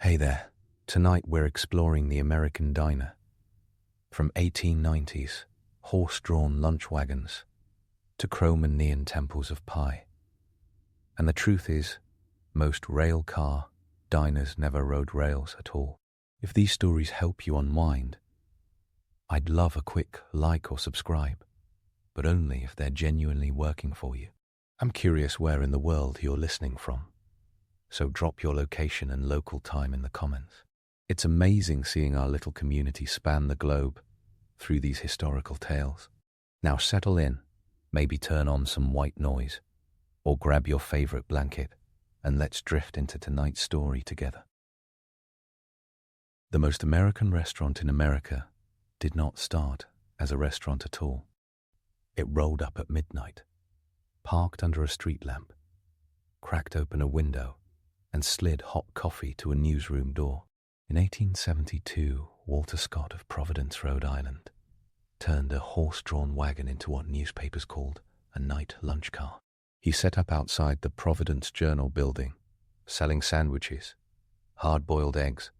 Hey there, tonight we're exploring the American diner. From 1890s, horse-drawn lunch wagons, to chrome and neon temples of pie. And the truth is, most rail car diners never rode rails at all. If these stories help you unwind, I'd love a quick like or subscribe, but only if they're genuinely working for you. I'm curious where in the world you're listening from, so drop your location and local time in the comments. It's amazing seeing our little community span the globe through these historical tales. Now settle in, maybe turn on some white noise, or grab your favorite blanket, and let's drift into tonight's story together. The most American restaurant in America did not start as a restaurant at all. It rolled up at midnight, parked under a street lamp, cracked open a window, and slid hot coffee to a newsroom door. In 1872, Walter Scott of Providence, Rhode Island, turned a horse-drawn wagon into what newspapers called a night lunch car. He set up outside the Providence Journal building, selling sandwiches, hard-boiled eggs,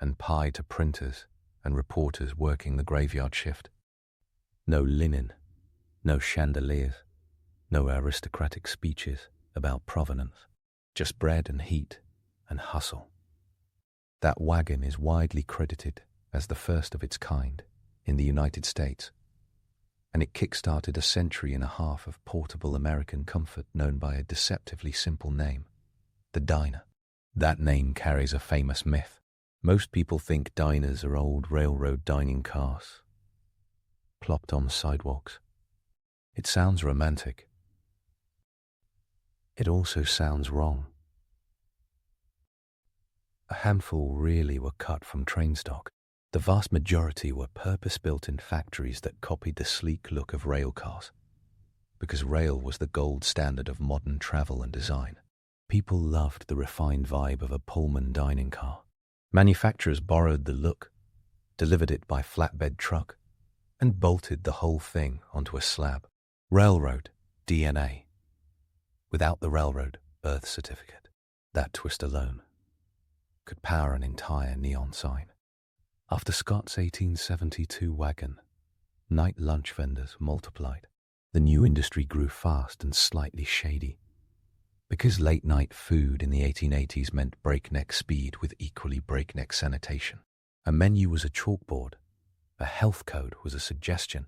and pie to printers and reporters working the graveyard shift. No linen, no chandeliers, no aristocratic speeches about provenance. Just bread and heat and hustle. That wagon is widely credited as the first of its kind in the United States, and it kick-started a century and a half of portable American comfort known by a deceptively simple name, the diner. That name carries a famous myth. Most people think diners are old railroad dining cars, plopped on sidewalks. It sounds romantic. It also sounds wrong. A handful really were cut from train stock. The vast majority were purpose-built in factories that copied the sleek look of rail cars, because rail was the gold standard of modern travel and design. People loved the refined vibe of a Pullman dining car. Manufacturers borrowed the look, delivered it by flatbed truck, and bolted the whole thing onto a slab. Railroad DNA. Without the railroad birth certificate, that twist alone could power an entire neon sign. After Scott's 1872 wagon, night lunch vendors multiplied. The new industry grew fast and slightly shady, because late-night food in the 1880s meant breakneck speed with equally breakneck sanitation. A menu was a chalkboard, a health code was a suggestion,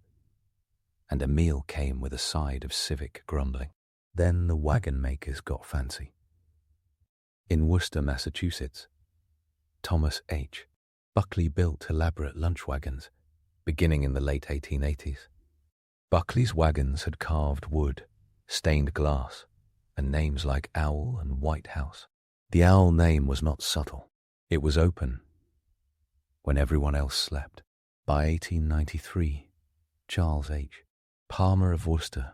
and a meal came with a side of civic grumbling. Then the wagon makers got fancy. In Worcester, Massachusetts, Thomas H. Buckley built elaborate lunch wagons, beginning in the late 1880s. Buckley's wagons had carved wood, stained glass, and names like Owl and White House. The Owl name was not subtle. It was open when everyone else slept. By 1893, Charles H. Palmer of Worcester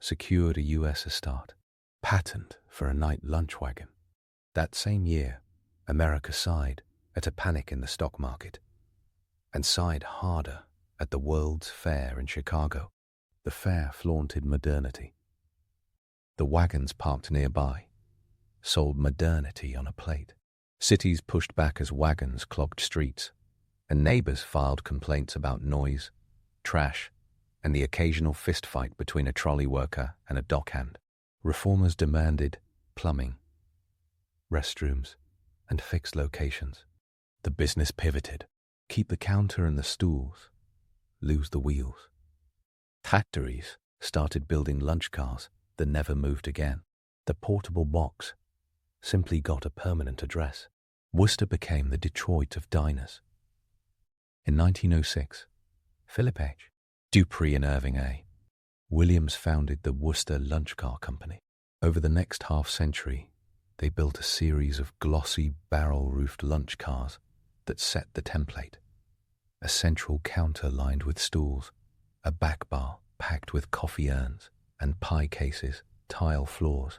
secured a U.S. estate patent for a night lunch wagon. That same year, America sighed at a panic in the stock market and sighed harder at the World's Fair in Chicago. The fair flaunted modernity. The wagons parked nearby sold modernity on a plate. Cities pushed back as wagons clogged streets, and neighbors filed complaints about noise, trash, and the occasional fistfight between a trolley worker and a dockhand. Reformers demanded plumbing, restrooms, and fixed locations. The business pivoted. Keep the counter and the stools, lose the wheels. Factories started building lunch cars that never moved again. The portable box simply got a permanent address. Worcester became the Detroit of diners. In 1906, Philip H. Dupree and Irving A. Williams founded the Worcester Lunch Car Company. Over the next half-century, they built a series of glossy barrel-roofed lunch cars that set the template. A central counter lined with stools, a back bar packed with coffee urns and pie cases, tile floors,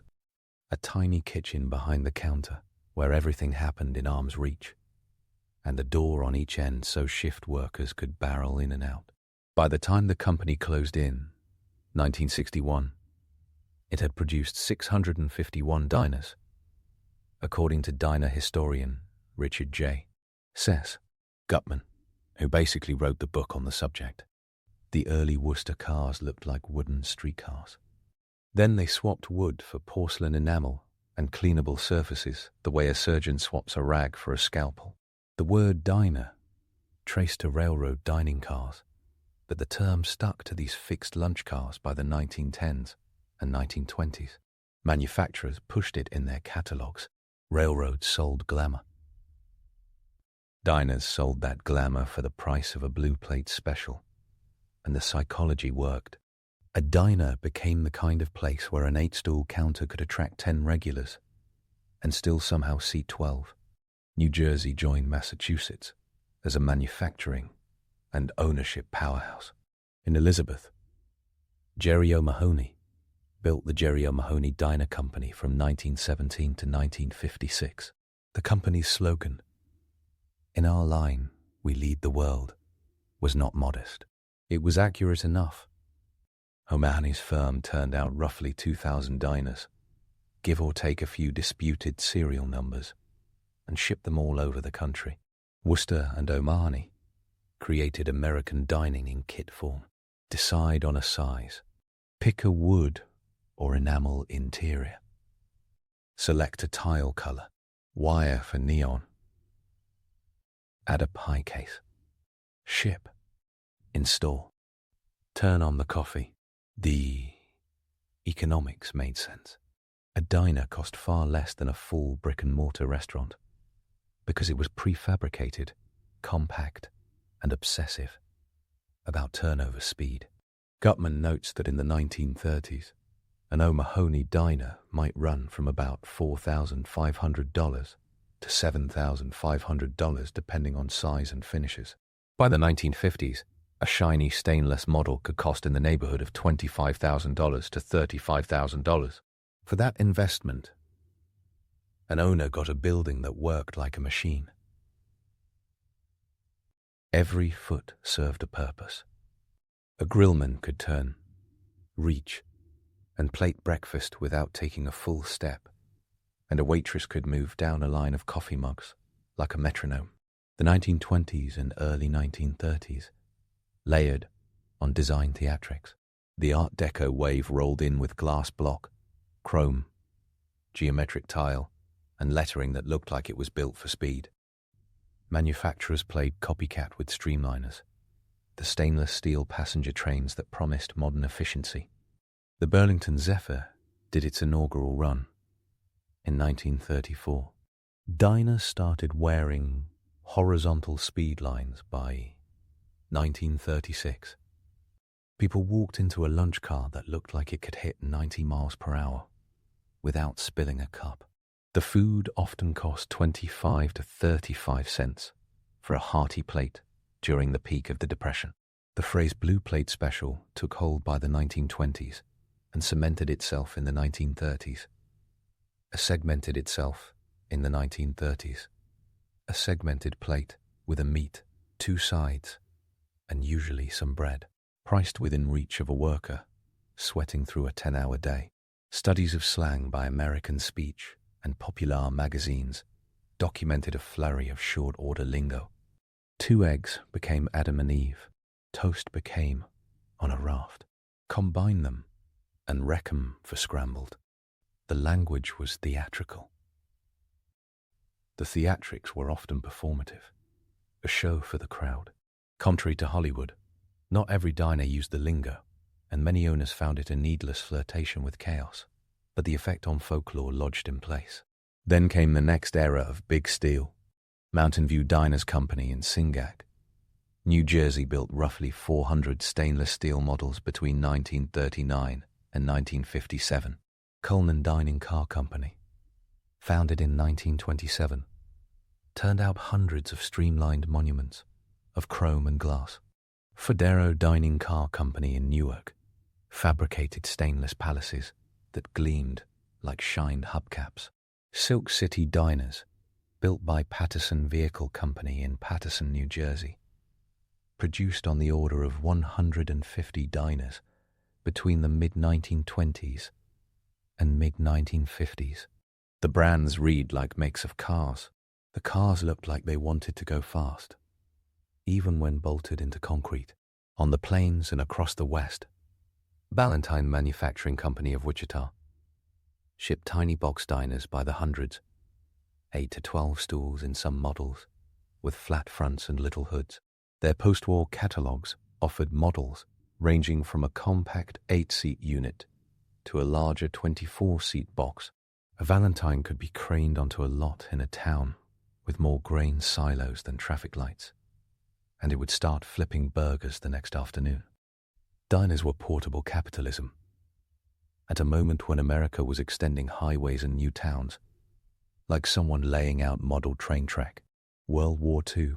a tiny kitchen behind the counter where everything happened in arm's reach, and a door on each end so shift workers could barrel in and out. By the time the company closed in 1961, it had produced 651 diners, according to diner historian Richard J. Sess Gutman, who basically wrote the book on the subject. The early Worcester cars looked like wooden streetcars. Then they swapped wood for porcelain enamel and cleanable surfaces, the way a surgeon swaps a rag for a scalpel. The word diner traced to railroad dining cars, but the term stuck to these fixed lunch cars by the 1910s and 1920s. Manufacturers pushed it in their catalogues. Railroads sold glamour. Diners sold that glamour for the price of a blue plate special, and the psychology worked. A diner became the kind of place where an 8-stool counter could attract 10 regulars and still somehow seat 12. New Jersey joined Massachusetts as a manufacturing and ownership powerhouse. In Elizabeth, Jerry O'Mahony built the Jerry O'Mahony Diner Company from 1917 to 1956. The company's slogan, "In our line, we lead the world," was not modest. It was accurate enough. O'Mahony's firm turned out roughly 2,000 diners, give or take a few disputed serial numbers, and shipped them all over the country. Worcester and O'Mahony created American dining in kit form. Decide on a size. Pick a wood or enamel interior. Select a tile color. Wire for neon. Add a pie case. Ship. Install. Turn on the coffee. The economics made sense. A diner cost far less than a full brick-and-mortar restaurant because it was prefabricated, compact, and obsessive about turnover speed. Gutman notes that in the 1930s, an O'Mahony diner might run from about $4,500 to $7,500 depending on size and finishes. By the 1950s, a shiny stainless model could cost in the neighborhood of $25,000 to $35,000. For that investment, an owner got a building that worked like a machine. Every foot served a purpose. A grillman could turn, reach, and plate breakfast without taking a full step, and a waitress could move down a line of coffee mugs like a metronome. The 1920s and early 1930s layered on design theatrics. The Art Deco wave rolled in with glass block, chrome, geometric tile, and lettering that looked like it was built for speed. Manufacturers played copycat with streamliners, the stainless steel passenger trains that promised modern efficiency. The Burlington Zephyr did its inaugural run in 1934. Diners started wearing horizontal speed lines by 1936. People walked into a lunch car that looked like it could hit 90 miles per hour without spilling a cup. The food often cost 25 to 35 cents for a hearty plate during the peak of the Depression. The phrase blue plate special took hold by the 1920s and cemented itself in the 1930s. Segmented itself in the 1930s. A segmented plate with a meat, 2 sides, and usually some bread, priced within reach of a worker, sweating through a 10-hour day. Studies of slang by American speech and popular magazines documented a flurry of short-order lingo. 2 eggs became Adam and Eve. Toast became on a raft. Combine them and wreck 'em for scrambled. The language was theatrical. The theatrics were often performative, a show for the crowd. Contrary to Hollywood, not every diner used the lingo, and many owners found it a needless flirtation with chaos, but the effect on folklore lodged in place. Then came the next era of Big Steel. Mountain View Diners Company in Singach, New Jersey built roughly 400 stainless steel models between 1939 and 1957. Coleman Dining Car Company, founded in 1927, turned out hundreds of streamlined monuments of chrome and glass. Fodero Dining Car Company in Newark fabricated stainless palaces that gleamed like shined hubcaps. Silk City Diners, built by Patterson Vehicle Company in Patterson, New Jersey, produced on the order of 150 diners between the mid-1920s and mid-1950s. The brands read like makes of cars. The cars looked like they wanted to go fast, even when bolted into concrete. On the plains and across the West, Ballantine Manufacturing Company of Wichita shipped tiny box diners by the hundreds, 8 to 12 stools in some models, with flat fronts and little hoods. Their post-war catalogues offered models ranging from a compact 8-seat unit to a larger 24-seat box. A Valentine could be craned onto a lot in a town with more grain silos than traffic lights, and it would start flipping burgers the next afternoon. Diners were portable capitalism. At a moment when America was extending highways and new towns, like someone laying out model train track, World War II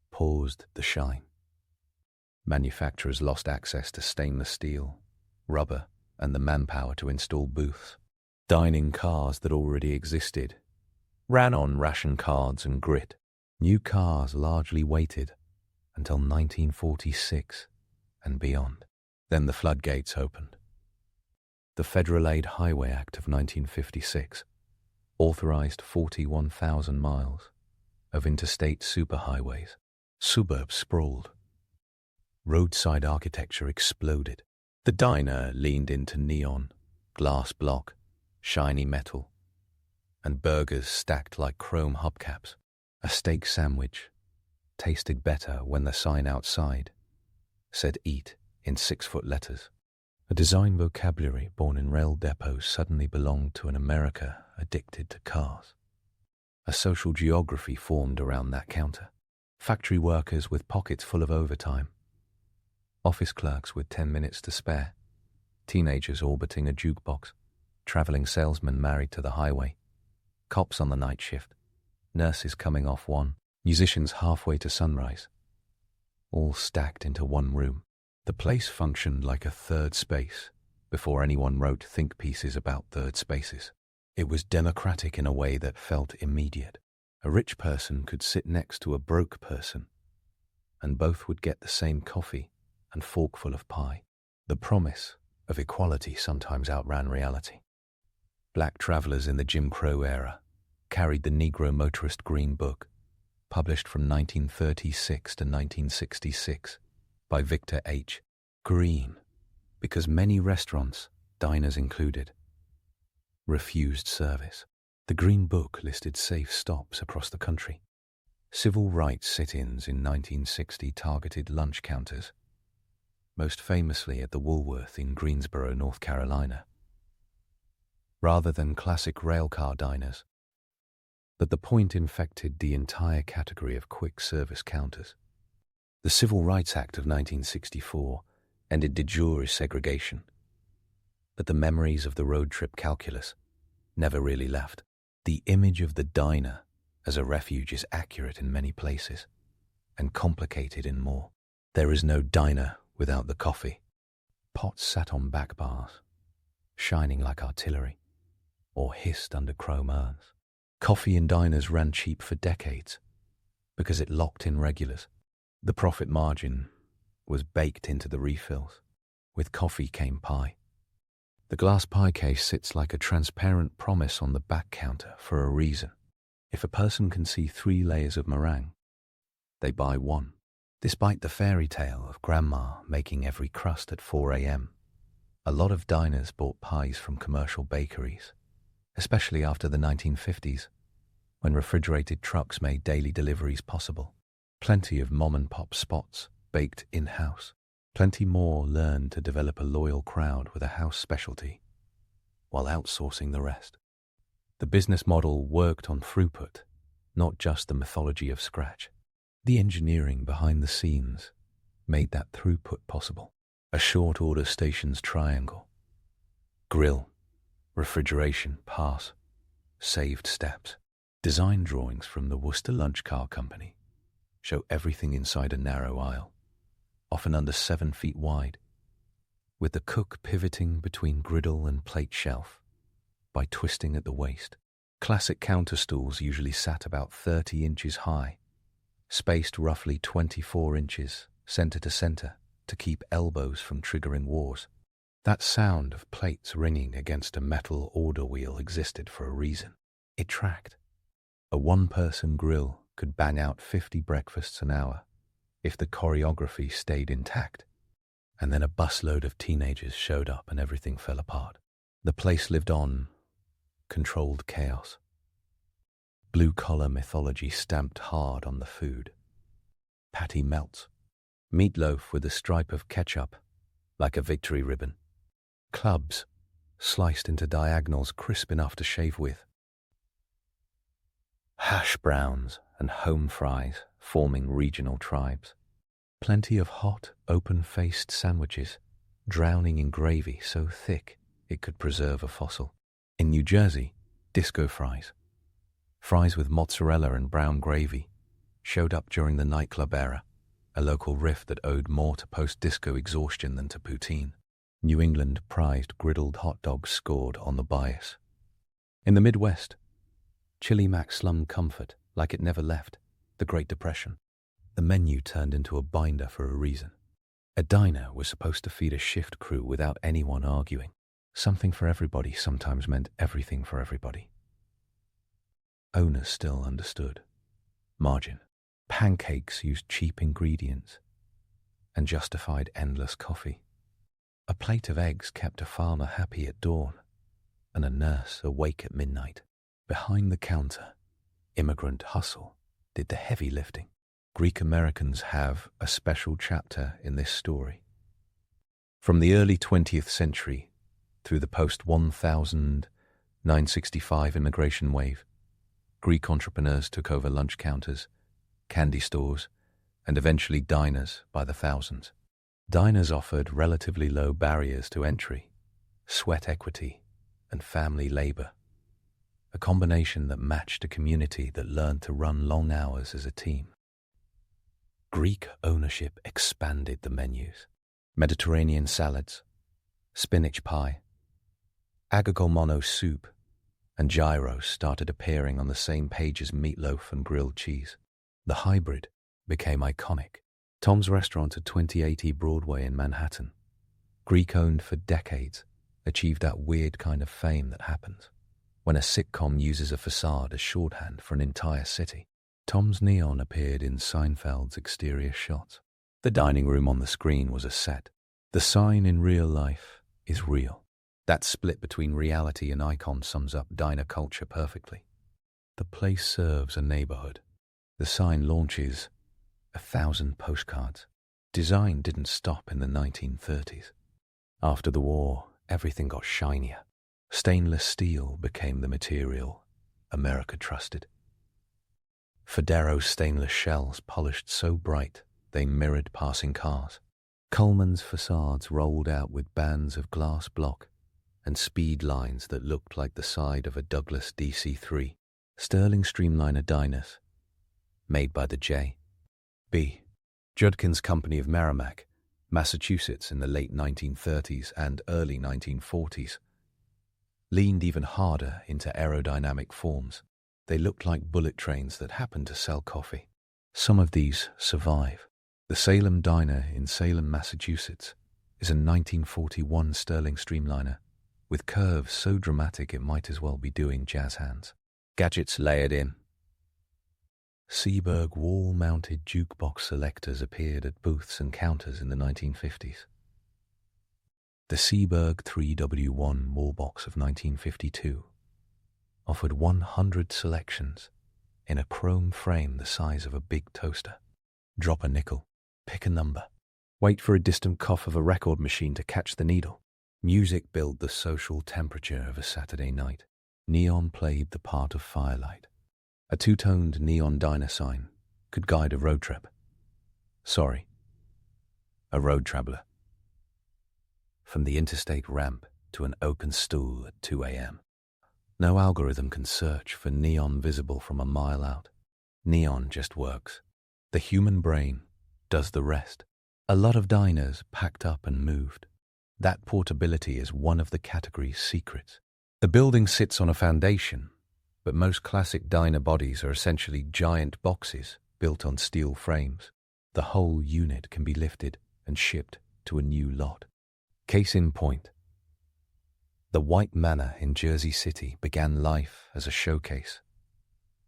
paused the shine. Manufacturers lost access to stainless steel, rubber, and the manpower to install booths. Dining cars that already existed ran on ration cards and grit. New cars largely waited until 1946 and beyond. Then the floodgates opened. The Federal Aid Highway Act of 1956 authorized 41,000 miles of interstate superhighways. Suburbs sprawled. Roadside architecture exploded. The diner leaned into neon, glass block, shiny metal, and burgers stacked like chrome hubcaps. A steak sandwich tasted better when the sign outside said "Eat" in 6-foot letters. A design vocabulary born in rail depots suddenly belonged to an America addicted to cars. A social geography formed around that counter. Factory workers with pockets full of overtime, office clerks with 10 minutes to spare, teenagers orbiting a jukebox, traveling salesmen married to the highway, cops on the night shift, nurses coming off one, musicians halfway to sunrise, all stacked into one room. The place functioned like a third space before anyone wrote think pieces about third spaces. It was democratic in a way that felt immediate. A rich person could sit next to a broke person, and both would get the same coffee and forkful of pie. The promise of equality sometimes outran reality. Black travelers in the Jim Crow era carried the Negro Motorist Green Book, published from 1936 to 1966 by Victor H. Green, because many restaurants, diners included, refused service. The Green Book listed safe stops across the country. Civil rights sit-ins in 1960 targeted lunch counters, most famously at the Woolworth in Greensboro, North Carolina, rather than classic railcar diners. But the point infected the entire category of quick service counters. The Civil Rights Act of 1964 ended de jure segregation, but the memories of the road trip calculus never really left. The image of the diner as a refuge is accurate in many places and complicated in more. There is no diner without the coffee. Pots sat on back bars, shining like artillery, or hissed under chrome urns. Coffee in diners ran cheap for decades because it locked in regulars. The profit margin was baked into the refills. With coffee came pie. The glass pie case sits like a transparent promise on the back counter for a reason. If a person can see 3 layers of meringue, they buy 1. Despite the fairy tale of grandma making every crust at 4 a.m., a lot of diners bought pies from commercial bakeries, especially after the 1950s, when refrigerated trucks made daily deliveries possible. Plenty of mom-and-pop spots baked in-house. Plenty more learned to develop a loyal crowd with a house specialty, while outsourcing the rest. The business model worked on throughput, not just the mythology of scratch. The engineering behind the scenes made that throughput possible. A short order stations triangle. Grill, refrigeration, pass, saved steps. Design drawings from the Worcester Lunch Car Company show everything inside a narrow aisle, often under 7 feet wide, with the cook pivoting between griddle and plate shelf by twisting at the waist. Classic counter stools usually sat about 30 inches high, spaced roughly 24 inches center to center to keep elbows from triggering wars. That sound of plates ringing against a metal order wheel existed for a reason. It tracked. A one-person grill could bang out 50 breakfasts an hour if the choreography stayed intact. And then a busload of teenagers showed up and everything fell apart. The place lived on, controlled chaos. Blue-collar mythology stamped hard on the food. Patty melts. Meatloaf with a stripe of ketchup, like a victory ribbon. Clubs, sliced into diagonals crisp enough to shave with. Hash browns and home fries forming regional tribes. Plenty of hot, open-faced sandwiches, drowning in gravy so thick it could preserve a fossil. In New Jersey, disco fries. Fries with mozzarella and brown gravy showed up during the nightclub era, a local riff that owed more to post-disco exhaustion than to poutine. New England prized griddled hot dogs scored on the bias. In the Midwest, Chili Mac slummed comfort like it never left the Great Depression. The menu turned into a binder for a reason. A diner was supposed to feed a shift crew without anyone arguing. Something for everybody sometimes meant everything for everybody. Owners still understood. Margin. Pancakes used cheap ingredients and justified endless coffee. A plate of eggs kept a farmer happy at dawn and a nurse awake at midnight. Behind the counter, immigrant hustle did the heavy lifting. Greek Americans have a special chapter in this story. From the early 20th century through the post-1965 immigration wave, Greek entrepreneurs took over lunch counters, candy stores, and eventually diners by the thousands. Diners offered relatively low barriers to entry, sweat equity, and family labor, a combination that matched a community that learned to run long hours as a team. Greek ownership expanded the menus. Mediterranean salads, spinach pie, agagomono soup, and gyros started appearing on the same page as meatloaf and grilled cheese. The hybrid became iconic. Tom's Restaurant at 2080 Broadway in Manhattan, Greek-owned for decades, achieved that weird kind of fame that happens when a sitcom uses a facade as shorthand for an entire city. Tom's neon appeared in Seinfeld's exterior shots. The dining room on the screen was a set. The sign in real life is real. That split between reality and icon sums up diner culture perfectly. The place serves a neighborhood. The sign launches 1,000 postcards. Design didn't stop in the 1930s. After the war, everything got shinier. Stainless steel became the material America trusted. Federo's stainless shells polished so bright they mirrored passing cars. Coleman's facades rolled out with bands of glass block and speed lines that looked like the side of a Douglas DC-3. Sterling Streamliner diners, made by the J.B. Judkins Company of Merrimack, Massachusetts in the late 1930s and early 1940s, leaned even harder into aerodynamic forms. They looked like bullet trains that happened to sell coffee. Some of these survive. The Salem Diner in Salem, Massachusetts, is a 1941 Sterling Streamliner with curves so dramatic it might as well be doing jazz hands. Gadgets layered in. Seaberg wall-mounted jukebox selectors appeared at booths and counters in the 1950s. The Seaberg 3W1 wallbox of 1952 offered 100 selections in a chrome frame the size of a big toaster. Drop a nickel, pick a number, wait for a distant cough of a record machine to catch the needle. Music built the social temperature of a Saturday night. Neon played the part of firelight. A two-toned neon diner sign could guide a road trip. Sorry, a road traveler. From the interstate ramp to an oaken stool at 2 a.m. No algorithm can search for neon visible from a mile out. Neon just works. The human brain does the rest. A lot of diners packed up and moved. That portability is one of the category's secrets. The building sits on a foundation, but most classic diner bodies are essentially giant boxes built on steel frames. The whole unit can be lifted and shipped to a new lot. Case in point, the White Manor in Jersey City began life as a showcase,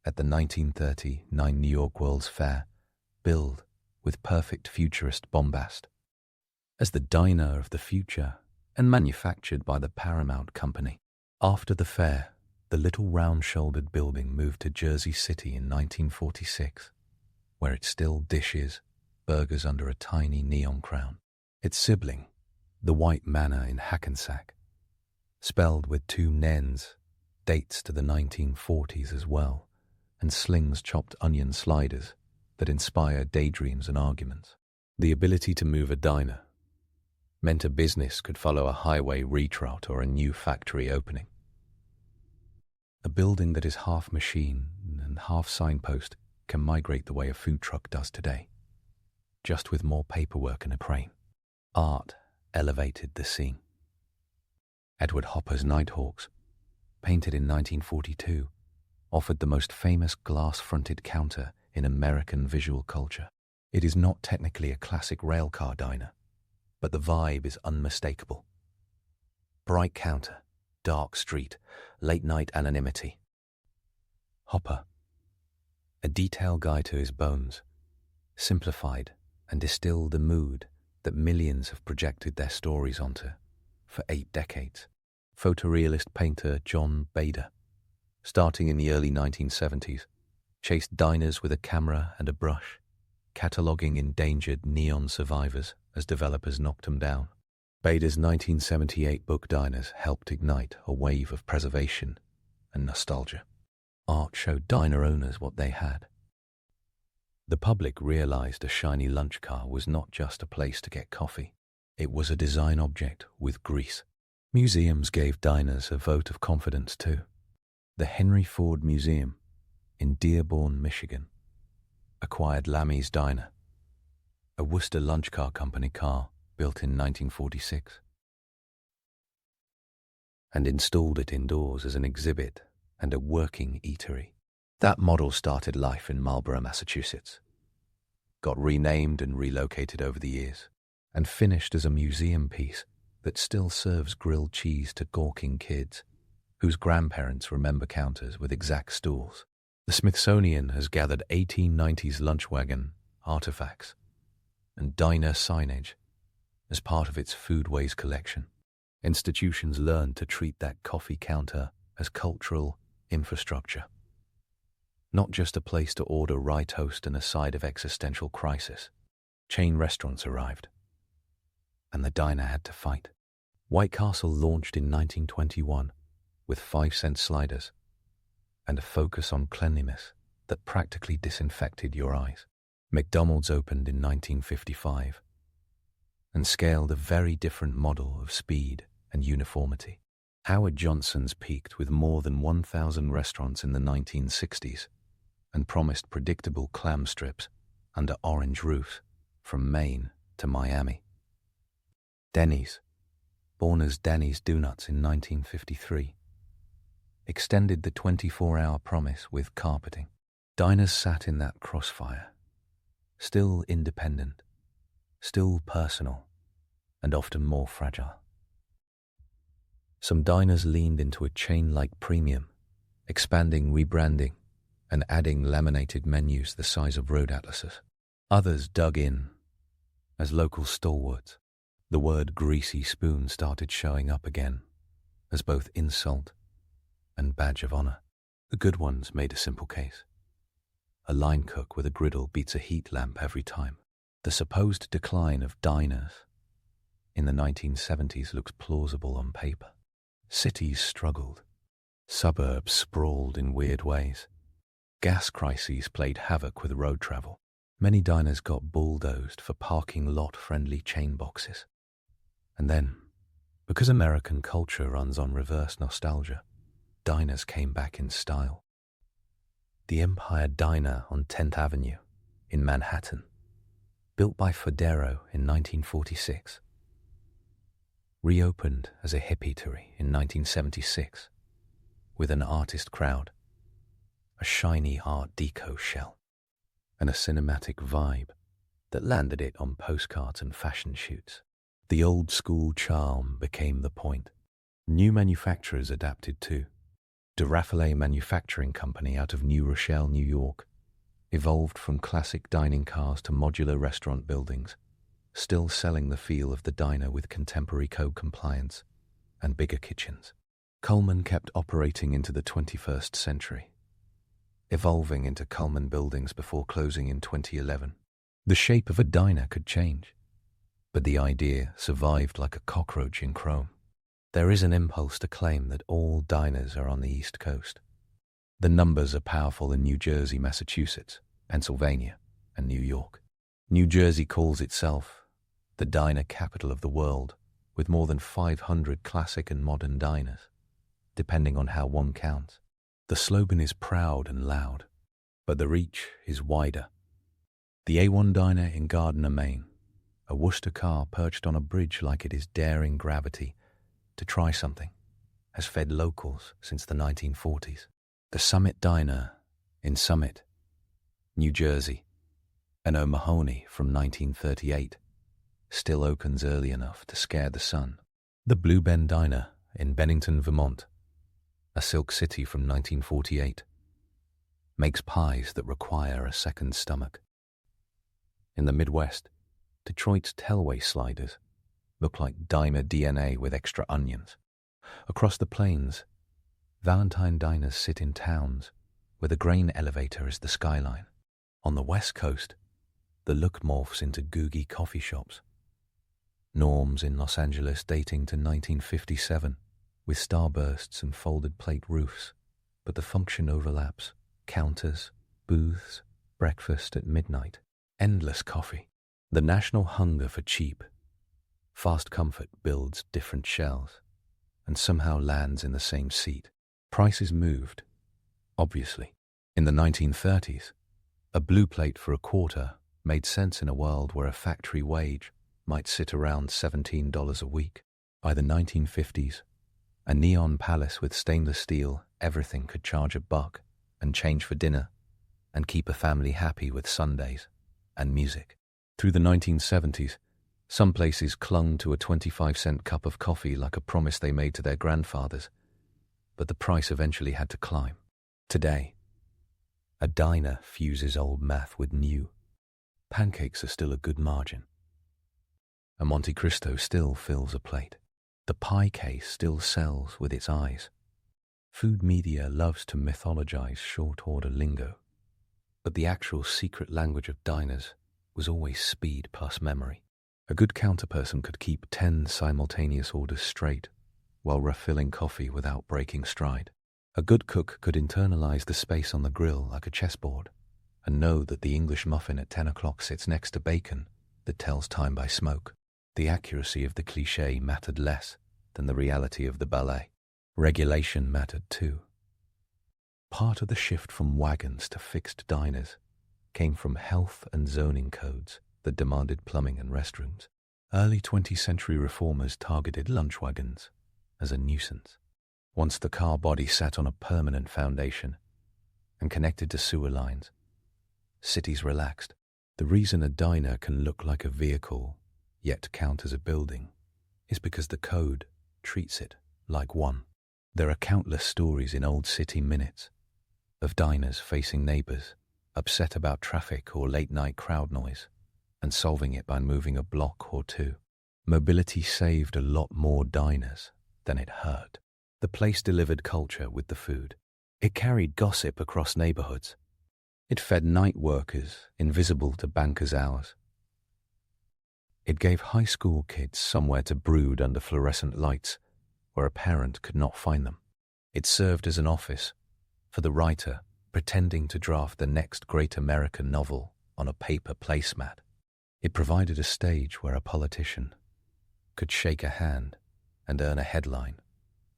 at the 1939 New York World's Fair, billed with perfect futurist bombast as the diner of the future and manufactured by the Paramount Company. After the fair, the little round-shouldered building moved to Jersey City in 1946, where it still dishes burgers under a tiny neon crown. Its sibling, the White Manor in Hackensack, spelled with two N's, dates to the 1940s as well, and slings chopped onion sliders that inspire daydreams and arguments. The ability to move a diner meant a business could follow a highway retroute or a new factory opening. A building that is half machine and half signpost can migrate the way a food truck does today, just with more paperwork and a crane. Art elevated the scene. Edward Hopper's Nighthawks, painted in 1942, offered the most famous glass-fronted counter in American visual culture. It is not technically a classic railcar diner, but the vibe is unmistakable. Bright counter, dark street, late-night anonymity. Hopper, a detailed guide to his bones, simplified and distilled the mood that millions have projected their stories onto for 8 decades. Photorealist painter John Bader, starting in the early 1970s, chased diners with a camera and a brush, cataloguing endangered neon survivors as developers knocked them down. Bader's 1978 book Diners helped ignite a wave of preservation and nostalgia. Art showed diner owners what they had. The public realized a shiny lunch car was not just a place to get coffee. It was a design object with grease. Museums gave diners a vote of confidence too. The Henry Ford Museum in Dearborn, Michigan, acquired Lammy's Diner, a Worcester lunch car company car built in 1946, and installed it indoors as an exhibit and a working eatery. That model started life in Marlborough, Massachusetts, got renamed and relocated over the years, and finished as a museum piece that still serves grilled cheese to gawking kids whose grandparents remember counters with exact stools. The Smithsonian has gathered 1890s lunch wagon artifacts and diner signage as part of its foodways collection. Institutions learned to treat that coffee counter as cultural infrastructure, not just a place to order rye toast and a side of existential crisis. Chain restaurants arrived, and the diner had to fight. White Castle launched in 1921 with 5-cent sliders and a focus on cleanliness that practically disinfected your eyes. McDonald's opened in 1955 and scaled a very different model of speed and uniformity. Howard Johnson's peaked with more than 1,000 restaurants in the 1960s and promised predictable clam strips under orange roofs from Maine to Miami. Denny's, born as Denny's Donuts in 1953, extended the 24-hour promise with carpeting. Diners sat in that crossfire, still independent, still personal, and often more fragile. Some diners leaned into a chain-like premium, expanding, rebranding, and adding laminated menus the size of road atlases. Others dug in as local stalwarts. The word greasy spoon started showing up again as both insult and badge of honor. The good ones made a simple case. A line cook with a griddle beats a heat lamp every time. The supposed decline of diners in the 1970s looks plausible on paper. Cities struggled. Suburbs sprawled in weird ways. Gas crises played havoc with road travel. Many diners got bulldozed for parking lot-friendly chain boxes. And then, because American culture runs on reverse nostalgia, diners came back in style. The Empire Diner on 10th Avenue in Manhattan, built by Fodero in 1946, reopened as a hippietery in 1976 with an artist crowd, a shiny Art Deco shell, and a cinematic vibe that landed it on postcards and fashion shoots. The old-school charm became the point. New manufacturers adapted too. De Raffaele Manufacturing Company out of New Rochelle, New York, evolved from classic dining cars to modular restaurant buildings, still selling the feel of the diner with contemporary code compliance and bigger kitchens. Coleman kept operating into the 21st century, evolving into Coleman buildings before closing in 2011. The shape of a diner could change, but the idea survived like a cockroach in chrome. There is an impulse to claim that all diners are on the East Coast. The numbers are powerful in New Jersey, Massachusetts, Pennsylvania, and New York. New Jersey calls itself the diner capital of the world, with more than 500 classic and modern diners, depending on how one counts. The slogan is proud and loud, but the reach is wider. The A1 Diner in Gardner, Maine, a Worcester car perched on a bridge like it is daring gravity to try something, has fed locals since the 1940s. The Summit Diner in Summit, New Jersey, an O'Mahony from 1938, still opens early enough to scare the sun. The Blue Bend Diner in Bennington, Vermont, a Silk City from 1948, makes pies that require a second stomach. In the Midwest, Detroit's Telway sliders look like diner DNA with extra onions. Across the plains, Valentine diners sit in towns where the grain elevator is the skyline. On the West Coast, the look morphs into googie coffee shops. Norms in Los Angeles dating to 1957, with starbursts and folded plate roofs, but the function overlaps. Counters, booths, breakfast at midnight, endless coffee. The national hunger for cheap, fast comfort builds different shells and somehow lands in the same seat. Prices moved, obviously. In the 1930s, a blue plate for a quarter made sense in a world where a factory wage might sit around $17 a week. By the 1950s, a neon palace with stainless steel, everything could charge $1 and change for dinner and keep a family happy with Sundays and music. Through the 1970s, some places clung to a 25-cent cup of coffee like a promise they made to their grandfathers, but the price eventually had to climb. Today, a diner fuses old math with new. Pancakes are still a good margin. A Monte Cristo still fills a plate. The pie case still sells with its eyes. Food media loves to mythologize short-order lingo, but the actual secret language of diners was always speed plus memory. A good counterperson could keep 10 simultaneous orders straight while refilling coffee without breaking stride. A good cook could internalize the space on the grill like a chessboard and know that the English muffin at 10 o'clock sits next to bacon that tells time by smoke. The accuracy of the cliché mattered less than the reality of the ballet. Regulation mattered too. Part of the shift from wagons to fixed diners came from health and zoning codes that demanded plumbing and restrooms. Early 20th century reformers targeted lunch wagons as a nuisance. Once the car body sat on a permanent foundation and connected to sewer lines, cities relaxed. The reason a diner can look like a vehicle yet count as a building is because the code treats it like one. There are countless stories in old city minutes of diners facing neighbors, upset about traffic or late-night crowd noise, and solving it by moving a block or two. Mobility saved a lot more diners than it hurt. The place delivered culture with the food. It carried gossip across neighborhoods. It fed night workers invisible to bankers' hours. It gave high school kids somewhere to brood under fluorescent lights where a parent could not find them. It served as an office for the writer pretending to draft the next great American novel on a paper placemat. It provided a stage where a politician could shake a hand and earn a headline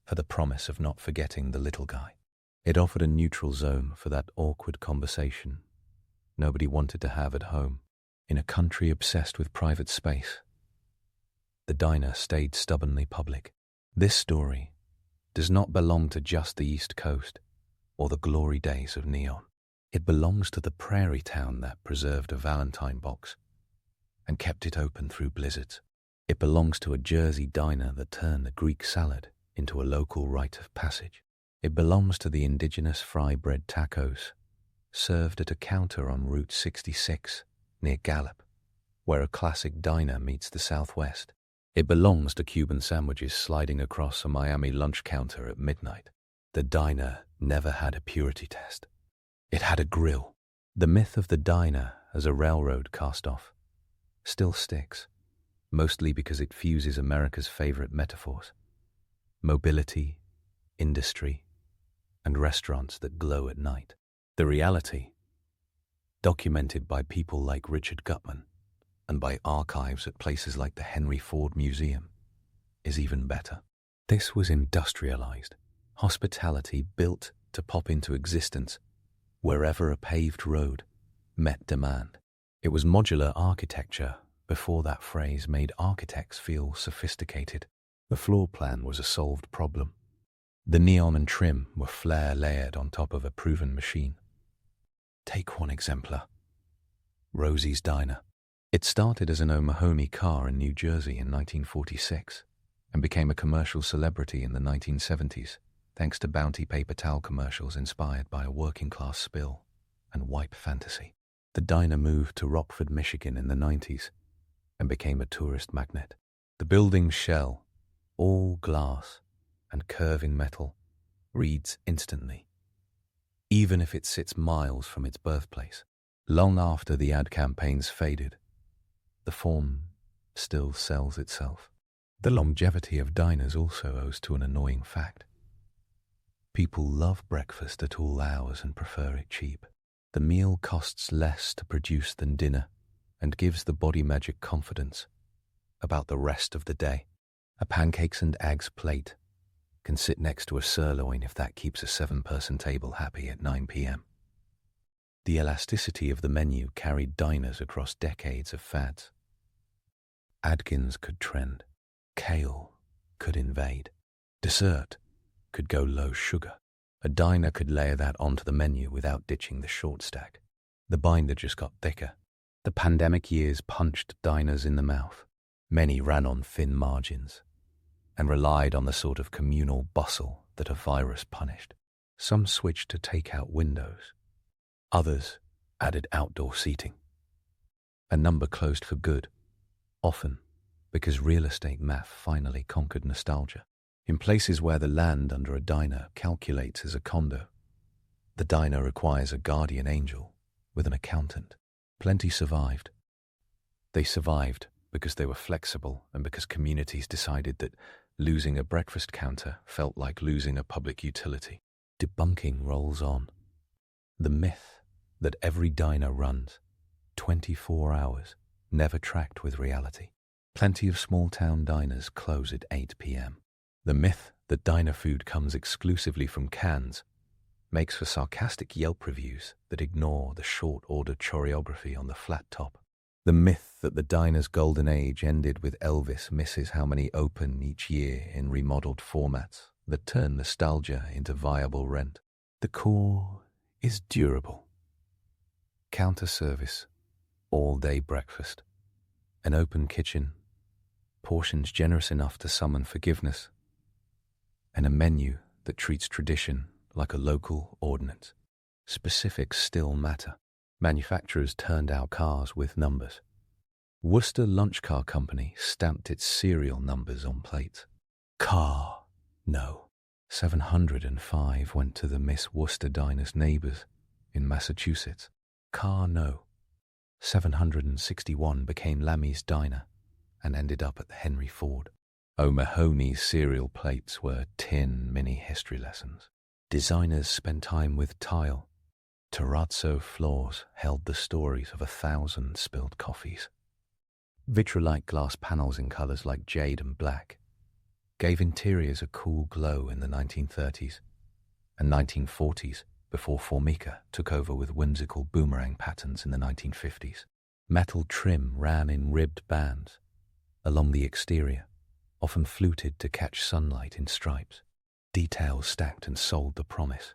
for the promise of not forgetting the little guy. It offered a neutral zone for that awkward conversation nobody wanted to have at home. In a country obsessed with private space, the diner stayed stubbornly public. This story does not belong to just the East Coast or the glory days of neon. It belongs to the prairie town that preserved a Valentine box and kept it open through blizzards. It belongs to a Jersey diner that turned a Greek salad into a local rite of passage. It belongs to the indigenous fry bread tacos, served at a counter on Route 66 near Gallup, where a classic diner meets the Southwest. It belongs to Cuban sandwiches sliding across a Miami lunch counter at midnight. The diner never had a purity test. It had a grill. The myth of the diner as a railroad cast-off still sticks, mostly because it fuses America's favorite metaphors: mobility, industry, and restaurants that glow at night. The reality, documented by people like Richard Gutman and by archives at places like the Henry Ford Museum, is even better. This was industrialized, hospitality built to pop into existence wherever a paved road met demand. It was modular architecture before that phrase made architects feel sophisticated. The floor plan was a solved problem. The neon and trim were flair layered on top of a proven machine. Take one exemplar: Rosie's Diner. It started as an O'Mahony car in New Jersey in 1946 and became a commercial celebrity in the 1970s, thanks to Bounty paper towel commercials inspired by a working-class spill and wipe fantasy. The diner moved to Rockford, Michigan in the 90s and became a tourist magnet. The building's shell, all glass and curving metal, reads instantly, even if it sits miles from its birthplace. Long after the ad campaigns faded, the form still sells itself. The longevity of diners also owes to an annoying fact. People love breakfast at all hours and prefer it cheap. The meal costs less to produce than dinner and gives the body magic confidence about the rest of the day. A pancakes and eggs plate can sit next to a sirloin if that keeps a 7-person table happy at 9 p.m. The elasticity of the menu carried diners across decades of fads. Adkins could trend. Kale could invade. Dessert could go low sugar. A diner could layer that onto the menu without ditching the short stack. The binder just got thicker. The pandemic years punched diners in the mouth. Many ran on thin margins and relied on the sort of communal bustle that a virus punished. Some switched to take-out windows. Others added outdoor seating. A number closed for good, often because real estate math finally conquered nostalgia. In places where the land under a diner calculates as a condo, the diner requires a guardian angel with an accountant. Plenty survived. They survived because they were flexible and because communities decided that losing a breakfast counter felt like losing a public utility. Debunking rolls on. The myth that every diner runs 24 hours never tracked with reality. Plenty of small-town diners close at 8 p.m. The myth that diner food comes exclusively from cans makes for sarcastic Yelp reviews that ignore the short-order choreography on the flat top. The myth that the diner's golden age ended with Elvis misses how many open each year in remodeled formats that turn nostalgia into viable rent. The core is durable. Counter service, all-day breakfast, an open kitchen, portions generous enough to summon forgiveness, and a menu that treats tradition like a local ordinance. Specifics still matter. Manufacturers turned out cars with numbers. Worcester Lunch Car Company stamped its serial numbers on plates. Car, no. 705 went to the Miss Worcester Diner's neighbors in Massachusetts. Car, no. 761 became Lammy's Diner and ended up at the Henry Ford. O'Mahony's cereal plates were tin mini history lessons. Designers spent time with tile. Terrazzo floors held the stories of 1,000 spilled coffees. Vitrolite glass panels in colors like jade and black gave interiors a cool glow in the 1930s and 1940s before Formica took over with whimsical boomerang patterns in the 1950s. Metal trim ran in ribbed bands along the exterior, often fluted to catch sunlight in stripes. Details stacked and sold the promise.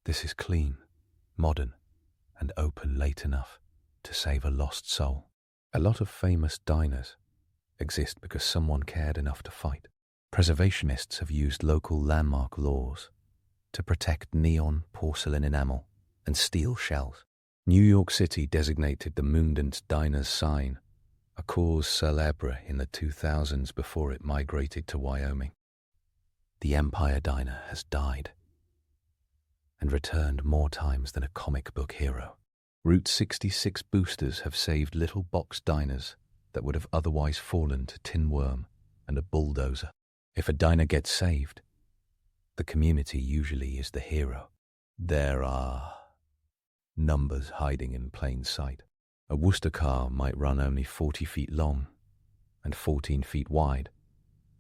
This is clean, modern, and open late enough to save a lost soul. A lot of famous diners exist because someone cared enough to fight. Preservationists have used local landmark laws to protect neon, porcelain enamel, and steel shells. New York City designated the Moondant Diner's sign a cause célèbre in the 2000s before it migrated to Wyoming. The Empire Diner has died and returned more times than a comic book hero. Route 66 boosters have saved little box diners that would have otherwise fallen to tin worm and a bulldozer. If a diner gets saved, the community usually is the hero. There are numbers hiding in plain sight. A Worcester car might run only 40 feet long and 14 feet wide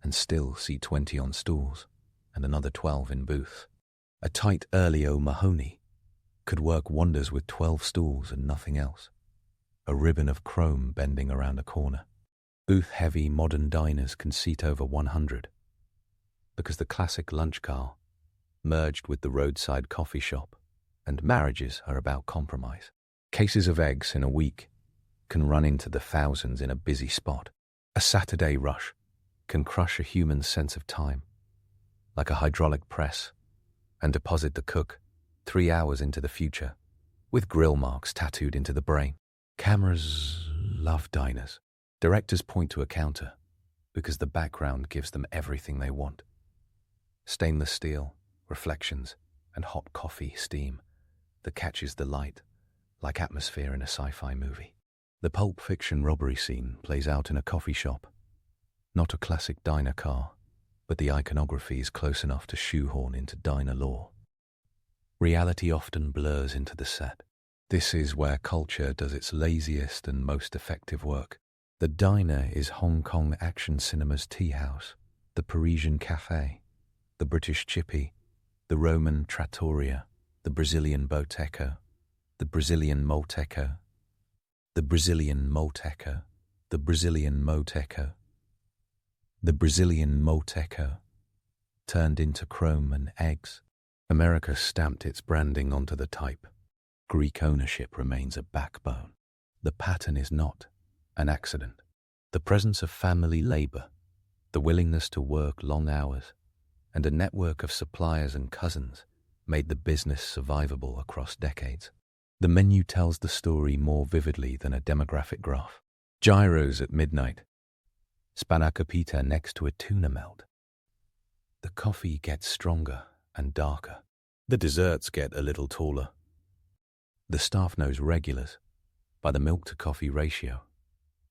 and still see 20 on stools and another 12 in booths. A tight early O'Mahony could work wonders with 12 stools and nothing else. A ribbon of chrome bending around a corner. Booth-heavy modern diners can seat over 100 because the classic lunch car merged with the roadside coffee shop, and marriages are about compromise. Cases of eggs in a week can run into the thousands in a busy spot. A Saturday rush can crush a human's sense of time, like a hydraulic press, and deposit the cook 3 hours into the future, with grill marks tattooed into the brain. Cameras love diners. Directors point to a counter because the background gives them everything they want. Stainless steel, reflections, and hot coffee steam that catches the light like atmosphere in a sci-fi movie. The Pulp Fiction robbery scene plays out in a coffee shop. Not a classic diner car, but the iconography is close enough to shoehorn into diner lore. Reality often blurs into the set. This is where culture does its laziest and most effective work. The diner is Hong Kong action cinema's tea house, the Parisian cafe, the British chippy, the Roman trattoria, the Brazilian boteco, the Brazilian molteco, the Brazilian molteco, the Brazilian moteco, the Brazilian moteco, turned into chrome and eggs. America stamped its branding onto the type. Greek ownership remains a backbone. The pattern is not an accident. The presence of family labor, the willingness to work long hours, and a network of suppliers and cousins made the business survivable across decades. The menu tells the story more vividly than a demographic graph. Gyros at midnight, spanakopita next to a tuna melt. The coffee gets stronger and darker. The desserts get a little taller. The staff knows regulars by the milk-to-coffee ratio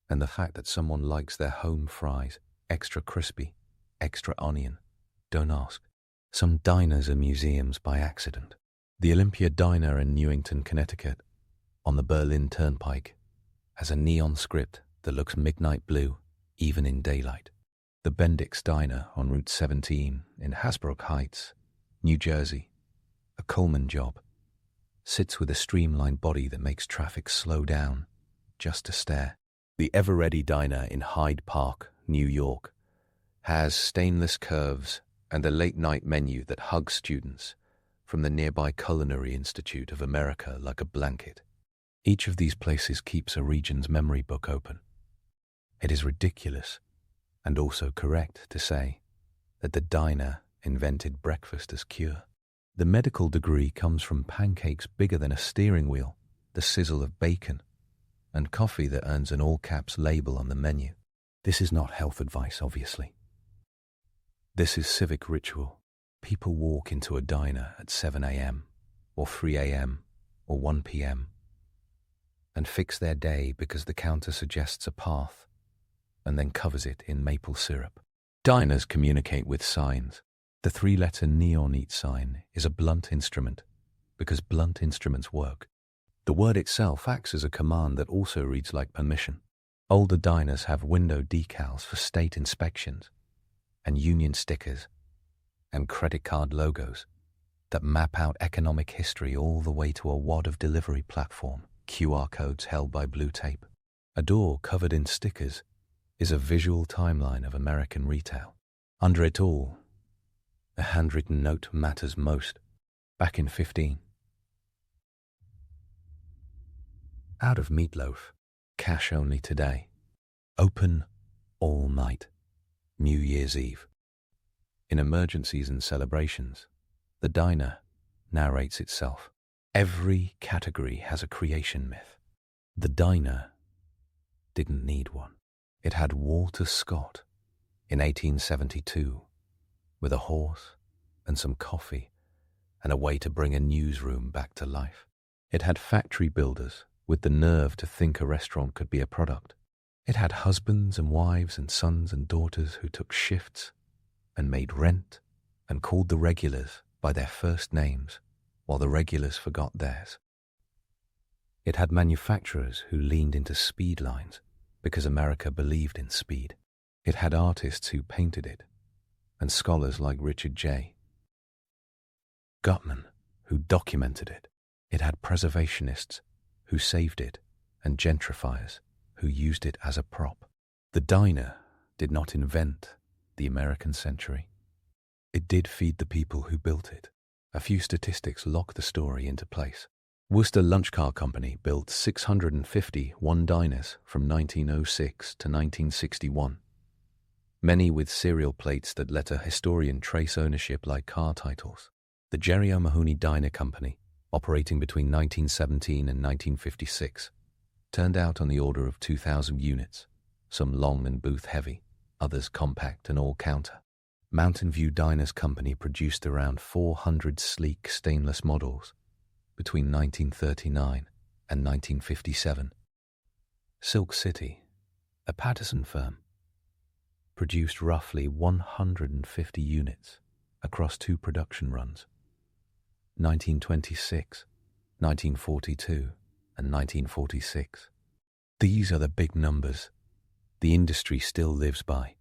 and the fact that someone likes their home fries extra crispy, extra onion. Don't ask. Some diners are museums by accident. The Olympia Diner in Newington, Connecticut, on the Berlin Turnpike, has a neon script that looks midnight blue even in daylight. The Bendix Diner on Route 17 in Hasbrook Heights, New Jersey, a Coleman job, sits with a streamlined body that makes traffic slow down just to stare. The Ever-Ready Diner in Hyde Park, New York, has stainless curves and a late-night menu that hugs students from the nearby Culinary Institute of America like a blanket. Each of these places keeps a region's memory book open. It is ridiculous and also correct to say that the diner invented breakfast as cure. The medical degree comes from pancakes bigger than a steering wheel, the sizzle of bacon, and coffee that earns an all-caps label on the menu. This is not health advice, obviously. This is civic ritual. People walk into a diner at 7 a.m. or 3 a.m. or 1 p.m. and fix their day because the counter suggests a path and then covers it in maple syrup. Diners communicate with signs. The 3-letter neon eat sign is a blunt instrument because blunt instruments work. The word itself acts as a command that also reads like permission. Older diners have window decals for state inspections and union stickers and credit card logos that map out economic history all the way to a wad of delivery platform, QR codes held by blue tape. A door covered in stickers is a visual timeline of American retail. Under it all, a handwritten note matters most. Back in 15. Out of meatloaf, cash only today. Open all night, New Year's Eve. In emergencies and celebrations, the diner narrates itself. Every category has a creation myth. The diner didn't need one. It had Walter Scott in 1872 with a horse and some coffee and a way to bring a newsroom back to life. It had factory builders with the nerve to think a restaurant could be a product. It had husbands and wives and sons and daughters who took shifts and made rent and called the regulars by their first names while the regulars forgot theirs. It had manufacturers who leaned into speed lines because America believed in speed. It had artists who painted it and scholars like Richard J. Gutman who documented it. It had preservationists who saved it and gentrifiers who used it as a prop. The diner did not invent the American century. It did feed the people who built it. A few statistics lock the story into place. Worcester Lunch Car Company built 650 one-diners from 1906 to 1961, many with serial plates that let a historian trace ownership like car titles. The Jerry O'Mahony Diner Company, operating between 1917 and 1956, turned out on the order of 2,000 units, some long and booth-heavy, others compact and all-counter. Mountain View Diners Company produced around 400 sleek stainless models between 1939 and 1957. Silk City, a Patterson firm, produced roughly 150 units across 2 production runs, 1926, 1942, and 1946. These are the big numbers the industry still lives by.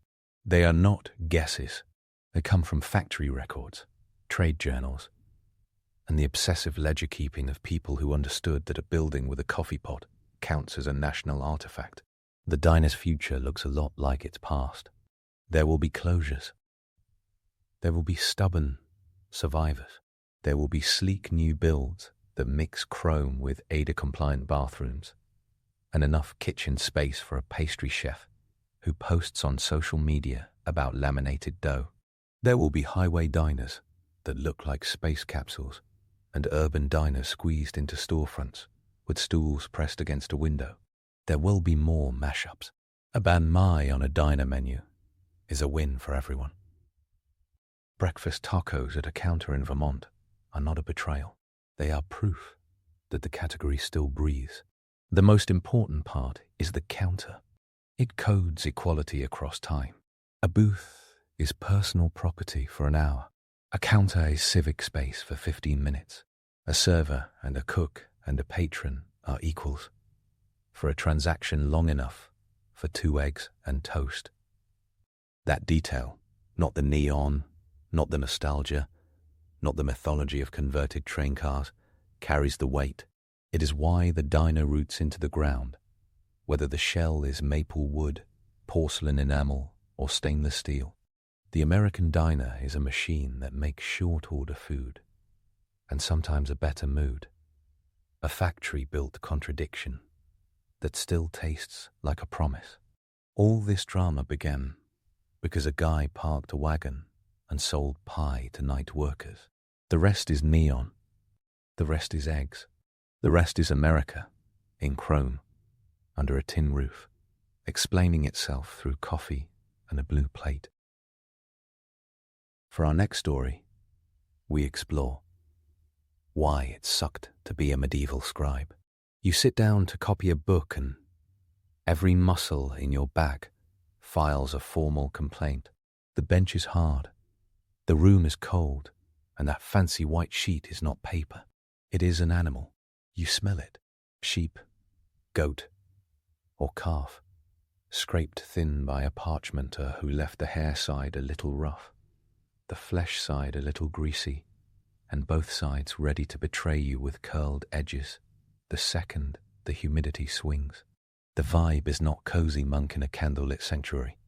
They are not guesses. They come from factory records, trade journals, and the obsessive ledger-keeping of people who understood that a building with a coffee pot counts as a national artifact. The diner's future looks a lot like its past. There will be closures. There will be stubborn survivors. There will be sleek new builds that mix chrome with ADA-compliant bathrooms and enough kitchen space for a pastry chef who posts on social media about laminated dough. There will be highway diners that look like space capsules and urban diners squeezed into storefronts with stools pressed against a window. There will be more mashups. A banh mi on a diner menu is a win for everyone. Breakfast tacos at a counter in Vermont are not a betrayal. They are proof that the category still breathes. The most important part is the counter. It codes equality across time. A booth is personal property for an hour. A counter is civic space for 15 minutes. A server and a cook and a patron are equals for a transaction long enough for 2 eggs and toast. That detail, not the neon, not the nostalgia, not the mythology of converted train cars, carries the weight. It is why the diner roots into the ground, whether the shell is maple wood, porcelain enamel, or stainless steel. The American diner is a machine that makes short-order food, and sometimes a better mood. A factory-built contradiction that still tastes like a promise. All this drama began because a guy parked a wagon and sold pie to night workers. The rest is neon. The rest is eggs. The rest is America, in chrome, under a tin roof, explaining itself through coffee and a blue plate. For our next story, we explore why it sucked to be a medieval scribe. You sit down to copy a book and every muscle in your back files a formal complaint. The bench is hard, the room is cold, and that fancy white sheet is not paper. It is an animal. You smell it. Sheep, goat, or calf, scraped thin by a parchmenter who left the hair side a little rough, the flesh side a little greasy, and both sides ready to betray you with curled edges. The second the humidity swings. The vibe is not cozy monk in a candlelit sanctuary.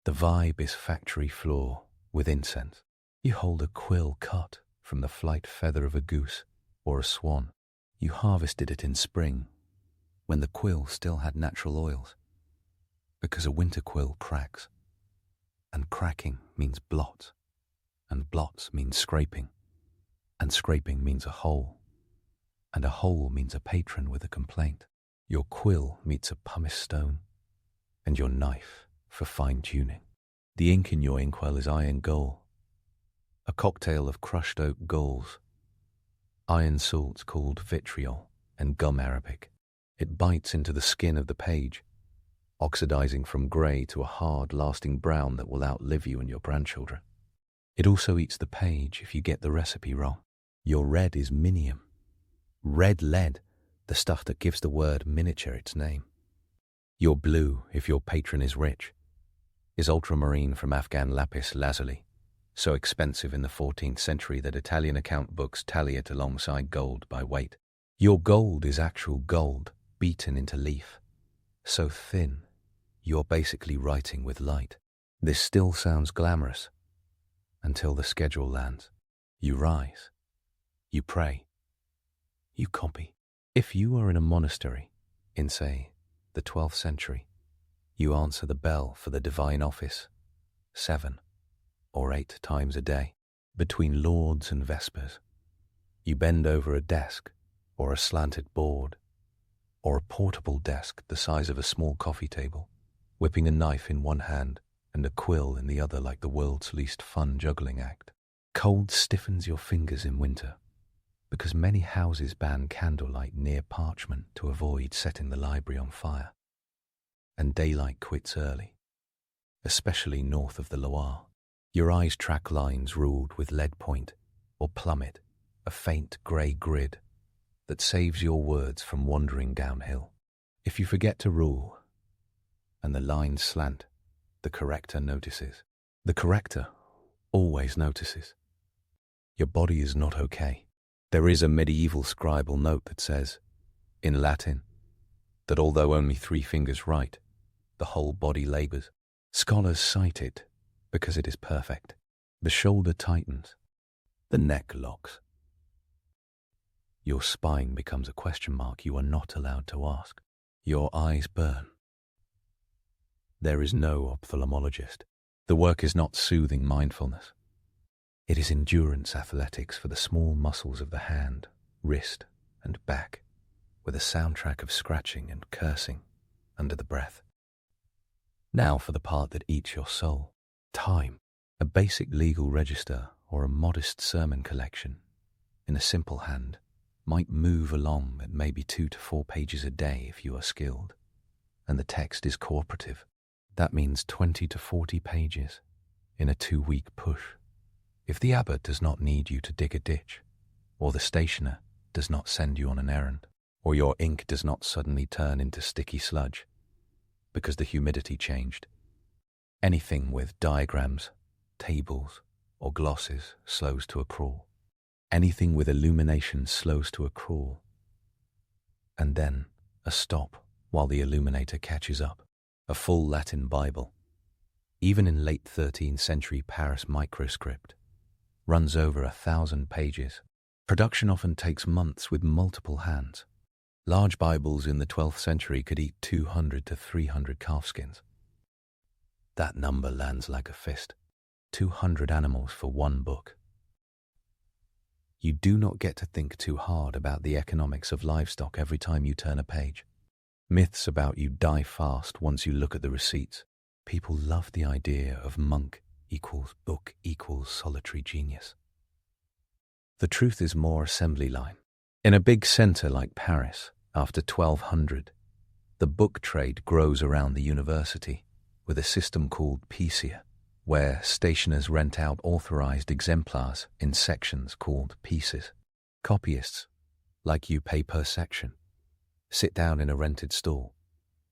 The vibe is factory floor with incense. You hold a quill cut from the flight feather of a goose or a swan. You harvested it in spring when the quill still had natural oils, because a winter quill cracks, and cracking means blot and blots mean scraping, and scraping means a hole, and a hole means a patron with a complaint. Your quill meets a pumice stone, and your knife for fine-tuning. The ink in your inkwell is iron gall, a cocktail of crushed oak galls, iron salts called vitriol, and gum arabic. It bites into the skin of the page, oxidizing from grey to a hard, lasting brown that will outlive you and your grandchildren. It also eats the page if you get the recipe wrong. Your red is minium, red lead, the stuff that gives the word miniature its name. Your blue, if your patron is rich, is ultramarine from Afghan lapis lazuli, so expensive in the 14th century that Italian account books tally it alongside gold by weight. Your gold is actual gold, beaten into leaf, so thin, you're basically writing with light. This still sounds glamorous, until the schedule lands. You rise, you pray, you copy. If you are in a monastery, in, say, the 12th century, you answer the bell for the divine office 7 or 8 times a day. Between lauds and vespers, you bend over a desk or a slanted board or a portable desk the size of a small coffee table, whipping a knife in one hand and a quill in the other like the world's least fun juggling act. Cold stiffens your fingers in winter, because many houses ban candlelight near parchment to avoid setting the library on fire. And daylight quits early, especially north of the Loire. Your eyes track lines ruled with lead point or plummet, a faint grey grid that saves your words from wandering downhill. If you forget to rule and the lines slant, the corrector notices. The corrector always notices. Your body is not okay. There is a medieval scribal note that says, in Latin, that although only 3 fingers write, the whole body labours. Scholars cite it because it is perfect. The shoulder tightens, the neck locks. Your spine becomes a question mark you are not allowed to ask. Your eyes burn. There is no ophthalmologist. The work is not soothing mindfulness. It is endurance athletics for the small muscles of the hand, wrist, and back, with a soundtrack of scratching and cursing under the breath. Now for the part that eats your soul. Time, a basic legal register or a modest sermon collection, in a simple hand, might move along at maybe 2 to 4 pages a day if you are skilled, and the text is cooperative. That means 20 to 40 pages in a 2-week push. If the abbot does not need you to dig a ditch, or the stationer does not send you on an errand, or your ink does not suddenly turn into sticky sludge because the humidity changed, anything with diagrams, tables, or glosses slows to a crawl. Anything with illumination slows to a crawl. And then a stop while the illuminator catches up. A full Latin Bible, even in late 13th century Paris microscript, runs over 1,000 pages. Production often takes months with multiple hands. Large Bibles in the 12th century could eat 200 to 300 calfskins. That number lands like a fist. 200 animals for one book. You do not get to think too hard about the economics of livestock every time you turn a page. Myths about you die fast once you look at the receipts. People love the idea of monk equals book equals solitary genius. The truth is more assembly line. In a big centre like Paris, after 1200, the book trade grows around the university with a system called picia, where stationers rent out authorized exemplars in sections called pieces. Copyists, like you, pay per section. Sit down in a rented stall,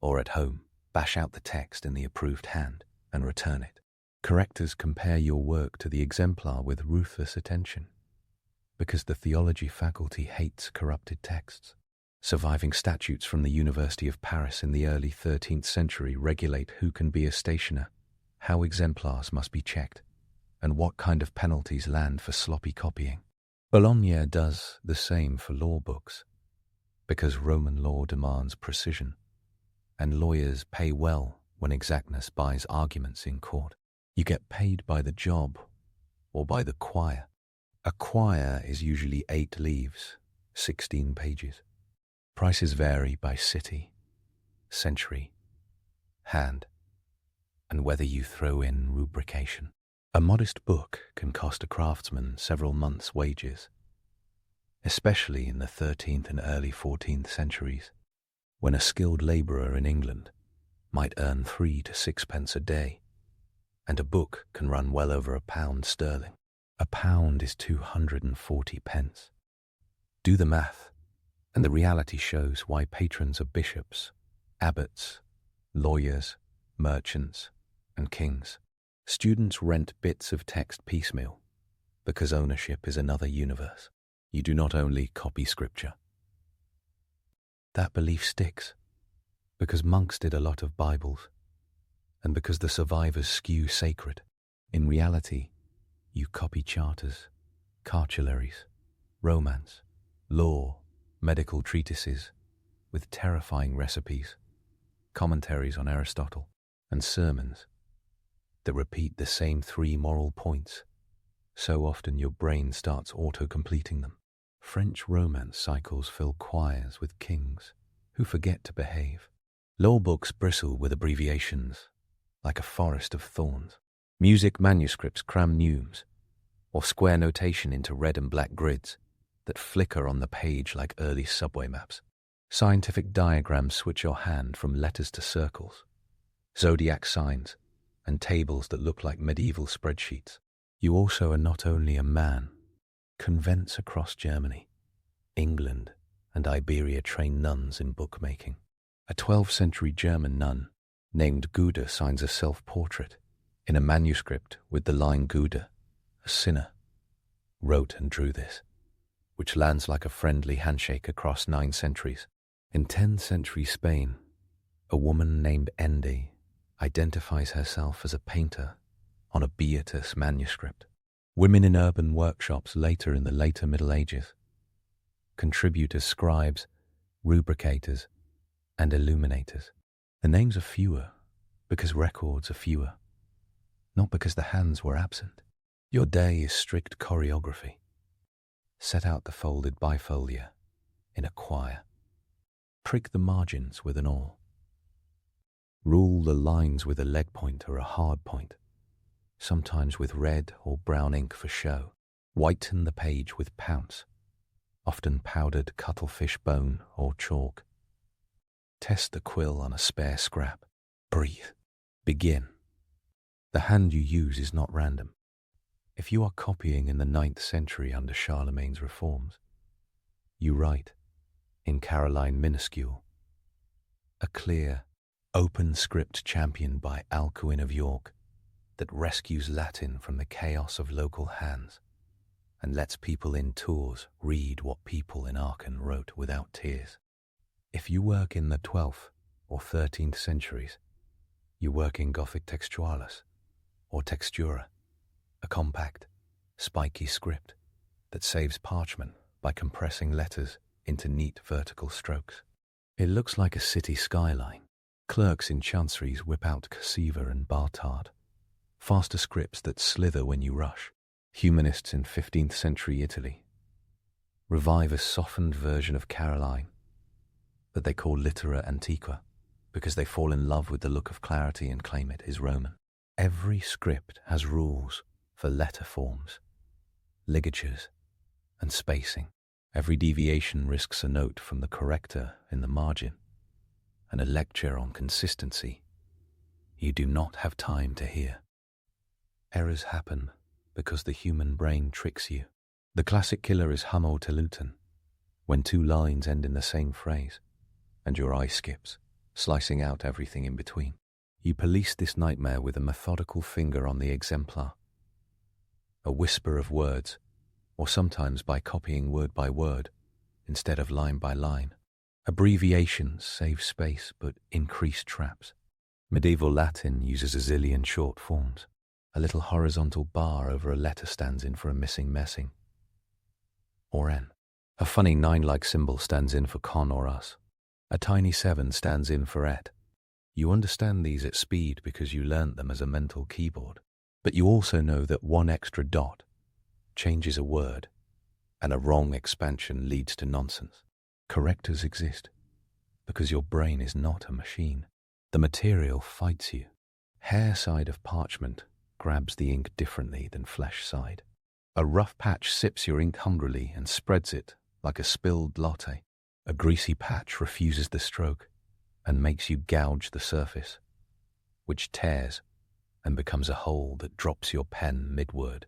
or at home, bash out the text in the approved hand and return it. Correctors compare your work to the exemplar with ruthless attention, because the theology faculty hates corrupted texts. Surviving statutes from the University of Paris in the early 13th century regulate who can be a stationer, how exemplars must be checked, and what kind of penalties land for sloppy copying. Bologna does the same for law books, because Roman law demands precision, and lawyers pay well when exactness buys arguments in court. You get paid by the job or by the quire. A quire is usually 8 leaves, 16 pages. Prices vary by city, century, hand, and whether you throw in rubrication. A modest book can cost a craftsman several months' wages, especially in the 13th and early 14th centuries, when a skilled labourer in England might earn 3 to 6 pence a day, and a book can run well over £1 sterling. £1 is 240 pence. Do the math, and the reality shows why patrons are bishops, abbots, lawyers, merchants, and kings. Students rent bits of text piecemeal because ownership is another universe. You do not only copy scripture. That belief sticks because monks did a lot of Bibles and because the survivors skew sacred. In reality, you copy charters, cartularies, romance, law, medical treatises with terrifying recipes, commentaries on Aristotle, and sermons that repeat the same 3 moral points so often your brain starts auto-completing them. French romance cycles fill choirs with kings who forget to behave. Law books bristle with abbreviations like a forest of thorns. Music manuscripts cram neumes or square notation into red and black grids that flicker on the page like early subway maps. Scientific diagrams switch your hand from letters to circles, zodiac signs, and tables that look like medieval spreadsheets. You also are not only a man. Convents across Germany, England, and Iberia train nuns in bookmaking. A 12th century German nun named Guda signs a self-portrait in a manuscript with the line Guda, a sinner, wrote and drew this, which lands like a friendly handshake across 9 centuries. In 10th century Spain, a woman named Ende identifies herself as a painter on a Beatus manuscript. Women in urban workshops later in the later Middle Ages contribute as scribes, rubricators, and illuminators. The names are fewer because records are fewer, not because the hands were absent. Your day is strict choreography. Set out the folded bifolia in a quire. Prick the margins with an awl. Rule the lines with a lead point or a hard point, sometimes with red or brown ink for show. Whiten the page with pounce, often powdered cuttlefish bone or chalk. Test the quill on a spare scrap. Breathe. Begin. The hand you use is not random. If you are copying in the 9th century under Charlemagne's reforms, you write, in Caroline minuscule, a clear, open script championed by Alcuin of York that rescues Latin from the chaos of local hands and lets people in Tours read what people in Aachen wrote without tears. If you work in the 12th or 13th centuries, you work in Gothic textualis or textura, a compact, spiky script that saves parchment by compressing letters into neat vertical strokes. It looks like a city skyline. Clerks in chanceries whip out cursiva and Bartard, faster scripts that slither when you rush. Humanists in 15th century Italy revive a softened version of Caroline that they call littera antiqua because they fall in love with the look of clarity and claim it is Roman. Every script has rules for letter forms, ligatures, and spacing. Every deviation risks a note from the corrector in the margin and a lecture on consistency you do not have time to hear. Errors happen because the human brain tricks you. The classic killer is homo telutin, when 2 lines end in the same phrase, and your eye skips, slicing out everything in between. You police this nightmare with a methodical finger on the exemplar, a whisper of words, or sometimes by copying word by word instead of line by line. Abbreviations save space but increase traps. Medieval Latin uses a zillion short forms. A little horizontal bar over a letter stands in for a missing messing, or N. A funny 9-like symbol stands in for con or us. A tiny 7 stands in for et. You understand these at speed because you learnt them as a mental keyboard. But you also know that one extra dot changes a word, and a wrong expansion leads to nonsense. Correctors exist because your brain is not a machine. The material fights you. Hair side of parchment grabs the ink differently than flesh side. A rough patch sips your ink hungrily and spreads it like a spilled latte. A greasy patch refuses the stroke and makes you gouge the surface, which tears and becomes a hole that drops your pen mid-word.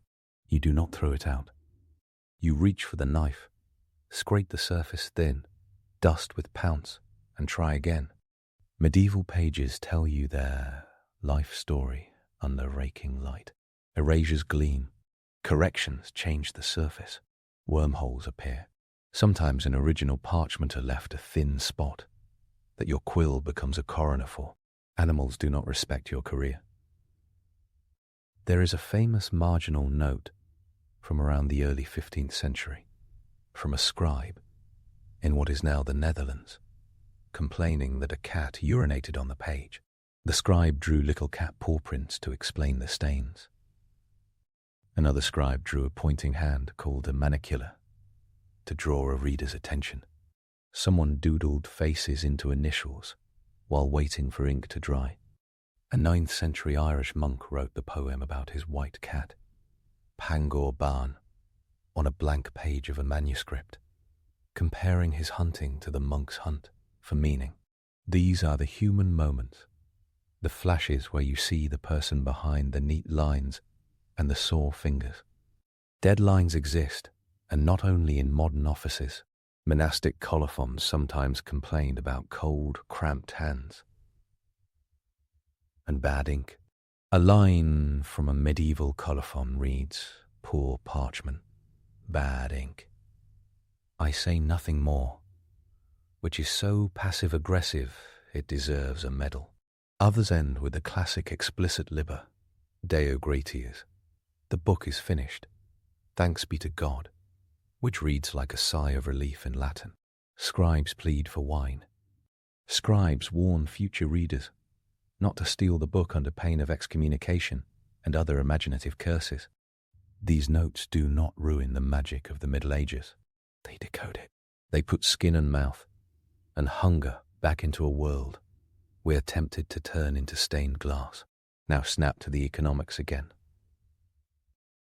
You do not throw it out. You reach for the knife, scrape the surface thin, dust with pounce, and try again. Medieval pages tell you their life story under raking light. Erasures gleam. Corrections change the surface. Wormholes appear. Sometimes in original parchment are left a thin spot that your quill becomes a coroner for. Animals do not respect your career. There is a famous marginal note from around the early 15th century from a scribe in what is now the Netherlands, complaining that a cat urinated on the page. The scribe drew little cat paw prints to explain the stains. Another scribe drew a pointing hand called a manicula to draw a reader's attention. Someone doodled faces into initials while waiting for ink to dry. A 9th century Irish monk wrote the poem about his white cat, Pangor Barn, on a blank page of a manuscript, comparing his hunting to the monk's hunt for meaning. These are the human moments, the flashes where you see the person behind the neat lines and the sore fingers. Deadlines exist, and not only in modern offices. Monastic colophons sometimes complained about cold, cramped hands and bad ink. A line from a medieval colophon reads, "Poor parchment, bad ink. I say nothing more," which is so passive-aggressive it deserves a medal. Others end with the classic explicit liber, Deo gratias. The book is finished, thanks be to God, which reads like a sigh of relief in Latin. Scribes plead for wine. Scribes warn future readers not to steal the book under pain of excommunication and other imaginative curses. These notes do not ruin the magic of the Middle Ages. They decode it. They put skin and mouth and hunger back into a world we are tempted to turn into stained glass. Now snap to the economics again.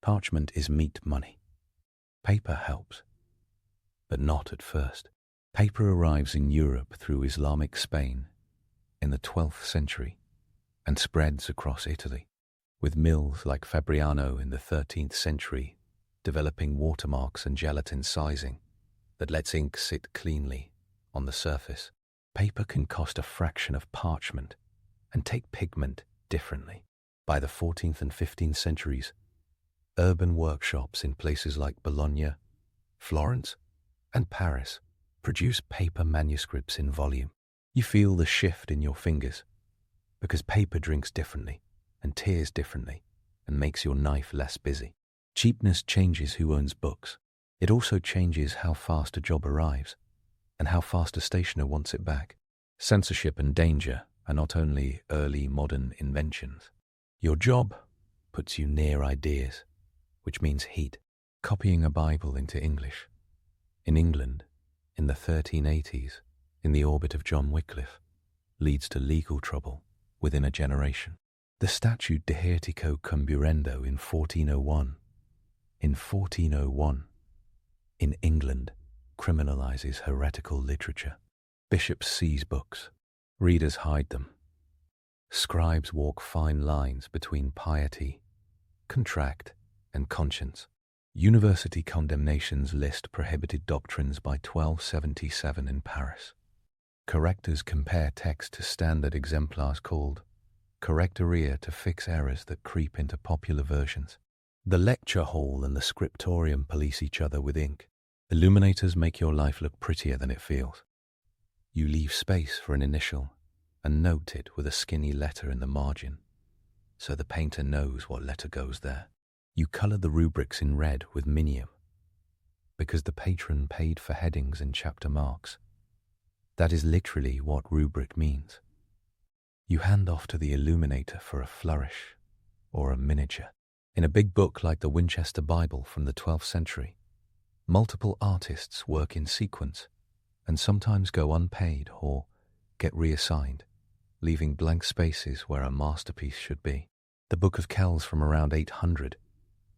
Parchment is meat money. Paper helps, but not at first. Paper arrives in Europe through Islamic Spain in the 12th century and spreads across Italy, with mills like Fabriano in the 13th century developing watermarks and gelatin sizing that lets ink sit cleanly on the surface. Paper can cost a fraction of parchment and take pigment differently. By the 14th and 15th centuries, urban workshops in places like Bologna, Florence, and Paris produce paper manuscripts in volume. You feel the shift in your fingers because paper drinks differently and tears differently and makes your knife less busy. Cheapness changes who owns books. It also changes how fast a job arrives and how fast a stationer wants it back. Censorship and danger are not only early modern inventions. Your job puts you near ideas, which means heat. Copying a Bible into English. In England, in the 1380s, in the orbit of John Wycliffe, leads to legal trouble within a generation. The statute De Heretico Cumburendo in 1401, in England, criminalizes heretical literature. Bishops seize books. Readers hide them. Scribes walk fine lines between piety, contract, and conscience. University condemnations list prohibited doctrines by 1277 in Paris. Correctors compare text to standard exemplars called correctoria to fix errors that creep into popular versions. The lecture hall and the scriptorium police each other with ink. Illuminators make your life look prettier than it feels. You leave space for an initial and note it with a skinny letter in the margin, so the painter knows what letter goes there. You colour the rubrics in red with minium, because the patron paid for headings and chapter marks. That is literally what rubric means. You hand off to the illuminator for a flourish or a miniature. In a big book like the Winchester Bible from the 12th century, multiple artists work in sequence and sometimes go unpaid or get reassigned, leaving blank spaces where a masterpiece should be. The Book of Kells from around 800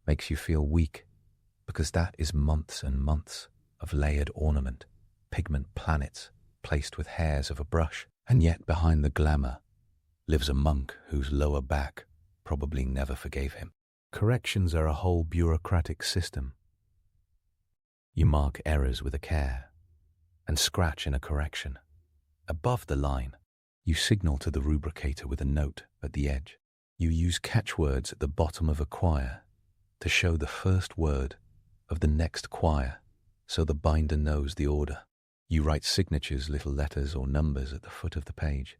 makes you feel weak because that is months and months of layered ornament, pigment planets placed with hairs of a brush, and yet behind the glamour lives a monk whose lower back probably never forgave him. Corrections are a whole bureaucratic system. You mark errors with a care and scratch in a correction. Above the line, you signal to the rubricator with a note at the edge. You use catchwords at the bottom of a choir to show the first word of the next choir so the binder knows the order. You write signatures, little letters or numbers at the foot of the page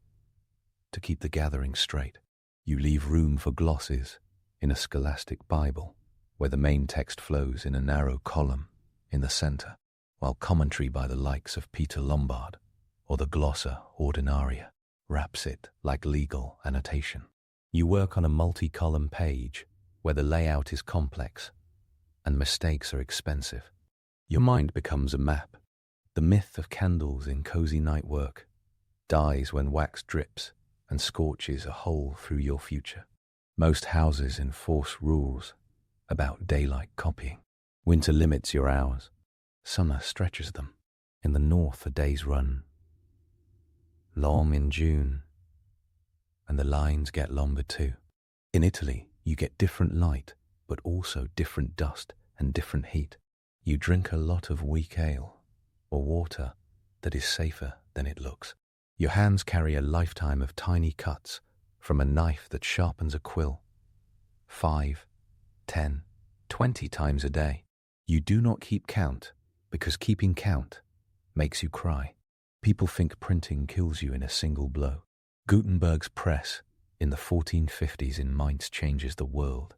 to keep the gathering straight. You leave room for glosses in a scholastic Bible where the main text flows in a narrow column in the center, while commentary by the likes of Peter Lombard or the Glossa Ordinaria wraps it like legal annotation. You work on a multi-column page where the layout is complex and mistakes are expensive. Your mind becomes a map. The myth of candles in cozy night work dies when wax drips and scorches a hole through your future. Most houses enforce rules about daylight copying. Winter limits your hours. Summer stretches them. In the north, the days run long in June, and the lines get longer too. In Italy, you get different light, but also different dust and different heat. You drink a lot of weak ale or water that is safer than it looks. Your hands carry a lifetime of tiny cuts from a knife that sharpens a quill 5, 10, 20 times a day. You do not keep count because keeping count makes you cry. People think printing kills you in a single blow. Gutenberg's press in the 1450s in Mainz changes the world,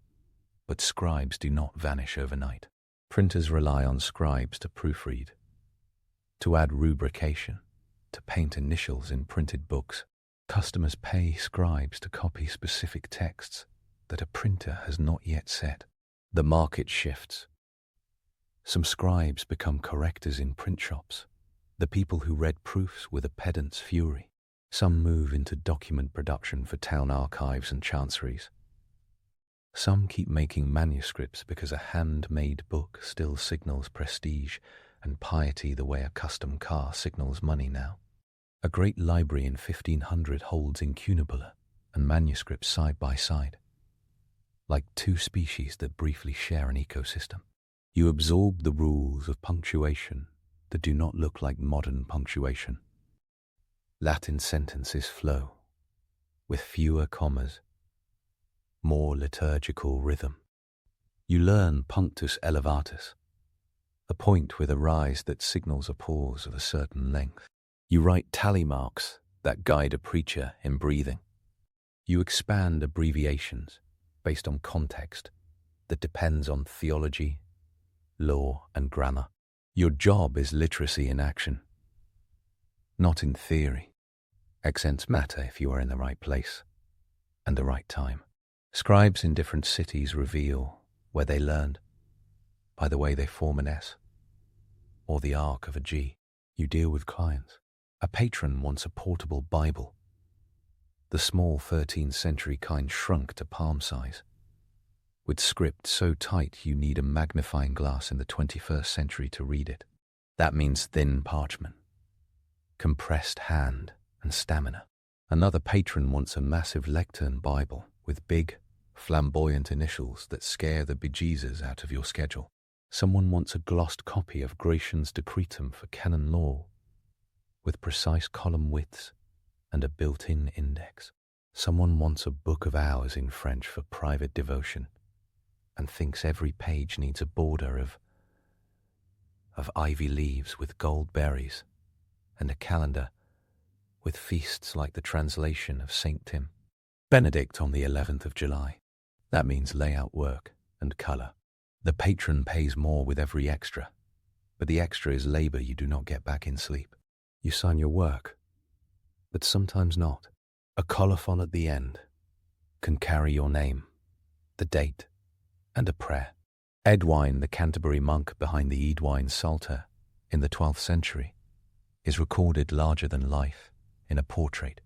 but scribes do not vanish overnight. Printers rely on scribes to proofread, to add rubrication, to paint initials in printed books. Customers pay scribes to copy specific texts that a printer has not yet set. The market shifts. Some scribes become correctors in print shops, the people who read proofs with a pedant's fury. Some move into document production for town archives and chanceries. Some keep making manuscripts because a handmade book still signals prestige and piety the way a custom car signals money now. A great library in 1500 holds incunabula and manuscripts side by side, like two species that briefly share an ecosystem. You absorb the rules of punctuation that do not look like modern punctuation. Latin sentences flow with fewer commas, more liturgical rhythm. You learn punctus elevatus, a point with a rise that signals a pause of a certain length. You write tally marks that guide a preacher in breathing. You expand abbreviations based on context that depends on theology, law, and grammar. Your job is literacy in action, not in theory. Accents matter if you are in the right place and the right time. Scribes in different cities reveal where they learned by the way they form an S or the arc of a G. You deal with clients. A patron wants a portable Bible. The small 13th century kind shrunk to palm size, with script so tight you need a magnifying glass in the 21st century to read it. That means thin parchment, compressed hand, and stamina. Another patron wants a massive lectern Bible with big, flamboyant initials that scare the bejesus out of your schedule. Someone wants a glossed copy of Gratian's Decretum for canon law, with precise column widths and a built-in index. Someone wants a book of hours in French for private devotion and thinks every page needs a border of ivy leaves with gold berries and a calendar with feasts like the translation of St. Tim. Benedict on the 11th of July. That means layout work and colour. The patron pays more with every extra, but the extra is labour you do not get back in sleep. You sign your work, but sometimes not. A colophon at the end can carry your name the date, and a prayer. Edwine, the Canterbury monk behind the Edwine Psalter in the 12th century, is recorded larger than life in a portrait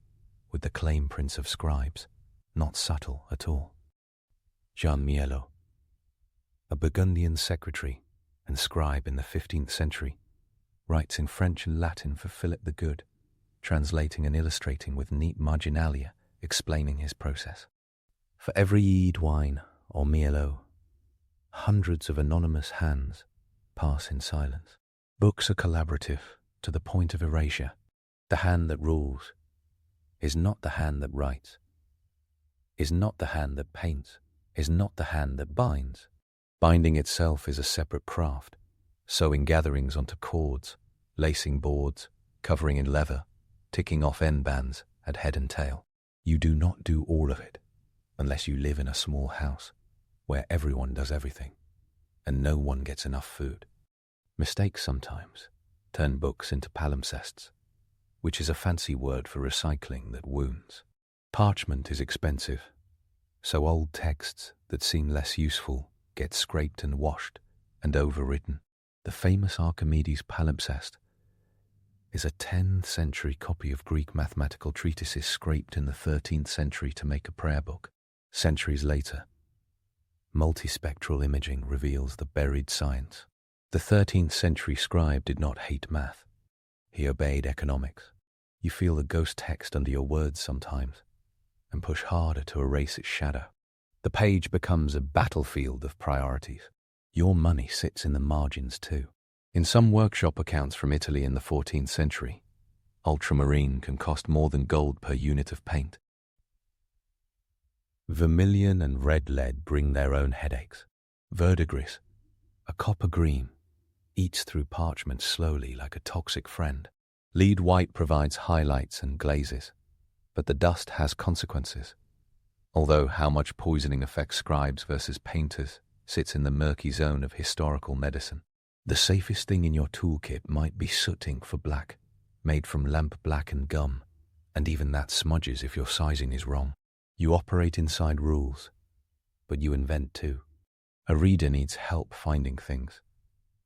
with the claim prints of scribes, not subtle at all. Jean Miellot, a Burgundian secretary and scribe in the 15th century, writes in French and Latin for Philip the Good, translating and illustrating with neat marginalia, explaining his process. For every Edwine or Miellot, hundreds of anonymous hands pass in silence. Books are collaborative to the point of erasure. The hand that rules is not the hand that writes, is not the hand that paints, is not the hand that binds. Binding itself is a separate craft, sewing gatherings onto cords, lacing boards, covering in leather, ticking off end bands at head and tail. You do not do all of it unless you live in a small house where everyone does everything and no one gets enough food. Mistakes sometimes turn books into palimpsests, which is a fancy word for recycling that wounds. Parchment is expensive, so old texts that seem less useful get scraped and washed and overwritten. The famous Archimedes palimpsest is a 10th century copy of Greek mathematical treatises scraped in the 13th century to make a prayer book. Centuries later, multispectral imaging reveals the buried science. The 13th century scribe did not hate math. He obeyed economics. You feel the ghost text under your words sometimes and push harder to erase its shadow. The page becomes a battlefield of priorities. Your money sits in the margins too. In some workshop accounts from Italy in the 14th century, ultramarine can cost more than gold per unit of paint. Vermilion and red lead bring their own headaches. Verdigris, a copper green, eats through parchment slowly like a toxic friend. Lead white provides highlights and glazes, but the dust has consequences. Although how much poisoning affects scribes versus painters sits in the murky zone of historical medicine. The safest thing in your toolkit might be soot ink for black, made from lamp black and gum, and even that smudges if your sizing is wrong. You operate inside rules, but you invent too. A reader needs help finding things,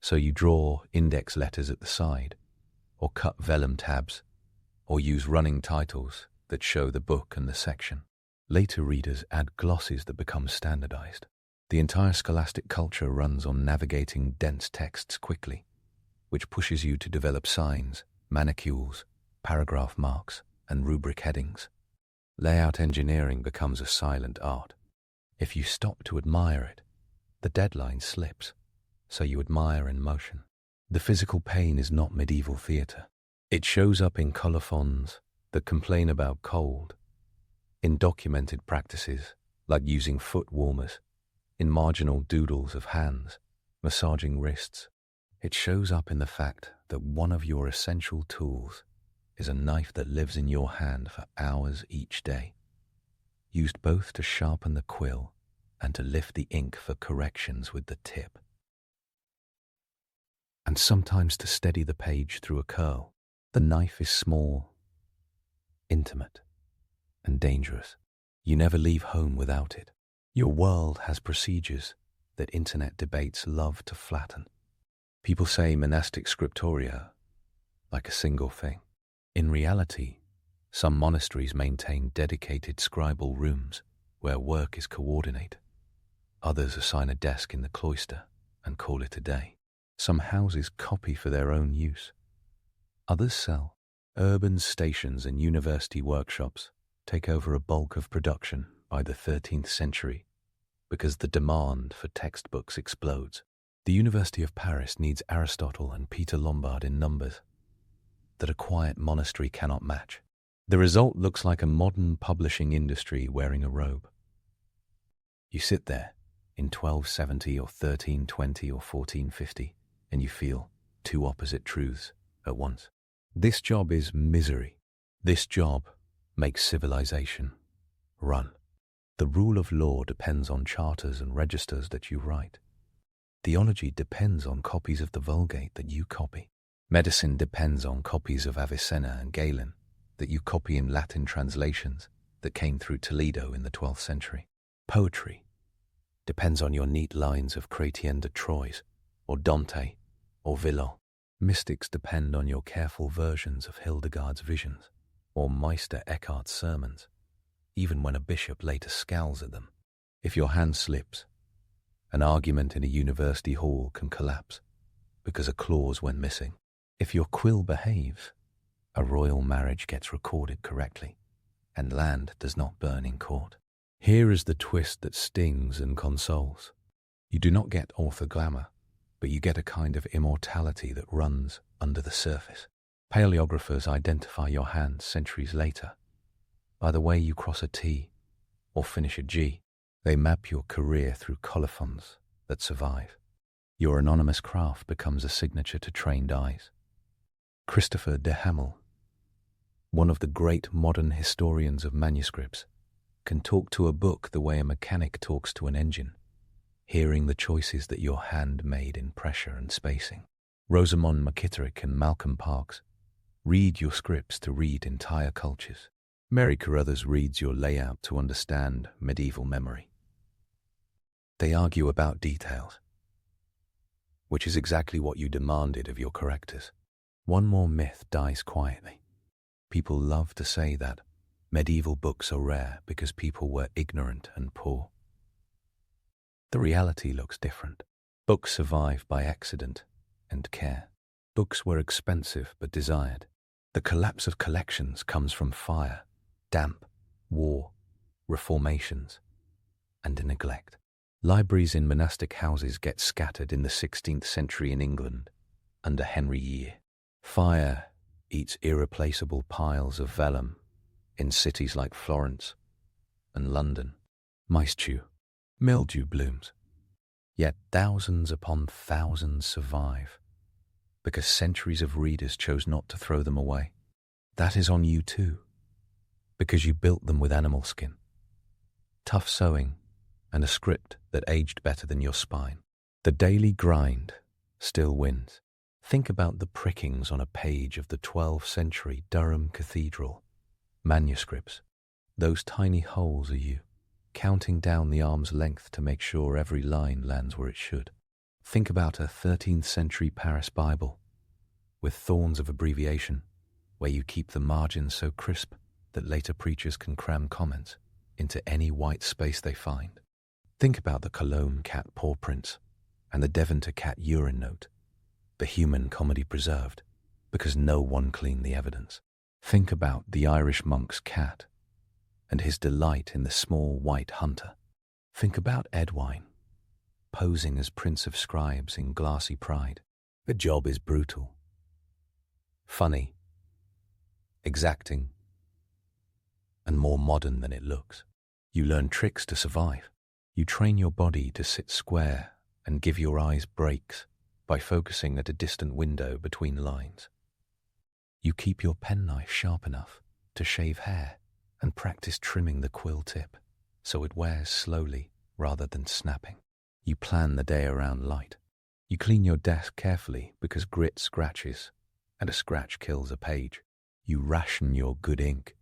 so you draw index letters at the side, or cut vellum tabs, or use running titles that show the book and the section. Later readers add glosses that become standardized. The entire scholastic culture runs on navigating dense texts quickly, which pushes you to develop signs, manicules, paragraph marks, and rubric headings. Layout engineering becomes a silent art. If you stop to admire it, the deadline slips, so you admire in motion. The physical pain is not medieval theatre. It shows up in colophons that complain about cold, in documented practices like using foot warmers, in marginal doodles of hands, massaging wrists. It shows up in the fact that one of your essential tools is a knife that lives in your hand for hours each day, used both to sharpen the quill and to lift the ink for corrections with the tip, and sometimes to steady the page through a curl. The knife is small, intimate, and dangerous. You never leave home without it. Your world has procedures that internet debates love to flatten. People say monastic scriptoria like a single thing. In reality, some monasteries maintain dedicated scribal rooms where work is coordinated. Others assign a desk in the cloister and call it a day. Some houses copy for their own use. Others sell. Urban stations and university workshops take over a bulk of production by the 13th century because the demand for textbooks explodes. The University of Paris needs Aristotle and Peter Lombard in numbers that a quiet monastery cannot match. The result looks like a modern publishing industry wearing a robe. You sit there in 1270 or 1320 or 1450 and you feel two opposite truths at once. This job is misery. This job makes civilization run. The rule of law depends on charters and registers that you write. Theology depends on copies of the Vulgate that you copy. Medicine depends on copies of Avicenna and Galen that you copy in Latin translations that came through Toledo in the 12th century. Poetry depends on your neat lines of Chrétien de Troyes, or Dante, or Villon. Mystics depend on your careful versions of Hildegard's visions, or Meister Eckhart's sermons, even when a bishop later scowls at them. If your hand slips, an argument in a university hall can collapse because a clause went missing. If your quill behaves, a royal marriage gets recorded correctly, and land does not burn in court. Here is the twist that stings and consoles. You do not get author glamour, but you get a kind of immortality that runs under the surface. Paleographers identify your hand centuries later by the way you cross a T or finish a G. They map your career through colophons that survive. Your anonymous craft becomes a signature to trained eyes. Christopher de Hamel, one of the great modern historians of manuscripts, can talk to a book the way a mechanic talks to an engine, hearing the choices that your hand made in pressure and spacing. Rosamond McKitterick and Malcolm Parks read your scripts to read entire cultures. Mary Carruthers reads your layout to understand medieval memory. They argue about details, which is exactly what you demanded of your correctors. One more myth dies quietly. People love to say that medieval books are rare because people were ignorant and poor. The reality looks different. Books survive by accident and care. Books were expensive but desired. The collapse of collections comes from fire, damp, war, reformations, and neglect. Libraries in monastic houses get scattered in the 16th century in England under Henry VIII. Fire eats irreplaceable piles of vellum in cities like Florence and London. Mildew blooms. Yet thousands upon thousands survive because centuries of readers chose not to throw them away. That is on you too, because you built them with animal skin, tough sewing, and a script that aged better than your spine. The daily grind still wins. Think about the prickings on a page of the 12th century Durham Cathedral manuscripts. Those tiny holes are you, counting down the arm's length to make sure every line lands where it should. Think about a 13th century Paris Bible with thorns of abbreviation, where you keep the margins so crisp that later preachers can cram comments into any white space they find. Think about the Cologne cat paw prints and the Devonter cat urine note, the human comedy preserved because no one cleaned the evidence. Think about the Irish monk's cat and his delight in the small white hunter. Think about Edwine, posing as Prince of Scribes in glassy pride. The job is brutal, funny, exacting, and more modern than it looks. You learn tricks to survive. You train your body to sit square and give your eyes breaks by focusing at a distant window between lines. You keep your penknife sharp enough to shave hair and practice trimming the quill tip so it wears slowly rather than snapping. You plan the day around light. You clean your desk carefully because grit scratches and a scratch kills a page. You ration your good ink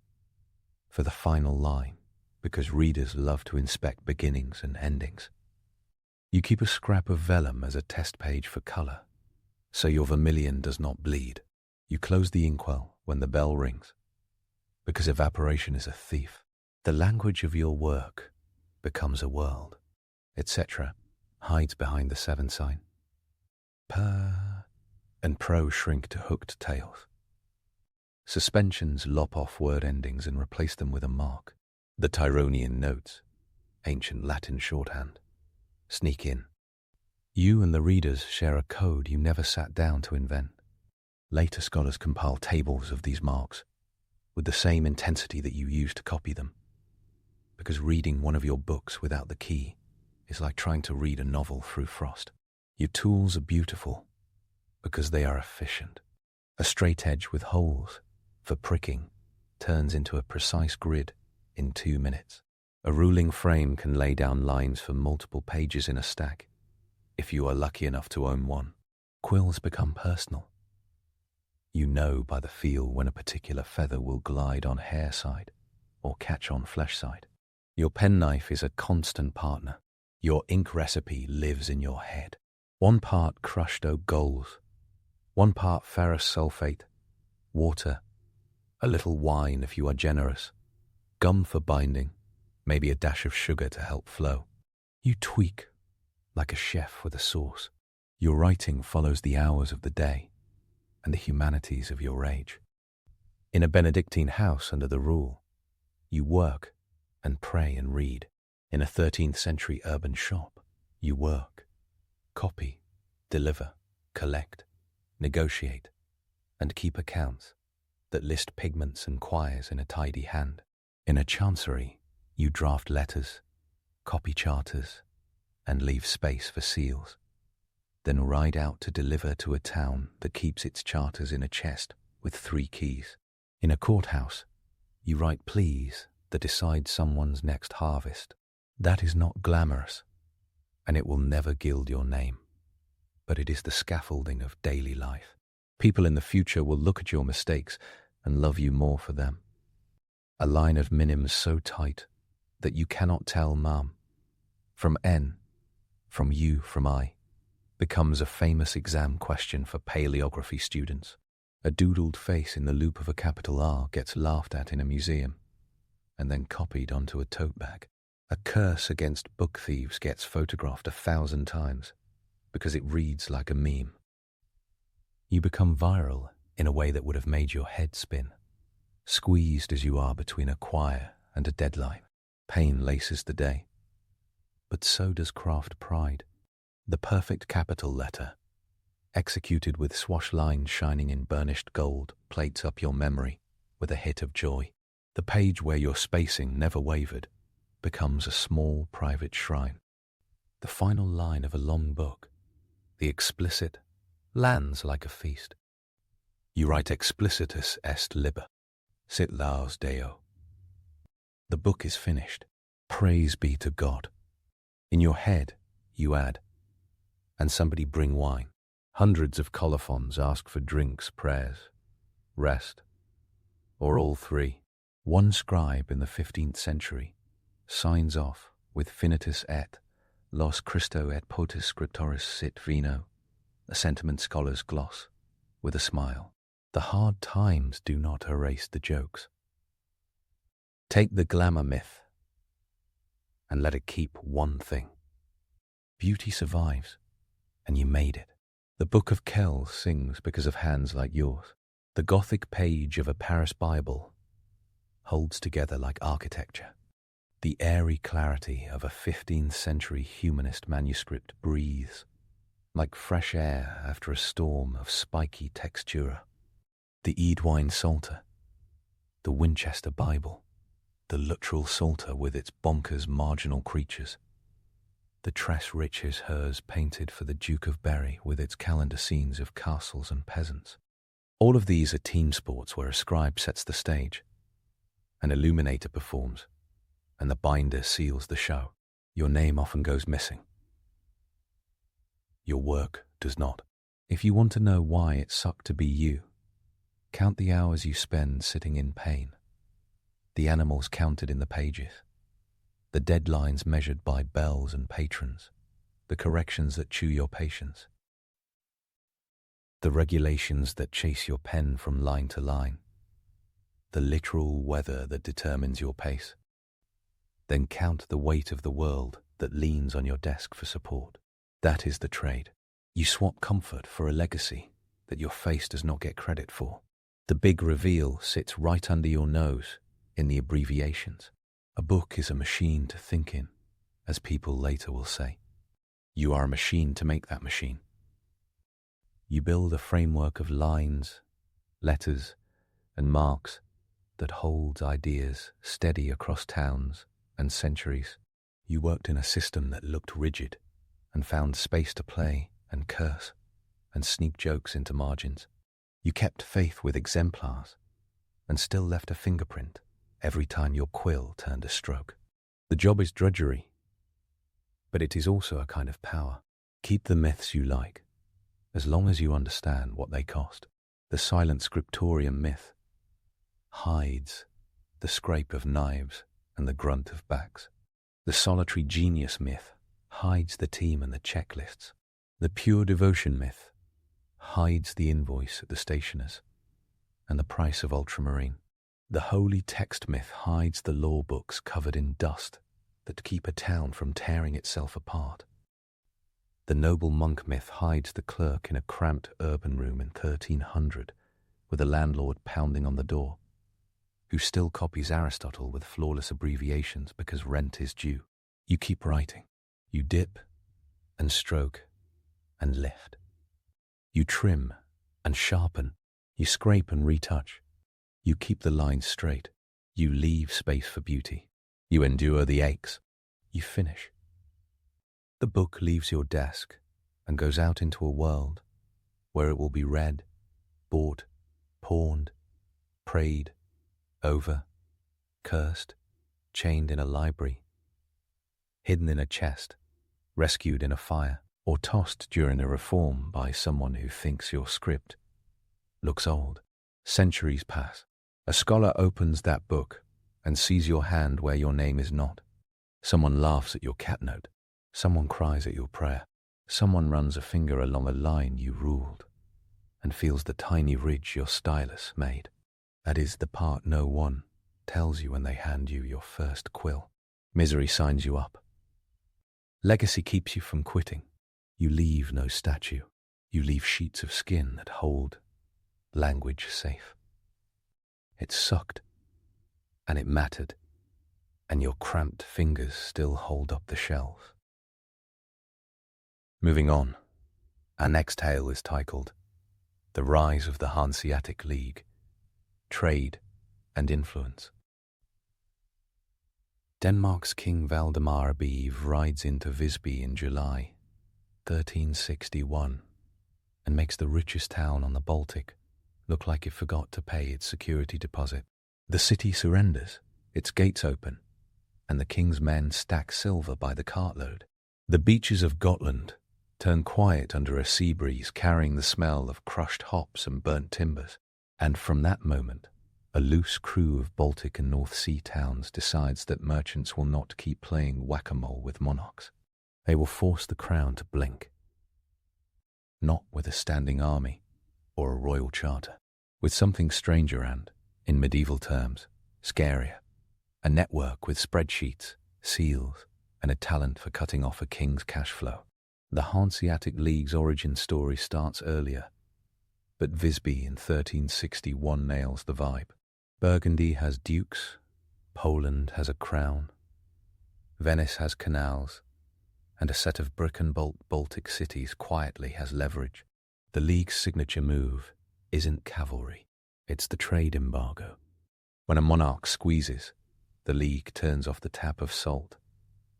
for the final line because readers love to inspect beginnings and endings. You keep a scrap of vellum as a test page for colour, so your vermilion does not bleed. You close the inkwell when the bell rings, because evaporation is a thief. The language of your work becomes a world, etc. hides behind the 7 sign. Per and pro shrink to hooked tails. Suspensions lop off word endings and replace them with a mark. The Tyronian notes, ancient Latin shorthand, sneak in. You and the readers share a code you never sat down to invent. Later scholars compile tables of these marks with the same intensity that you used to copy them, because reading one of your books without the key is like trying to read a novel through frost. Your tools are beautiful because they are efficient. A straight edge with holes for pricking turns into a precise grid in 2 minutes. A ruling frame can lay down lines for multiple pages in a stack, if you are lucky enough to own one. Quills become personal. You know by the feel when a particular feather will glide on hair side or catch on flesh side. Your penknife is a constant partner. Your ink recipe lives in your head. 1 part crushed oak goals, 1 part ferrous sulfate, water, a little wine if you are generous, gum for binding, maybe a dash of sugar to help flow. You tweak like a chef with a sauce. Your writing follows the hours of the day and the humanities of your age. In a Benedictine house under the rule, you work and pray and read. In a 13th century urban shop, you work, copy, deliver, collect, negotiate, and keep accounts that list pigments and quires in a tidy hand. In a chancery, you draft letters, copy charters, and leave space for seals, then ride out to deliver to a town that keeps its charters in a chest with 3 keys. In a courthouse, you write pleas that decide someone's next harvest. That is not glamorous, and it will never gild your name, but it is the scaffolding of daily life. People in the future will look at your mistakes and love you more for them. A line of minims so tight that you cannot tell mum from N, from you, from I, becomes a famous exam question for paleography students. A doodled face in the loop of a capital R gets laughed at in a museum and then copied onto a tote bag. A curse against book thieves gets photographed 1,000 times because it reads like a meme. You become viral in a way that would have made your head spin. Squeezed as you are between a choir and a deadline, pain laces the day. But so does craft pride. The perfect capital letter, executed with swash lines shining in burnished gold, plates up your memory with a hit of joy. The page where your spacing never wavered becomes a small private shrine. The final line of a long book, the explicit, lands like a feast. You write explicitus est liber, sit laus Deo. The book is finished. Praise be to God. In your head, you add, and somebody bring wine. Hundreds of colophons ask for drinks, prayers, rest, or all 3. One scribe in the 15th century signs off with finitus et, los Christo et potus scriptoris sit vino, a sentiment scholar's gloss, with a smile. The hard times do not erase the jokes. Take the glamour myth and let it keep one thing. Beauty survives, and you made it. The Book of Kells sings because of hands like yours. The Gothic page of a Paris Bible holds together like architecture. The airy clarity of a 15th century humanist manuscript breathes like fresh air after a storm of spiky textura. The Edwine Psalter, the Winchester Bible, the Luttrell Psalter with its bonkers marginal creatures, the Tress Riches hers painted for the Duke of Berry with its calendar scenes of castles and peasants. All of these are team sports where a scribe sets the stage, an illuminator performs, and the binder seals the show. Your name often goes missing. Your work does not. If you want to know why it sucked to be you, count the hours you spend sitting in pain, the animals counted in the pages, the deadlines measured by bells and patrons, the corrections that chew your patience, the regulations that chase your pen from line to line, the literal weather that determines your pace. Then count the weight of the world that leans on your desk for support. That is the trade. You swap comfort for a legacy that your face does not get credit for. The big reveal sits right under your nose in the abbreviations. A book is a machine to think in, as people later will say. You are a machine to make that machine. You build a framework of lines, letters, and marks that holds ideas steady across towns and centuries. You worked in a system that looked rigid and found space to play and curse and sneak jokes into margins. You kept faith with exemplars and still left a fingerprint every time your quill turned a stroke. The job is drudgery, but it is also a kind of power. Keep the myths you like, as long as you understand what they cost. The silent scriptorium myth hides the scrape of knives and the grunt of backs. The solitary genius myth hides the team and the checklists. The pure devotion myth hides the invoice at the stationer's and the price of ultramarine. The holy text myth hides the law books covered in dust that keep a town from tearing itself apart. The noble monk myth hides the clerk in a cramped urban room in 1300 with a landlord pounding on the door, who still copies Aristotle with flawless abbreviations because rent is due. You keep writing. You dip and stroke and lift. You trim and sharpen. You scrape and retouch. You keep the lines straight. You leave space for beauty. You endure the aches. You finish. The book leaves your desk and goes out into a world where it will be read, bought, pawned, prayed, over, cursed, chained in a library, hidden in a chest, rescued in a fire, or tossed during a reform by someone who thinks your script looks old. Centuries pass. A scholar opens that book and sees your hand where your name is not. Someone laughs at your cat note. Someone cries at your prayer. Someone runs a finger along a line you ruled and feels the tiny ridge your stylus made. That is the part no one tells you when they hand you your first quill. Misery signs you up. Legacy keeps you from quitting. You leave no statue. You leave sheets of skin that hold language safe. It sucked, and it mattered, and your cramped fingers still hold up the shelves. Moving on, our next tale is titled The Rise of the Hanseatic League, Trade and Influence. Denmark's King Valdemar Abiv rides into Visby in July 1361 and makes the richest town on the Baltic look like it forgot to pay its security deposit. The city surrenders, its gates open, and the king's men stack silver by the cartload. The beaches of Gotland turn quiet under a sea breeze carrying the smell of crushed hops and burnt timbers, and from that moment, a loose crew of Baltic and North Sea towns decides that merchants will not keep playing whack-a-mole with monarchs. They will force the crown to blink. Not with a standing army or a royal charter, with something stranger and, in medieval terms, scarier. A network with spreadsheets, seals, and a talent for cutting off a king's cash flow. The Hanseatic League's origin story starts earlier, but Visby in 1361 nails the vibe. Burgundy has dukes, Poland has a crown, Venice has canals, and a set of brick and bolt Baltic cities quietly has leverage. The League's signature move isn't cavalry, it's the trade embargo. When a monarch squeezes, the League turns off the tap of salt,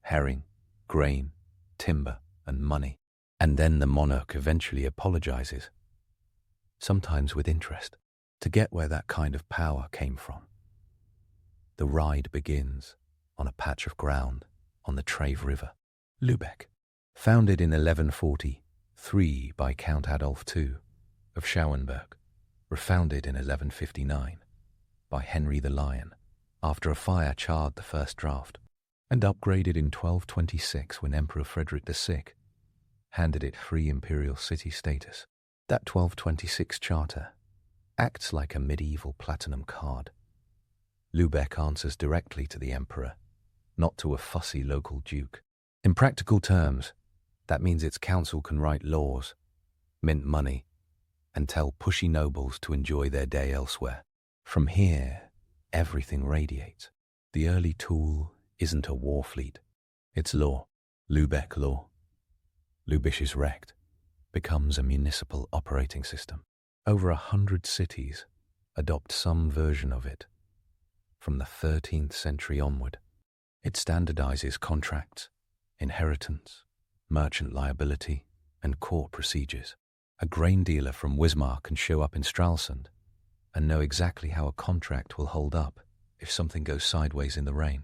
herring, grain, timber, and money, and then the monarch eventually apologizes, sometimes with interest, to get where that kind of power came from. The ride begins on a patch of ground on the Trave River, Lübeck. Founded in 1143 by Count Adolf II of Schauenberg, refounded in 1159 by Henry the Lion after a fire charred the first draft, and upgraded in 1226 when Emperor Frederick the Sick handed it free imperial city status. That 1226 charter acts like a medieval platinum card. Lübeck answers directly to the emperor, not to a fussy local duke. In practical terms, that means its council can write laws, mint money, and tell pushy nobles to enjoy their day elsewhere. From here, everything radiates. The early tool isn't a war fleet, it's law. Lübeck law. Lübisches Recht becomes a municipal operating system. Over 100 cities adopt some version of it. From the 13th century onward, it standardizes contracts, inheritance, merchant liability, and court procedures. A grain dealer from Wismar can show up in Stralsund and know exactly how a contract will hold up if something goes sideways in the rain.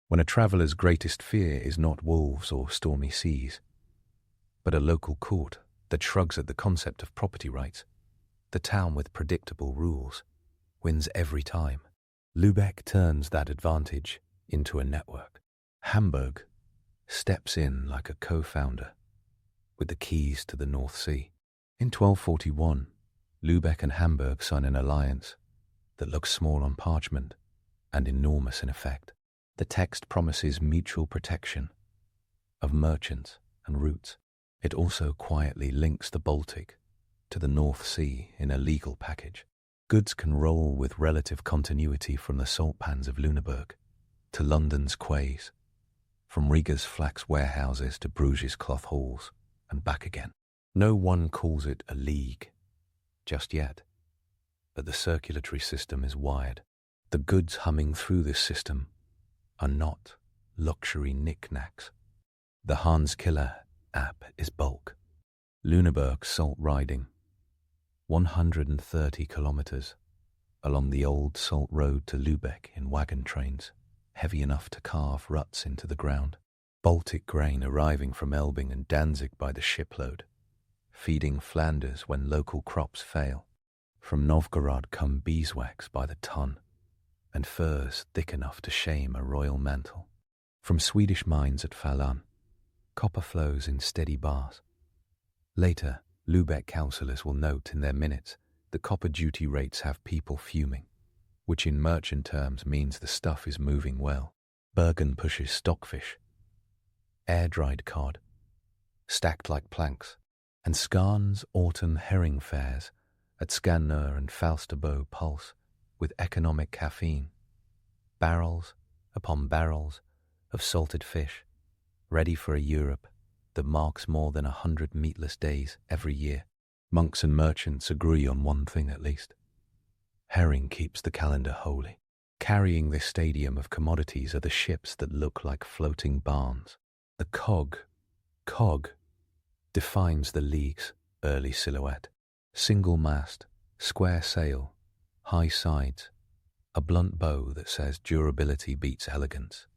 When a traveller's greatest fear is not wolves or stormy seas, but a local court that shrugs at the concept of property rights, the town with predictable rules wins every time. Lübeck turns that advantage into a network. Hamburg steps in like a co-founder with the keys to the North Sea. In 1241, Lübeck and Hamburg sign an alliance that looks small on parchment and enormous in effect. The text promises mutual protection of merchants and routes. It also quietly links the Baltic to the North Sea in a legal package. Goods can roll with relative continuity from the salt pans of Lüneburg to London's quays, from Riga's flax warehouses to Bruges' cloth halls, and back again. No one calls it a league just yet, but the circulatory system is wired. The goods humming through this system are not luxury knickknacks. The Hanseatic app is bulk. Lüneburg salt riding, 130 kilometers along the old salt road to Lübeck in wagon trains, heavy enough to carve ruts into the ground. Baltic grain arriving from Elbing and Danzig by the shipload, feeding Flanders when local crops fail. From Novgorod come beeswax by the ton, and furs thick enough to shame a royal mantle. From Swedish mines at Falun, copper flows in steady bars. Later, Lübeck councillors will note in their minutes that copper duty rates have people fuming, which in merchant terms means the stuff is moving well. Bergen pushes stockfish, air-dried cod, stacked like planks, and Skarn's autumn herring fairs at Skanör and Falsterbo pulse with economic caffeine, barrels upon barrels of salted fish, ready for a Europe that marks more than 100 meatless days every year. Monks and merchants agree on one thing at least. Herring keeps the calendar holy. Carrying this stadium of commodities are the ships that look like floating barns. The cog defines the league's early silhouette. Single mast, square sail, high sides, a blunt bow that says durability beats elegance.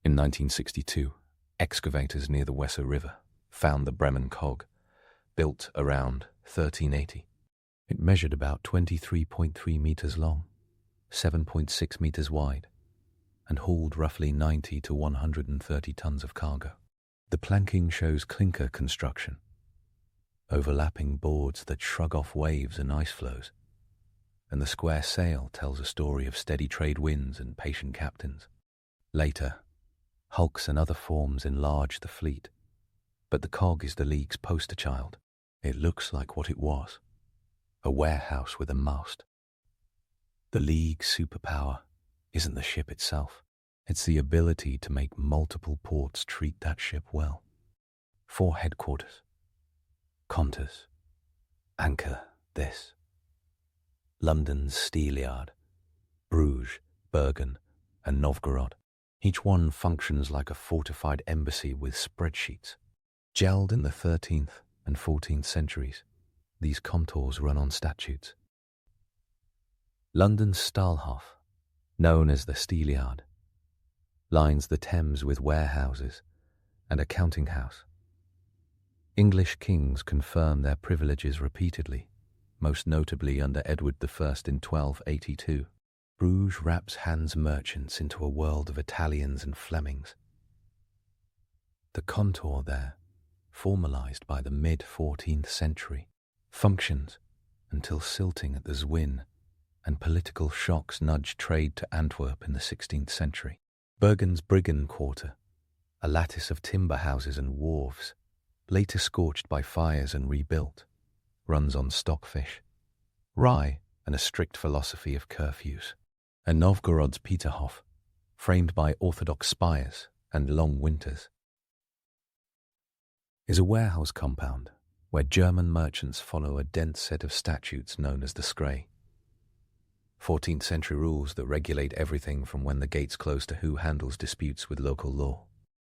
In 1962, excavators near the Weser River found the Bremen cog, built around 1380. It measured about 23.3 meters long, 7.6 meters wide, and hauled roughly 90 to 130 tons of cargo. The planking shows clinker construction, overlapping boards that shrug off waves and ice flows, and the square sail tells a story of steady trade winds and patient captains. Later, hulks and other forms enlarge the fleet, but the cog is the League's poster child. It looks like what it was, a warehouse with a mast. The League's superpower isn't the ship itself, it's the ability to make multiple ports treat that ship well. 4 headquarters, Contas, anchor this. London's Steelyard, Bruges, Bergen, and Novgorod. Each one functions like a fortified embassy with spreadsheets. Gelled in the 13th and 14th centuries, these contours run on statutes. London's Stahlhof, known as the Steelyard, lines the Thames with warehouses and a counting house. English kings confirm their privileges repeatedly, most notably under Edward I in 1282. Bruges wraps Hanse merchants into a world of Italians and Flemings. The contour there, formalized by the mid-14th century, functions until silting at the Zwin and political shocks nudged trade to Antwerp in the 16th century. Bergen's Briggen Quarter, a lattice of timber houses and wharves, later scorched by fires and rebuilt, runs on stockfish, rye, and a strict philosophy of curfews. And Novgorod's Peterhof, framed by orthodox spires and long winters, is a warehouse compound where German merchants follow a dense set of statutes known as the Scribe. 14th century rules that regulate everything from when the gates close to who handles disputes with local law.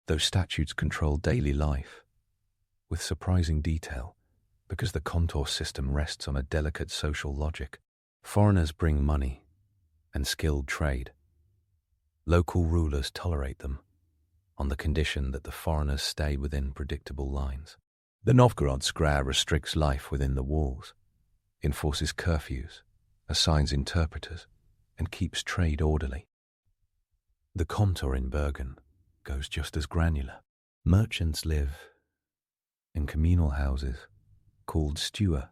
Those statutes control daily life with surprising detail because the contour system rests on a delicate social logic. Foreigners bring money and skilled trade. Local rulers tolerate them on the condition that the foreigners stay within predictable lines. The Novgorod Scribe restricts life within the walls, enforces curfews, assigns interpreters, and keeps trade orderly. The contour in Bergen goes just as granular. Merchants live in communal houses called stewer,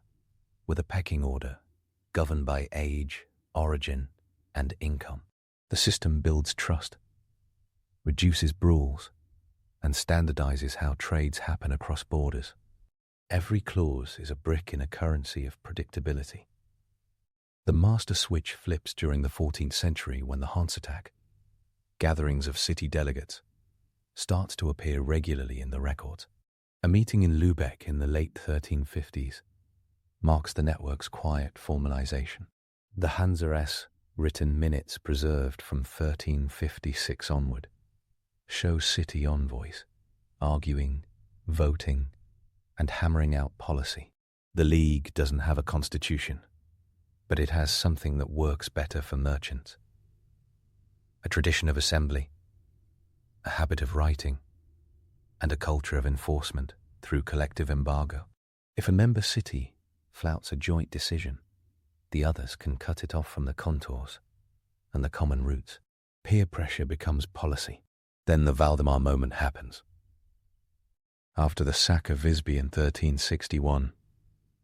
with a pecking order governed by age, origin, and income. The system builds trust, reduces brawls, and standardizes how trades happen across borders. Every clause is a brick in a currency of predictability. The master switch flips during the 14th century when the Hanseatic, gatherings of city delegates, starts to appear regularly in the records. A meeting in Lübeck in the late 1350s marks the network's quiet formalization. The Hanseatic's written minutes preserved from 1356 onward show city envoys arguing, voting, and hammering out policy. The League doesn't have a constitution, but it has something that works better for merchants. A tradition of assembly, a habit of writing, and a culture of enforcement through collective embargo. If a member city flouts a joint decision, the others can cut it off from the contours and the common roots. Peer pressure becomes policy. Then the Valdemar moment happens. After the sack of Visby in 1361,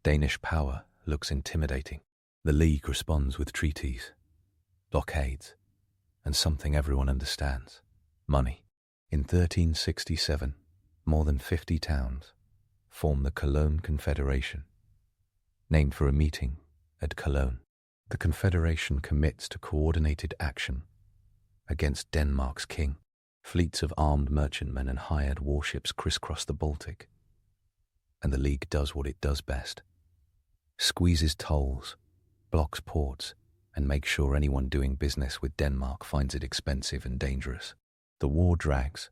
Danish power looks intimidating. The League responds with treaties, blockades, and something everyone understands: money. In 1367, more than 50 towns form the Cologne Confederation, named for a meeting at Cologne. The Confederation commits to coordinated action against Denmark's king. Fleets of armed merchantmen and hired warships crisscross the Baltic, and the League does what it does best: squeezes tolls, blocks ports, and makes sure anyone doing business with Denmark finds it expensive and dangerous. The war drags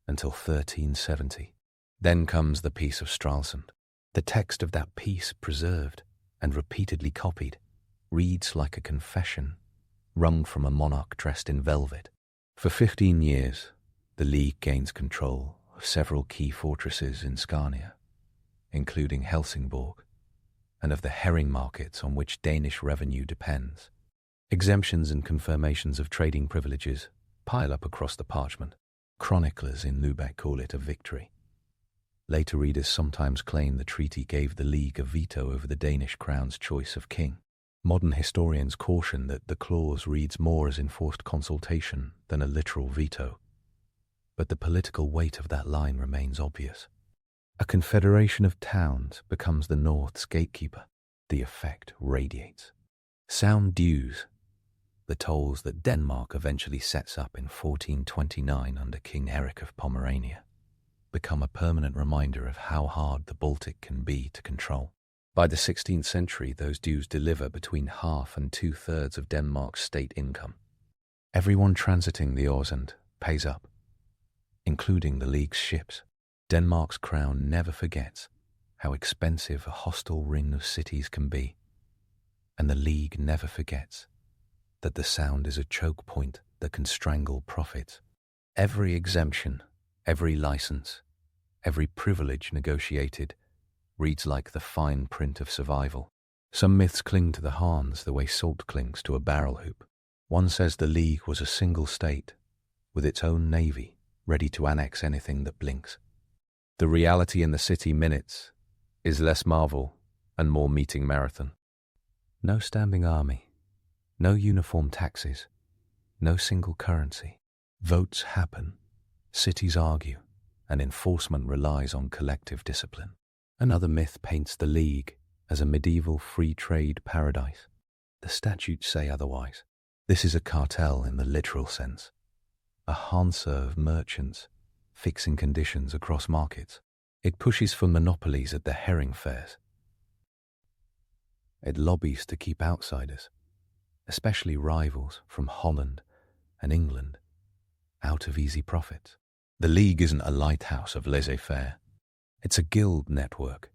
until 1370. Then comes the Peace of Stralsund. The text of that peace, preserved and repeatedly copied, reads like a confession wrung from a monarch dressed in velvet. For 15 years, the League gains control of several key fortresses in Scania, including Helsingborg, and of the herring markets on which Danish revenue depends. Exemptions and confirmations of trading privileges pile up across the parchment. Chroniclers in Lübeck call it a victory. Later readers sometimes claim the treaty gave the League a veto over the Danish crown's choice of king. Modern historians caution that the clause reads more as enforced consultation than a literal veto, but the political weight of that line remains obvious. A confederation of towns becomes the North's gatekeeper. The effect radiates. Sound dues, the tolls that Denmark eventually sets up in 1429 under King Eric of Pomerania, become a permanent reminder of how hard the Baltic can be to control. By the 16th century, those dues deliver between half and two-thirds of Denmark's state income. Everyone transiting the Øresund pays up, including the League's ships. Denmark's crown never forgets how expensive a hostile ring of cities can be, and the League never forgets that the Sound is a choke point that can strangle profits. Every exemption, every license, every privilege negotiated reads like the fine print of survival. Some myths cling to the Hans the way salt clings to a barrel hoop. One says the League was a single state, with its own navy, ready to annex anything that blinks. The reality in the city minutes is less marvel and more meeting marathon. No standing army, no uniform taxes, no single currency. Votes happen, cities argue, and enforcement relies on collective discipline. Another myth paints the League as a medieval free trade paradise. The statutes say otherwise. This is a cartel in the literal sense, a Hansa of merchants fixing conditions across markets. It pushes for monopolies at the herring fairs. It lobbies to keep outsiders, especially rivals from Holland and England, out of easy profits. The League isn't a lighthouse of laissez-faire. It's a guild network,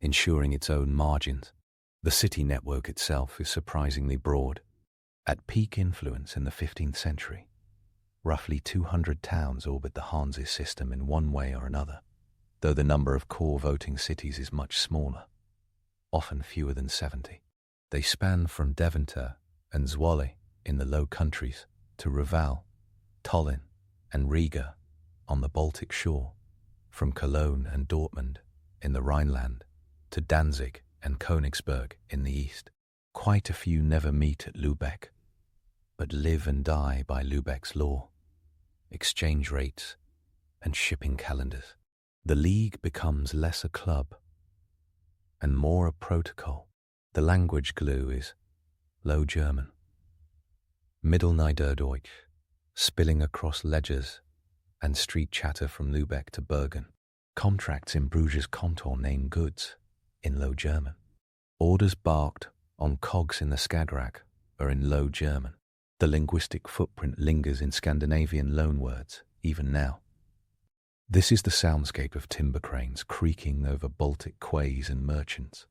ensuring its own margins. The city network itself is surprisingly broad. At peak influence in the 15th century, roughly 200 towns orbit the Hanse system in one way or another, though the number of core voting cities is much smaller, often fewer than 70. They span from Deventer and Zwolle in the Low Countries to Reval, Tallinn, and Riga on the Baltic shore, from Cologne and Dortmund in the Rhineland to Danzig and Königsberg in the east. Quite a few never meet at Lübeck, but live and die by Lübeck's law, exchange rates, and shipping calendars. The League becomes less a club and more a protocol. The language glue is Low German, Mittelniederdeutsch, spilling across ledgers and street chatter from Lübeck to Bergen. Contracts in Bruges Kontor name goods in Low German. Orders barked on cogs in the Skagerrak are in Low German. The linguistic footprint lingers in Scandinavian loanwords, even now. This is the soundscape of timber cranes creaking over Baltic quays and merchants,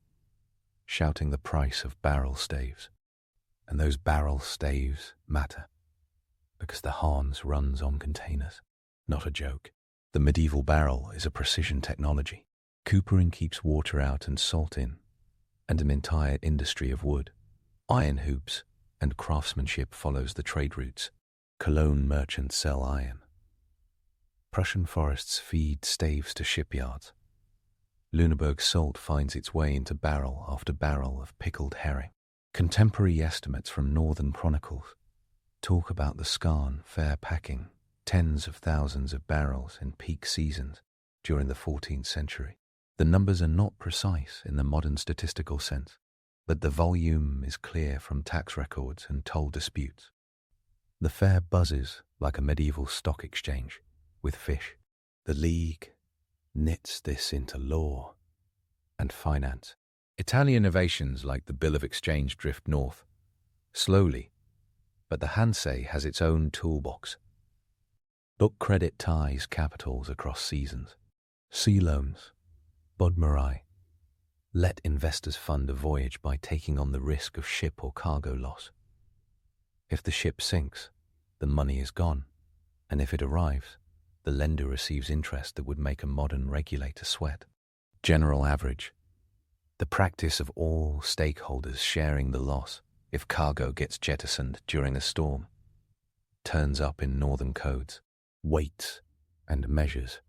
shouting the price of barrel staves. And those barrel staves matter, because the Hans runs on containers. Not a joke. The medieval barrel is a precision technology. Coopering keeps water out and salt in, and an entire industry of wood, iron hoops, and craftsmanship follows the trade routes. Cologne merchants sell iron. Prussian forests feed staves to shipyards. Lüneburg salt finds its way into barrel after barrel of pickled herring. Contemporary estimates from Northern Chronicles talk about the Skarn fair packing tens of thousands of barrels in peak seasons during the 14th century. The numbers are not precise in the modern statistical sense, but the volume is clear from tax records and toll disputes. The fair buzzes like a medieval stock exchange with fish. The League knits this into law and finance. Italian innovations like the Bill of Exchange drift north, slowly, but the Hanse has its own toolbox. Book credit ties capitals across seasons. Sea loans, Bodmerei, let investors fund a voyage by taking on the risk of ship or cargo loss. If the ship sinks, the money is gone, and if it arrives, the lender receives interest that would make a modern regulator sweat. General average, the practice of all stakeholders sharing the loss if cargo gets jettisoned during a storm, turns up in northern codes. Weights and measures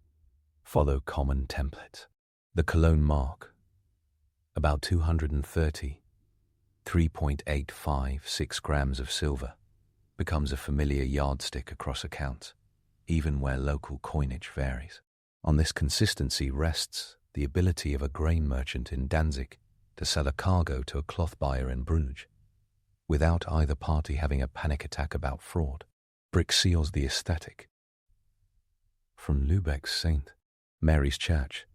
follow common templates. The Cologne mark, about 230, 3.856 grams of silver, becomes a familiar yardstick across accounts, even where local coinage varies. On this consistency rests the ability of a grain merchant in Danzig to sell a cargo to a cloth buyer in Bruges, without either party having a panic attack about fraud. Brick seals the aesthetic. From Lübeck's St. Mary's Church,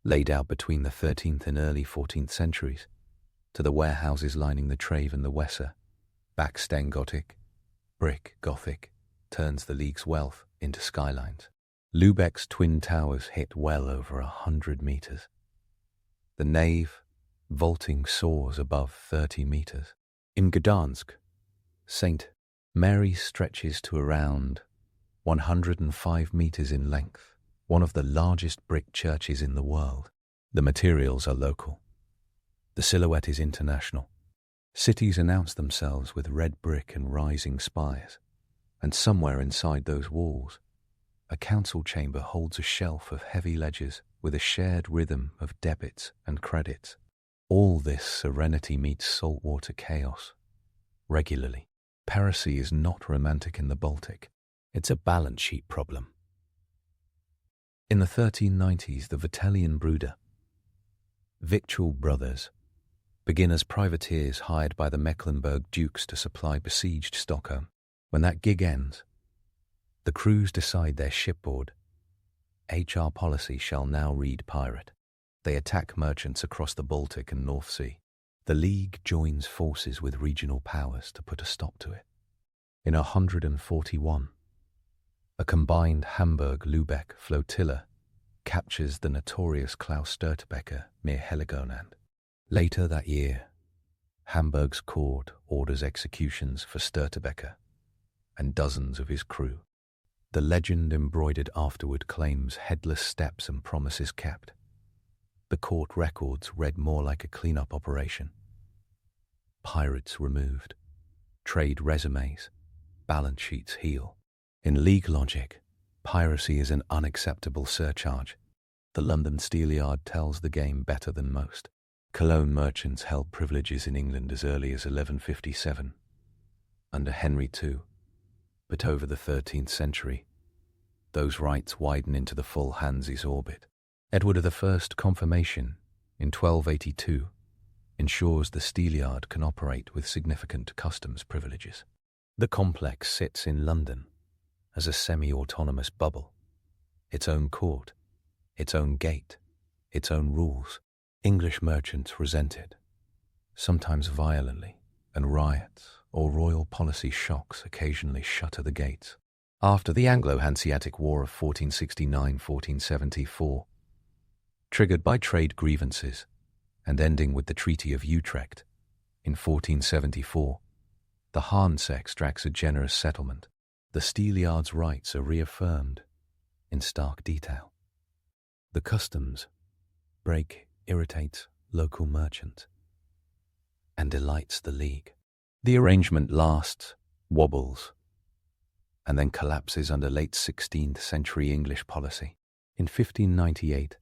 laid out between the 13th and early 14th centuries, to the warehouses lining the Trave and the Weser, Backstein Gothic, brick Gothic, turns the League's wealth into skylines. Lübeck's twin towers hit well over 100 meters. The nave, vaulting, soars above 30 meters. In Gdansk, St. Mary's stretches to around 105 meters in length, one of the largest brick churches in the world. The materials are local. The silhouette is international. Cities announce themselves with red brick and rising spires, and somewhere inside those walls, a council chamber holds a shelf of heavy ledgers with a shared rhythm of debits and credits. All this serenity meets saltwater chaos. Regularly, piracy is not romantic in the Baltic. It's a balance sheet problem. In the 1390s, the Vitellian Bruder, Victual Brothers, begin as privateers hired by the Mecklenburg dukes to supply besieged Stockholm. When that gig ends, the crews decide their shipboard HR policy shall now read pirate. They attack merchants across the Baltic and North Sea. The League joins forces with regional powers to put a stop to it. In 141, a combined Hamburg-Lübeck flotilla captures the notorious Klaus Störtebeker near Heligoland. Later that year, Hamburg's court orders executions for Störtebeker and dozens of his crew. The legend embroidered afterward claims headless steps and promises kept. The court records read more like a cleanup operation. Pirates removed, trade resumes, balance sheets heal. In league logic, piracy is an unacceptable surcharge. The London Steelyard tells the game better than most. Cologne merchants held privileges in England as early as 1157, under Henry II, but over the 13th century, those rights widen into the full Hanse's orbit. Edward I's confirmation in 1282 ensures the Steelyard can operate with significant customs privileges. The complex sits in London as a semi-autonomous bubble, its own court, its own gate, its own rules. English merchants resented, sometimes violently, and riots or royal policy shocks occasionally shutter the gates. After the Anglo-Hanseatic War of 1469–1474, triggered by trade grievances and ending with the Treaty of Utrecht in 1474, the Hanse extracts a generous settlement. The Steelyard's rights are reaffirmed in stark detail. The customs break irritates local merchants and delights the League. The arrangement lasts, wobbles, and then collapses under late 16th century English policy. In 1598,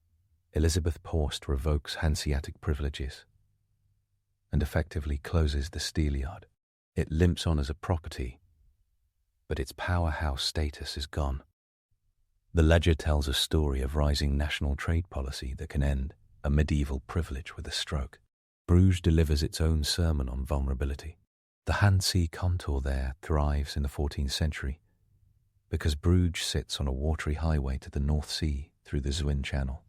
Elizabeth Post revokes Hanseatic privileges and effectively closes the Steelyard. It limps on as a property, but its powerhouse status is gone. The ledger tells a story of rising national trade policy that can end a medieval privilege with a stroke. Bruges delivers its own sermon on vulnerability. The Hanse contour there thrives in the 14th century because Bruges sits on a watery highway to the North Sea through the Zwin Channel.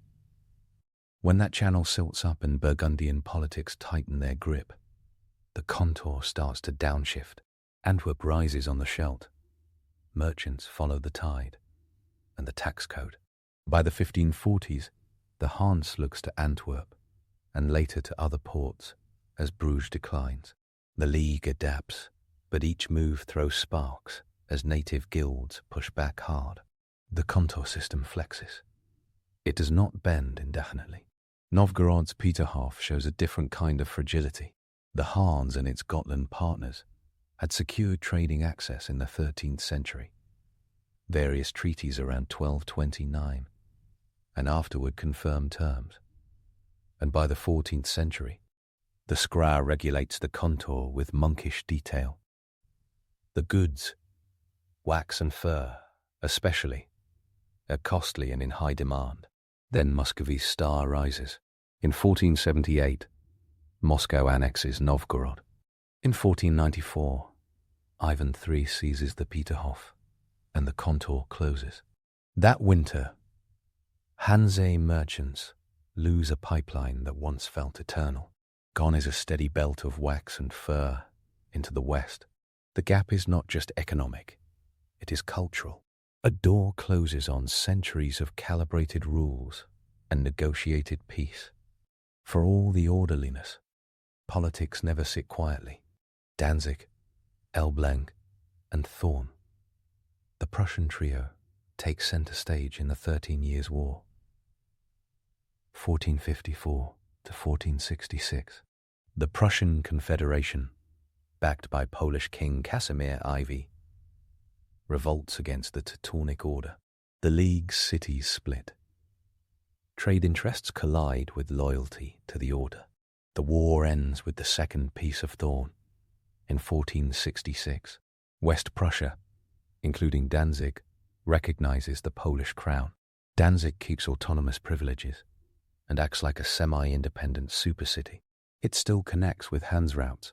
When that channel silts up and Burgundian politics tighten their grip, the contour starts to downshift. Antwerp rises on the Scheldt. Merchants follow the tide and the tax code. By the 1540s, the Hanse looks to Antwerp and later to other ports as Bruges declines. The League adapts, but each move throws sparks as native guilds push back hard. The contour system flexes. It does not bend indefinitely. Novgorod's Peterhof shows a different kind of fragility. The Hanse and its Gotland partners had secured trading access in the 13th century. Various treaties around 1229 and afterward confirmed terms. And by the 14th century, the Scribe regulates the contour with monkish detail. The goods, wax and fur, especially, are costly and in high demand. Then Muscovy's star rises. In 1478, Moscow annexes Novgorod. In 1494, Ivan III seizes the Peterhof, and the contour closes. That winter, Hanse merchants lose a pipeline that once felt eternal. Gone is a steady belt of wax and fur into the west. The gap is not just economic, it is cultural. A door closes on centuries of calibrated rules and negotiated peace. For all the orderliness, politics never sit quietly. Danzig, Elblang, and Thorn. The Prussian trio takes center stage in the 13 Years' War, 1454 to 1466. The Prussian Confederation, backed by Polish King Casimir IV, revolts against the Teutonic Order. The League's cities split. Trade interests collide with loyalty to the order. The war ends with the Second Peace of Thorn in 1466. West Prussia, including Danzig, recognizes the Polish crown. Danzig keeps autonomous privileges and acts like a semi-independent supercity. It still connects with Hanse routes,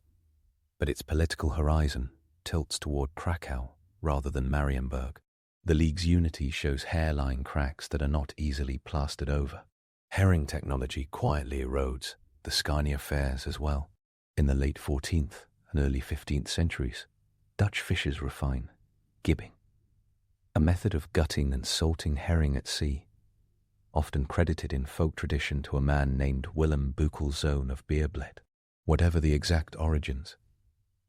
but its political horizon tilts toward Krakow rather than Marienburg. The League's unity shows hairline cracks that are not easily plastered over. Herring technology quietly erodes the Scania fares as well. In the late 14th and early 15th centuries, Dutch fishers refine gibbing, a method of gutting and salting herring at sea, often credited in folk tradition to a man named Willem Boekelzoon of Beerbled. Whatever the exact origins,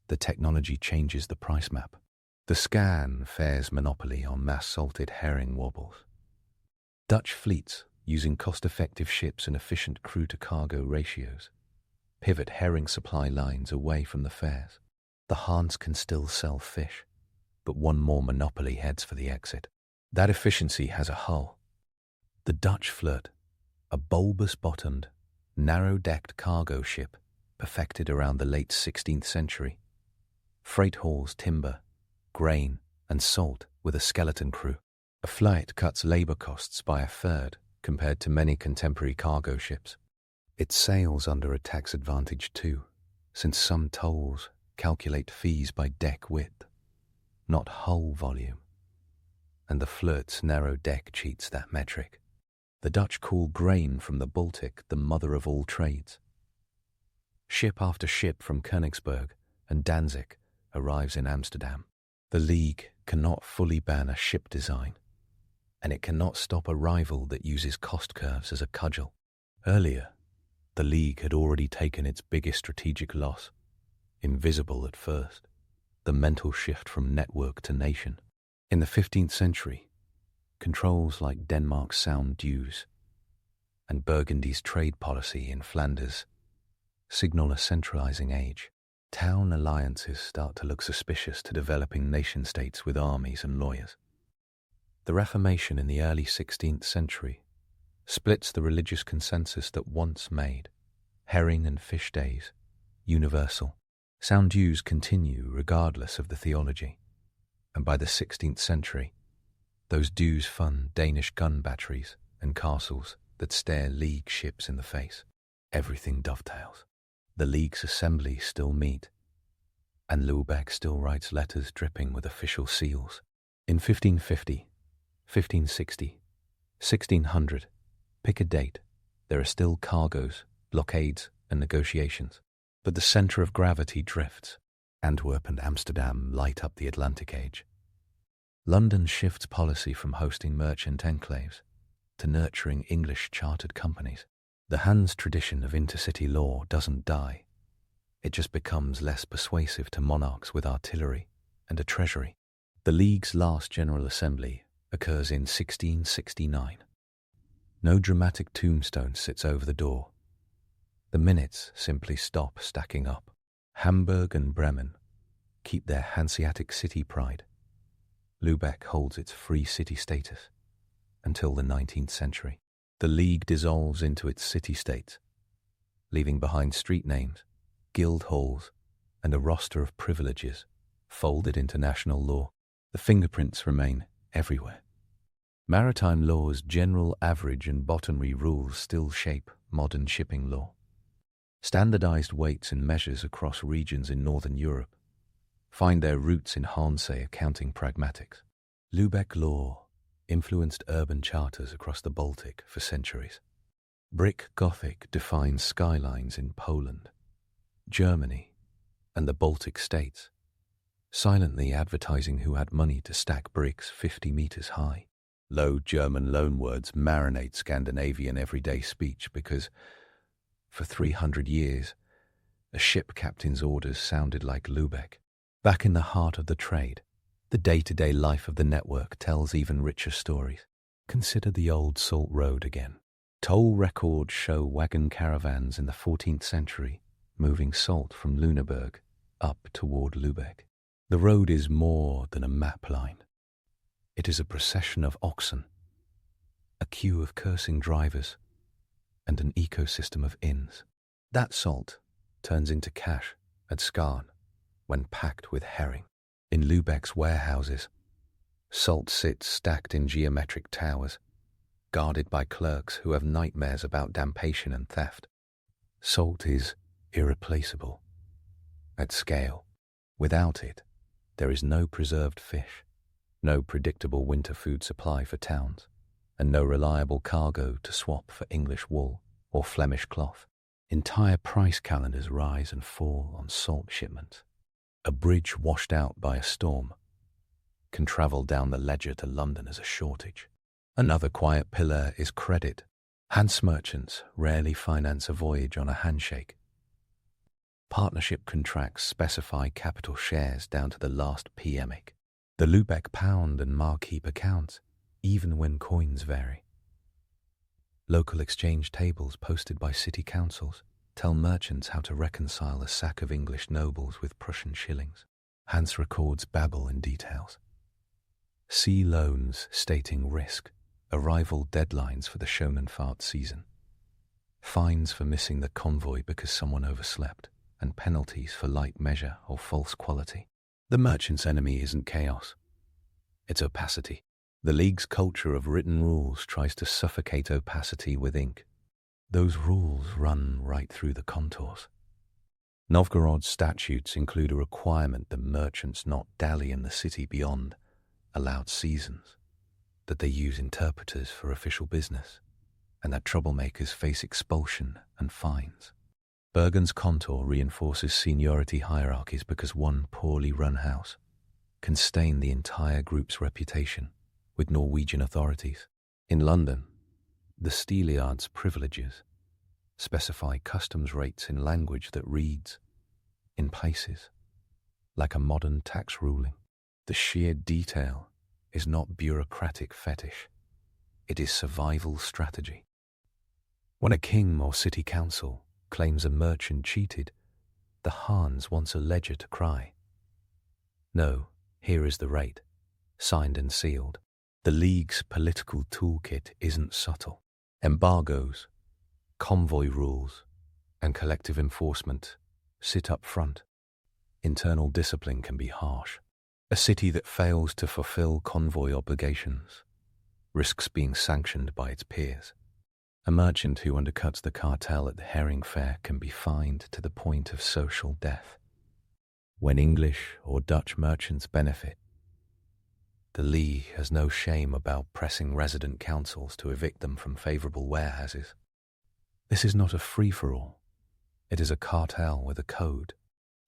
the technology changes the price map. The Scan fares monopoly on mass-salted herring wobbles. Dutch fleets, using cost-effective ships and efficient crew-to-cargo ratios, pivot herring supply lines away from the fares. The Hanse can still sell fish, but one more monopoly heads for the exit. That efficiency has a hull. The Dutch Flirt, a bulbous-bottomed, narrow-decked cargo ship perfected around the late 16th century. Freight hauls timber, grain, and salt with a skeleton crew. A flight cuts labor costs by a third compared to many contemporary cargo ships. It sails under a tax advantage too, since some tolls calculate fees by deck width, not hull volume, and the Flirt's narrow deck cheats that metric. The Dutch call grain from the Baltic the mother of all trades. Ship after ship from Königsberg and Danzig arrives in Amsterdam. The League cannot fully ban a ship design, and it cannot stop a rival that uses cost curves as a cudgel. Earlier, the League had already taken its biggest strategic loss, invisible at first, the mental shift from network to nation. In the 15th century, controls like Denmark's sound dues and Burgundy's trade policy in Flanders signal a centralizing age. Town alliances start to look suspicious to developing nation-states with armies and lawyers. The Reformation in the early 16th century splits the religious consensus that once made herring and fish days universal. Sound dues continue regardless of the theology, and by the 16th century, those dues fund Danish gun batteries and castles that stare League ships in the face. Everything dovetails. The League's assemblies still meet, and Lubeck still writes letters dripping with official seals. In 1550, 1560, 1600, pick a date, there are still cargoes, blockades, and negotiations. But the centre of gravity drifts. Antwerp and Amsterdam light up the Atlantic age. London shifts policy from hosting merchant enclaves to nurturing English chartered companies. The Hans tradition of intercity law doesn't die. It just becomes less persuasive to monarchs with artillery and a treasury. The League's last General Assembly occurs in 1669. No dramatic tombstone sits over the door. The minutes simply stop stacking up. Hamburg and Bremen keep their Hanseatic city pride. Lubeck holds its free city status until the 19th century. The League dissolves into its city-states, leaving behind street names, guild halls, and a roster of privileges folded into national law. The fingerprints remain everywhere. Maritime law's general average and bottomry rules still shape modern shipping law. Standardized weights and measures across regions in Northern Europe find their roots in Hanseatic accounting pragmatics. Lubeck law influenced urban charters across the Baltic for centuries. Brick Gothic defines skylines in Poland, Germany, and the Baltic states, silently advertising who had money to stack bricks 50 meters high. Low German loanwords marinate Scandinavian everyday speech because, for 300 years, a ship captain's orders sounded like Lubeck. Back in the heart of the trade, the day-to-day life of the network tells even richer stories. Consider the old Salt Road again. Toll records show wagon caravans in the 14th century moving salt from Lüneburg up toward Lubeck. The road is more than a map line. It is a procession of oxen, a queue of cursing drivers, and an ecosystem of inns. That salt turns into cash at Skarn when packed with herring. In Lubeck's warehouses, salt sits stacked in geometric towers, guarded by clerks who have nightmares about dampation and theft. Salt is irreplaceable at scale. Without it, there is no preserved fish, no predictable winter food supply for towns, and no reliable cargo to swap for English wool or Flemish cloth. Entire price calendars rise and fall on salt shipments. A bridge washed out by a storm can travel down the ledger to London as a shortage. Another quiet pillar is credit. Hanse merchants rarely finance a voyage on a handshake. Partnership contracts specify capital shares down to the last PMic. The Lubeck pound and mark keep accounts, even when coins vary. Local exchange tables posted by city councils tell merchants how to reconcile a sack of English nobles with Prussian shillings. Hans records babble in details. Sea loans stating risk, arrival deadlines for the Schonenfahrt season, fines for missing the convoy because someone overslept, and penalties for light measure or false quality. The merchant's enemy isn't chaos, it's opacity. The League's culture of written rules tries to suffocate opacity with ink. Those rules run right through the contours. Novgorod's statutes include a requirement that merchants not dally in the city beyond allowed seasons, that they use interpreters for official business, and that troublemakers face expulsion and fines. Bergen's contour reinforces seniority hierarchies because one poorly run house can stain the entire group's reputation with Norwegian authorities. In London, the Steelyard's privileges specify customs rates in language that reads, in places, like a modern tax ruling. The sheer detail is not bureaucratic fetish, it is survival strategy. When a king or city council claims a merchant cheated, the Hans wants a ledger to cry. No, here is the rate, signed and sealed. The League's political toolkit isn't subtle. Embargoes, convoy rules, and collective enforcement sit up front. Internal discipline can be harsh. A city that fails to fulfill convoy obligations risks being sanctioned by its peers. A merchant who undercuts the cartel at the herring fair can be fined to the point of social death. When English or Dutch merchants benefit, the League has no shame about pressing resident councils to evict them from favourable warehouses. This is not a free-for-all. It is a cartel with a code.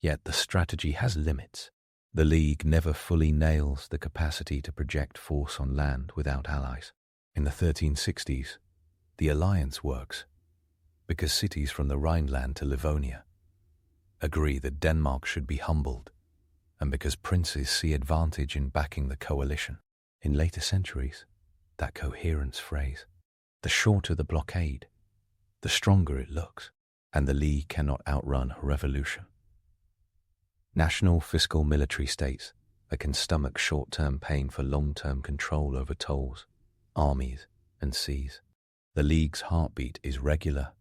Yet the strategy has limits. The League never fully nails the capacity to project force on land without allies. In the 1360s, the alliance works because cities from the Rhineland to Livonia agree that Denmark should be humbled, and because princes see advantage in backing the coalition. In later centuries, that coherence phrase, the shorter the blockade, the stronger it looks, and the League cannot outrun a revolution. National fiscal military states that can stomach short-term pain for long-term control over tolls, armies, and seas. The League's heartbeat is regular,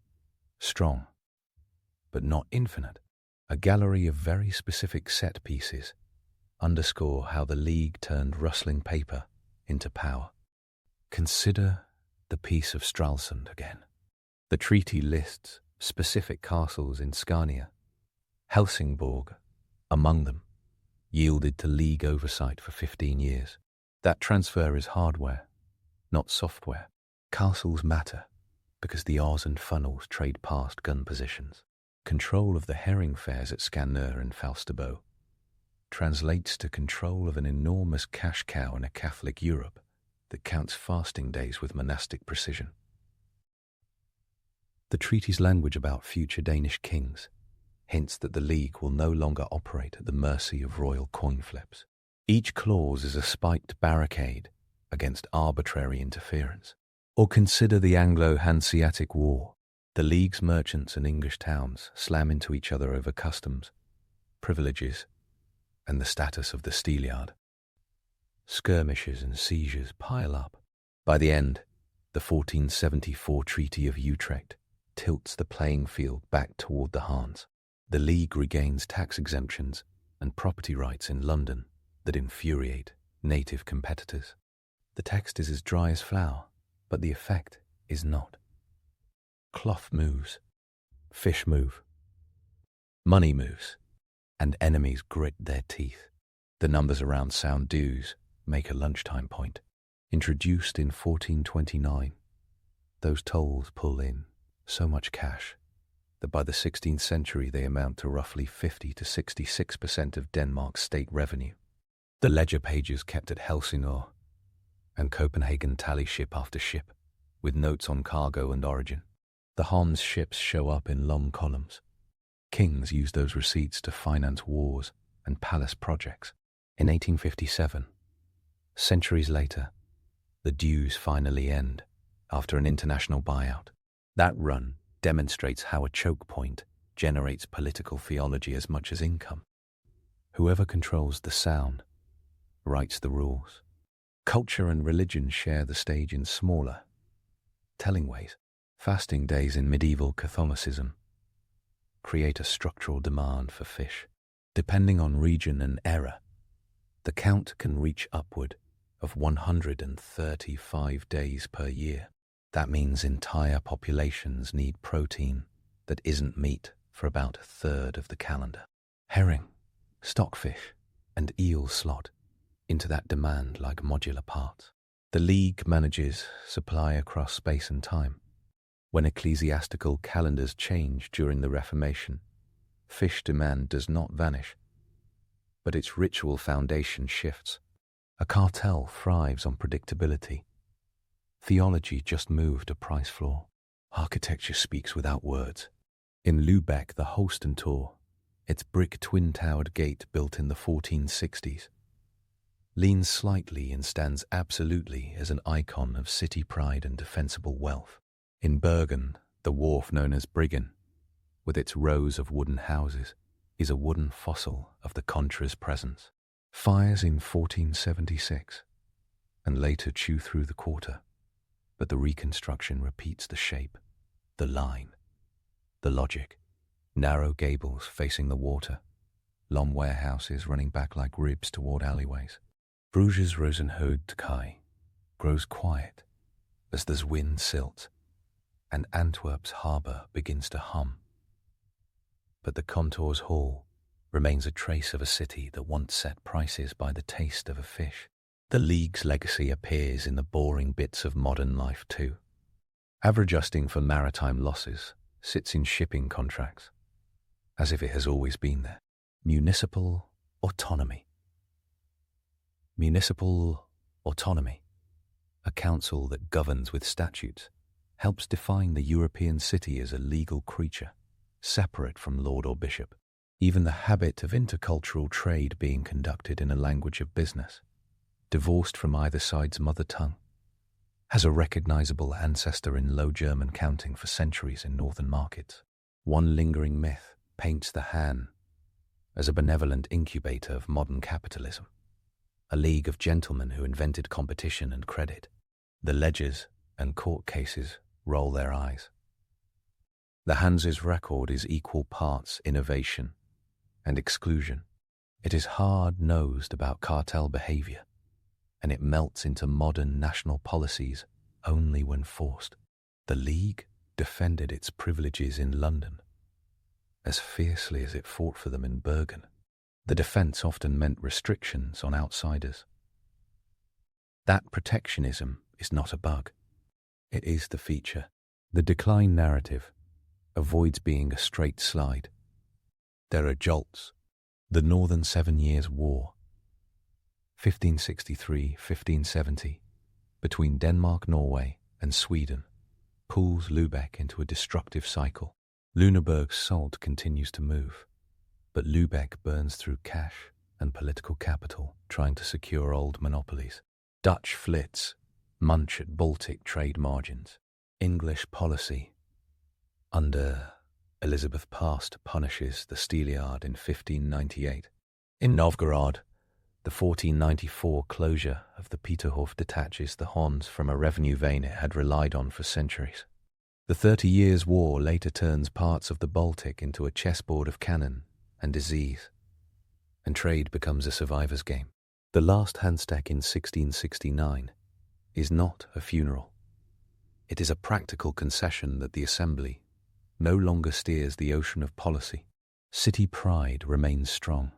strong, but not infinite. A gallery of very specific set pieces underscore how the League turned rustling paper into power. Consider the Peace of Stralsund again. The treaty lists specific castles in Scania, Helsingborg among them, yielded to League oversight for 15 years. That transfer is hardware, not software. Castles matter because the Oz and funnels trade past gun positions. Control of the herring fairs at Skanör and Falsterbo translates to control of an enormous cash cow in a Catholic Europe that counts fasting days with monastic precision. The treaty's language about future Danish kings hints that the League will no longer operate at the mercy of royal coin flips. Each clause is a spiked barricade against arbitrary interference. Or consider the Anglo-Hanseatic War. The League's merchants and English towns slam into each other over customs, privileges, and the status of the steelyard. Skirmishes and seizures pile up. By the end, the 1474 Treaty of Utrecht tilts the playing field back toward the Hans. The League regains tax exemptions and property rights in London that infuriate native competitors. The text is as dry as flour, but the effect is not. Cloth moves, fish move, money moves, and enemies grit their teeth. The numbers around sound dues make a lunchtime point. Introduced in 1429, those tolls pull in so much cash that by the 16th century they amount to roughly 50 to 66% of Denmark's state revenue. The ledger pages kept at Helsingør and Copenhagen tally ship after ship, with notes on cargo and origin. The Hans ships show up in long columns. Kings use those receipts to finance wars and palace projects. In 1857, centuries later, the dues finally end after an international buyout. That run demonstrates how a choke point generates political theology as much as income. Whoever controls the sound writes the rules. Culture and religion share the stage in smaller, telling ways. Fasting days in medieval Catholicism create a structural demand for fish. Depending on region and era, the count can reach upward of 135 days per year. That means entire populations need protein that isn't meat for about a third of the calendar. Herring, stockfish, and eel slot into that demand like modular parts. The League manages supply across space and time. When ecclesiastical calendars change during the Reformation, fish demand does not vanish, but its ritual foundation shifts. A cartel thrives on predictability. Theology just moved a price floor. Architecture speaks without words. In Lübeck, the Austen Tor, its brick twin-towered gate built in the 1460s, leans slightly and stands absolutely as an icon of city pride and defensible wealth. In Bergen, the wharf known as Bryggen, with its rows of wooden houses, is a wooden fossil of the Contra's presence. Fires in 1476 and later chew through the quarter, but the reconstruction repeats the shape, the line, the logic. Narrow gables facing the water, long warehouses running back like ribs toward alleyways. Bruges' Rosenhoedkai grows quiet as the wind silts and Antwerp's harbour begins to hum. But the Contour's Hall remains a trace of a city that once set prices by the taste of a fish. The League's legacy appears in the boring bits of modern life too. Averaging for maritime losses sits in shipping contracts, as if it has always been there. Municipal autonomy. Municipal autonomy, a council that governs with statutes, helps define the European city as a legal creature, separate from lord or bishop. Even the habit of intercultural trade being conducted in a language of business, divorced from either side's mother tongue, has a recognizable ancestor in Low German counting for centuries in northern markets. One lingering myth paints the Han as a benevolent incubator of modern capitalism, a league of gentlemen who invented competition and credit. The ledgers and court cases roll their eyes. The Hanse's record is equal parts innovation and exclusion. It is hard-nosed about cartel behavior, and it melts into modern national policies only when forced. The League defended its privileges in London as fiercely as it fought for them in Bergen. The defence often meant restrictions on outsiders. That protectionism is not a bug. It is the feature. The decline narrative avoids being a straight slide. There are jolts. The Northern 7 Years' War, 1563-1570, between Denmark, Norway, and Sweden, pulls Lübeck into a destructive cycle. Lüneburg's salt continues to move, but Lübeck burns through cash and political capital trying to secure old monopolies. Dutch flits munch at Baltic trade margins. English policy under Elizabeth Past punishes the Steelyard in 1598. In Novgorod, the 1494 closure of the Peterhof detaches the Hons from a revenue vein it had relied on for centuries. The 30 Years' War later turns parts of the Baltic into a chessboard of cannon and disease, and trade becomes a survivor's game. The last Hanseatic in 1669 is not a funeral. It is a practical concession that the Assembly no longer steers the ocean of policy. City pride remains strong,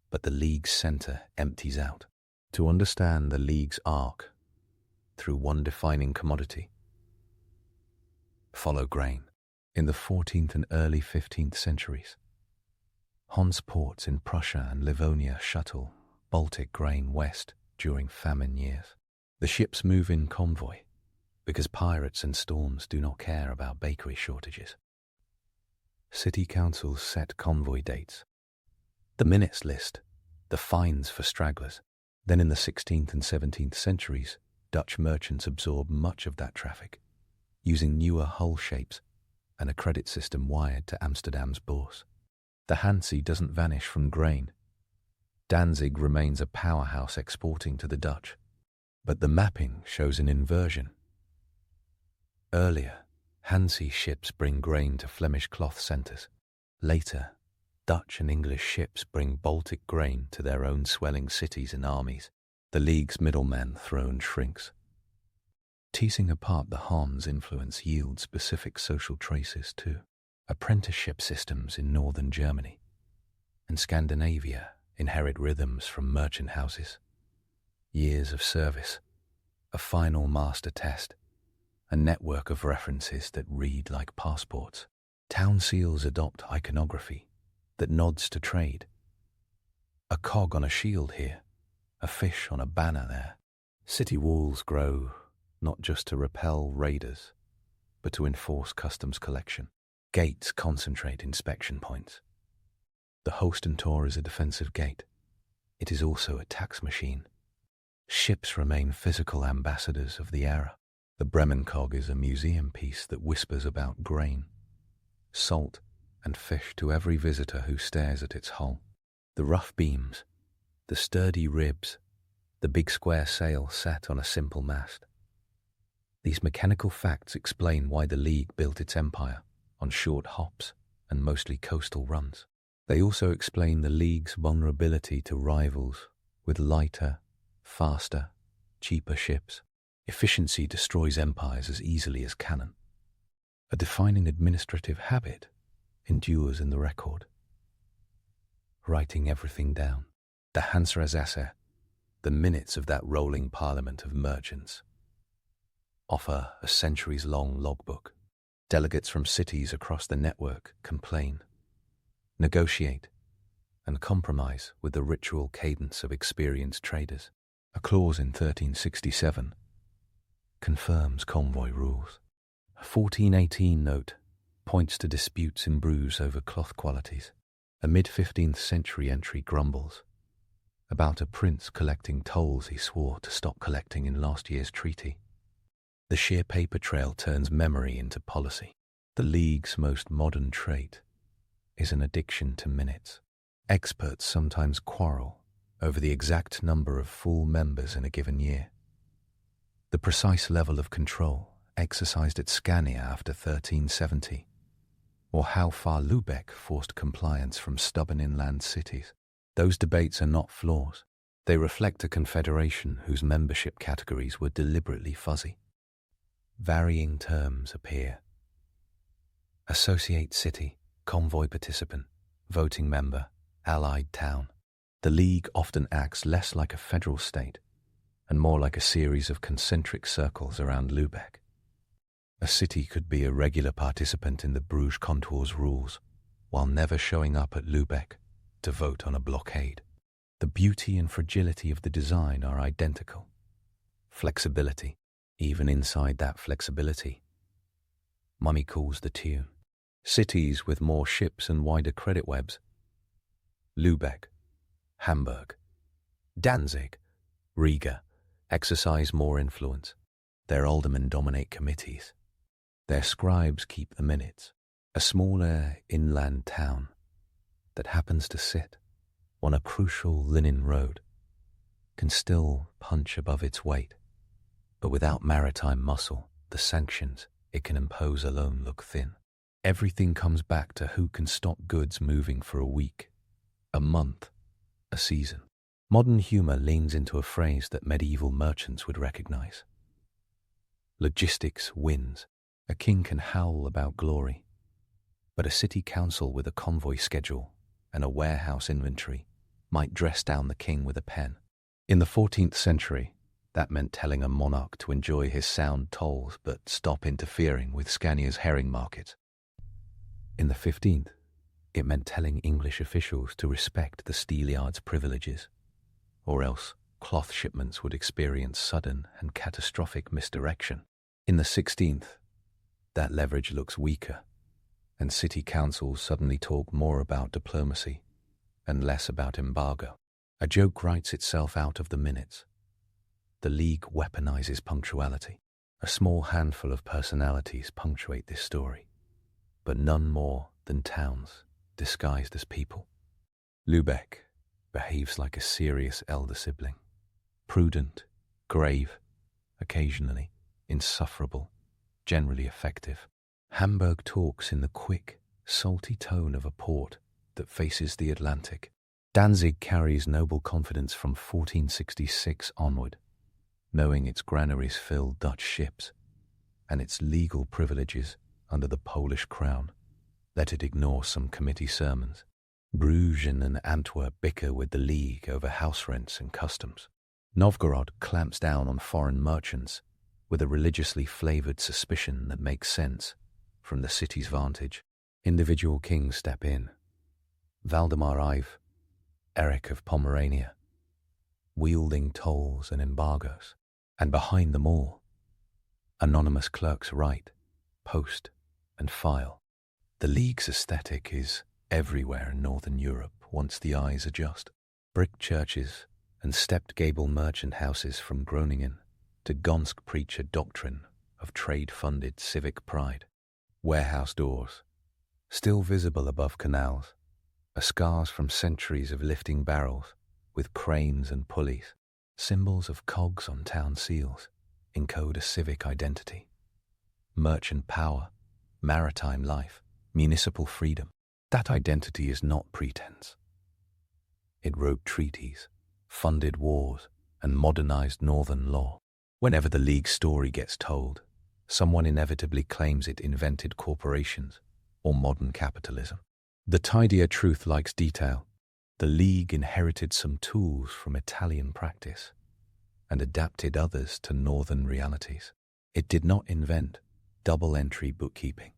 but the League's centre empties out. To understand the League's arc through one defining commodity, follow grain. In the 14th and early 15th centuries, Hans ports in Prussia and Livonia shuttle Baltic grain west during famine years. The ships move in convoy because pirates and storms do not care about bakery shortages. City councils set convoy dates, the minutes list, the fines for stragglers. Then in the 16th and 17th centuries, Dutch merchants absorb much of that traffic, using newer hull shapes and a credit system wired to Amsterdam's bourse. The Hanse doesn't vanish from grain. Danzig remains a powerhouse exporting to the Dutch, but the mapping shows an inversion. Earlier, Hanse ships bring grain to Flemish cloth centres. Later, Dutch and English ships bring Baltic grain to their own swelling cities and armies. The League's middleman throne shrinks. Teasing apart the Han's influence yields specific social traces too. Apprenticeship systems in northern Germany and Scandinavia inherit rhythms from merchant houses. Years of service, a final master test, a network of references that read like passports. Town seals adopt iconography that nods to trade. A cog on a shield here, a fish on a banner there. City walls grow not just to repel raiders, but to enforce customs collection. Gates concentrate inspection points. The Holstentor is a defensive gate. It is also a tax machine. Ships remain physical ambassadors of the era. The Bremen cog is a museum piece that whispers about grain, salt, and fish to every visitor who stares at its hull. The rough beams, the sturdy ribs, the big square sail set on a simple mast. These mechanical facts explain why the League built its empire on short hops and mostly coastal runs. They also explain the League's vulnerability to rivals with lighter, faster, cheaper ships. Efficiency destroys empires as easily as cannon. A defining administrative habit endures in the record. Writing everything down. The Hanseatic, the minutes of that rolling parliament of merchants, offer a centuries-long logbook. Delegates from cities across the network complain, negotiate, and compromise with the ritual cadence of experienced traders. A clause in 1367 confirms convoy rules. A 1418 note points to disputes in Bruges over cloth qualities. A mid-15th century entry grumbles about a prince collecting tolls he swore to stop collecting in last year's treaty. The sheer paper trail turns memory into policy. The League's most modern trait is an addiction to minutes. Experts sometimes quarrel over the exact number of full members in a given year. The precise level of control exercised at Scania after 1370, or how far Lübeck forced compliance from stubborn inland cities. Those debates are not flaws. They reflect a confederation whose membership categories were deliberately fuzzy. Varying terms appear. Associate city, convoy participant, voting member, allied town. The League often acts less like a federal state and more like a series of concentric circles around Lübeck. A city could be a regular participant in the Bruges Contours rules while never showing up at Lübeck to vote on a blockade. The beauty and fragility of the design are identical. Flexibility, even inside that flexibility. Mummy calls the tune. Cities with more ships and wider credit webs. Lübeck, Hamburg, Danzig, Riga exercise more influence. Their aldermen dominate committees. Their scribes keep the minutes. A smaller inland town that happens to sit on a crucial linen road can still punch above its weight, but without maritime muscle, the sanctions it can impose alone look thin. Everything comes back to who can stop goods moving for a week, a month, a season. Modern humor leans into a phrase that medieval merchants would recognize. Logistics wins. A king can howl about glory, but a city council with a convoy schedule and a warehouse inventory might dress down the king with a pen. In the 14th century, that meant telling a monarch to enjoy his sound tolls but stop interfering with Scania's herring market. In the 15th, it meant telling English officials to respect the steelyard's privileges, or else cloth shipments would experience sudden and catastrophic misdirection. In the 16th, that leverage looks weaker, and city councils suddenly talk more about diplomacy and less about embargo. A joke writes itself out of the minutes. The League weaponizes punctuality. A small handful of personalities punctuate this story, but none more than towns disguised as people. Lübeck, behaves like a serious elder sibling. Prudent, grave, occasionally insufferable, generally effective. Hamburg talks in the quick, salty tone of a port that faces the Atlantic. Danzig carries noble confidence from 1466 onward, knowing its granaries fill Dutch ships and its legal privileges under the Polish crown. Let it ignore some committee sermons. Bruges and Antwerp bicker with the League over house rents and customs. Novgorod clamps down on foreign merchants with a religiously flavored suspicion that makes sense from the city's vantage. Individual kings step in. Valdemar Ive, Eric of Pomerania, wielding tolls and embargoes. And behind them all, anonymous clerks write, post, and file. The League's aesthetic is everywhere in Northern Europe once the eyes adjust. Brick churches and stepped gable merchant houses from Groningen to Gonsk preach a doctrine of trade-funded civic pride. Warehouse doors, still visible above canals, are scars from centuries of lifting barrels with cranes and pulleys. Symbols of cogs on town seals encode a civic identity. Merchant power, maritime life, municipal freedom. That identity is not pretense. It wrote treaties, funded wars, and modernized northern law. Whenever the League's story gets told, someone inevitably claims it invented corporations or modern capitalism. The tidier truth likes detail. The League inherited some tools from Italian practice and adapted others to northern realities. It did not invent double-entry bookkeeping.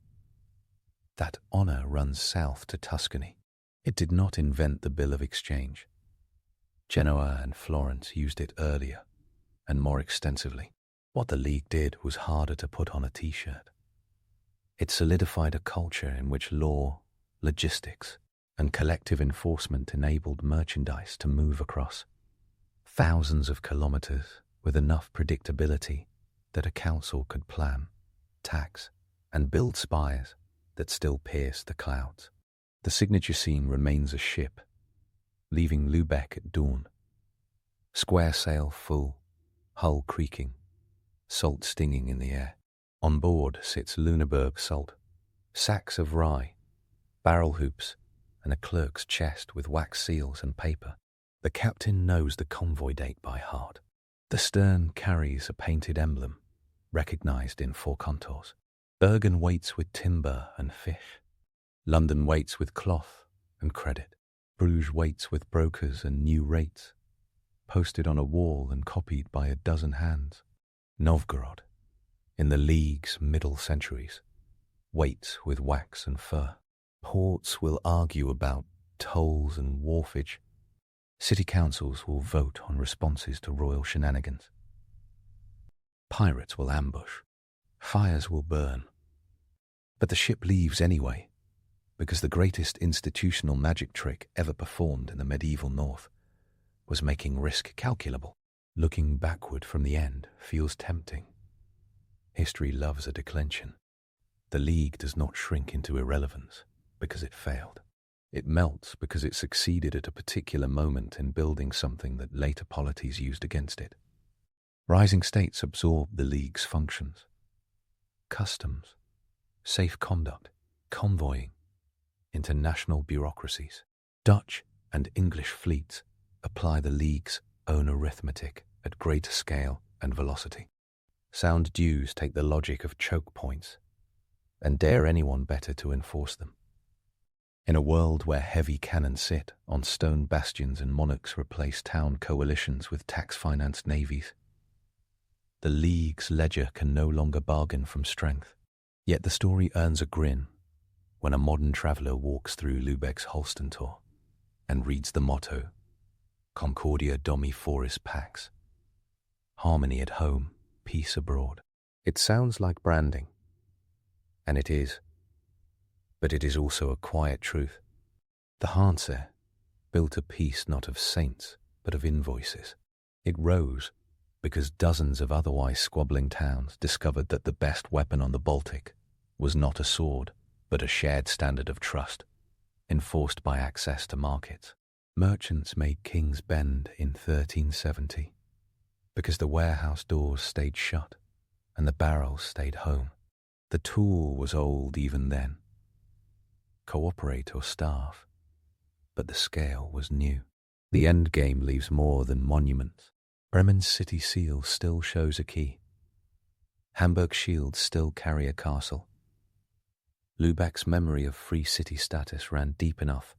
That honor runs south to Tuscany. It did not invent the bill of exchange. Genoa and Florence used it earlier and more extensively. What the League did was harder to put on a t-shirt. It solidified a culture in which law, logistics, and collective enforcement enabled merchandise to move across thousands of kilometers with enough predictability that a council could plan, tax, and build spires that still pierce the clouds. The signature scene remains a ship, leaving Lübeck at dawn. Square sail full, hull creaking, salt stinging in the air. On board sits Lüneburg salt, sacks of rye, barrel hoops, and a clerk's chest with wax seals and paper. The captain knows the convoy date by heart. The stern carries a painted emblem, recognized in four contours. Bergen waits with timber and fish. London waits with cloth and credit. Bruges waits with brokers and new rates, posted on a wall and copied by a dozen hands. Novgorod, in the League's middle centuries, waits with wax and fur. Ports will argue about tolls and wharfage. City councils will vote on responses to royal shenanigans. Pirates will ambush. Fires will burn. But the ship leaves anyway, because the greatest institutional magic trick ever performed in the medieval North was making risk calculable. Looking backward from the end feels tempting. History loves a declension. The League does not shrink into irrelevance because it failed. It melts because it succeeded at a particular moment in building something that later polities used against it. Rising states absorbed the League's functions. Customs, safe conduct, convoying, international bureaucracies. Dutch and English fleets apply the League's own arithmetic at greater scale and velocity. Sound dues take the logic of choke points and dare anyone better to enforce them. In a world where heavy cannon sit on stone bastions and monarchs replace town coalitions with tax-financed navies, the League's ledger can no longer bargain from strength. Yet the story earns a grin when a modern traveller walks through Lübeck's Holstentor and reads the motto, Concordia Domi Foris Pax, harmony at home, peace abroad. It sounds like branding, and it is. But it is also a quiet truth. The Hanse built a peace not of saints, but of invoices. It rose because dozens of otherwise squabbling towns discovered that the best weapon on the Baltic was not a sword, but a shared standard of trust, enforced by access to markets. Merchants made King's Bend in 1370 because the warehouse doors stayed shut and the barrels stayed home. The tool was old even then. Cooperate or starve, but the scale was new. The end game leaves more than monuments. Bremen's city seal still shows a key. Hamburg's shields still carry a castle. Lübeck's memory of free city status ran deep enough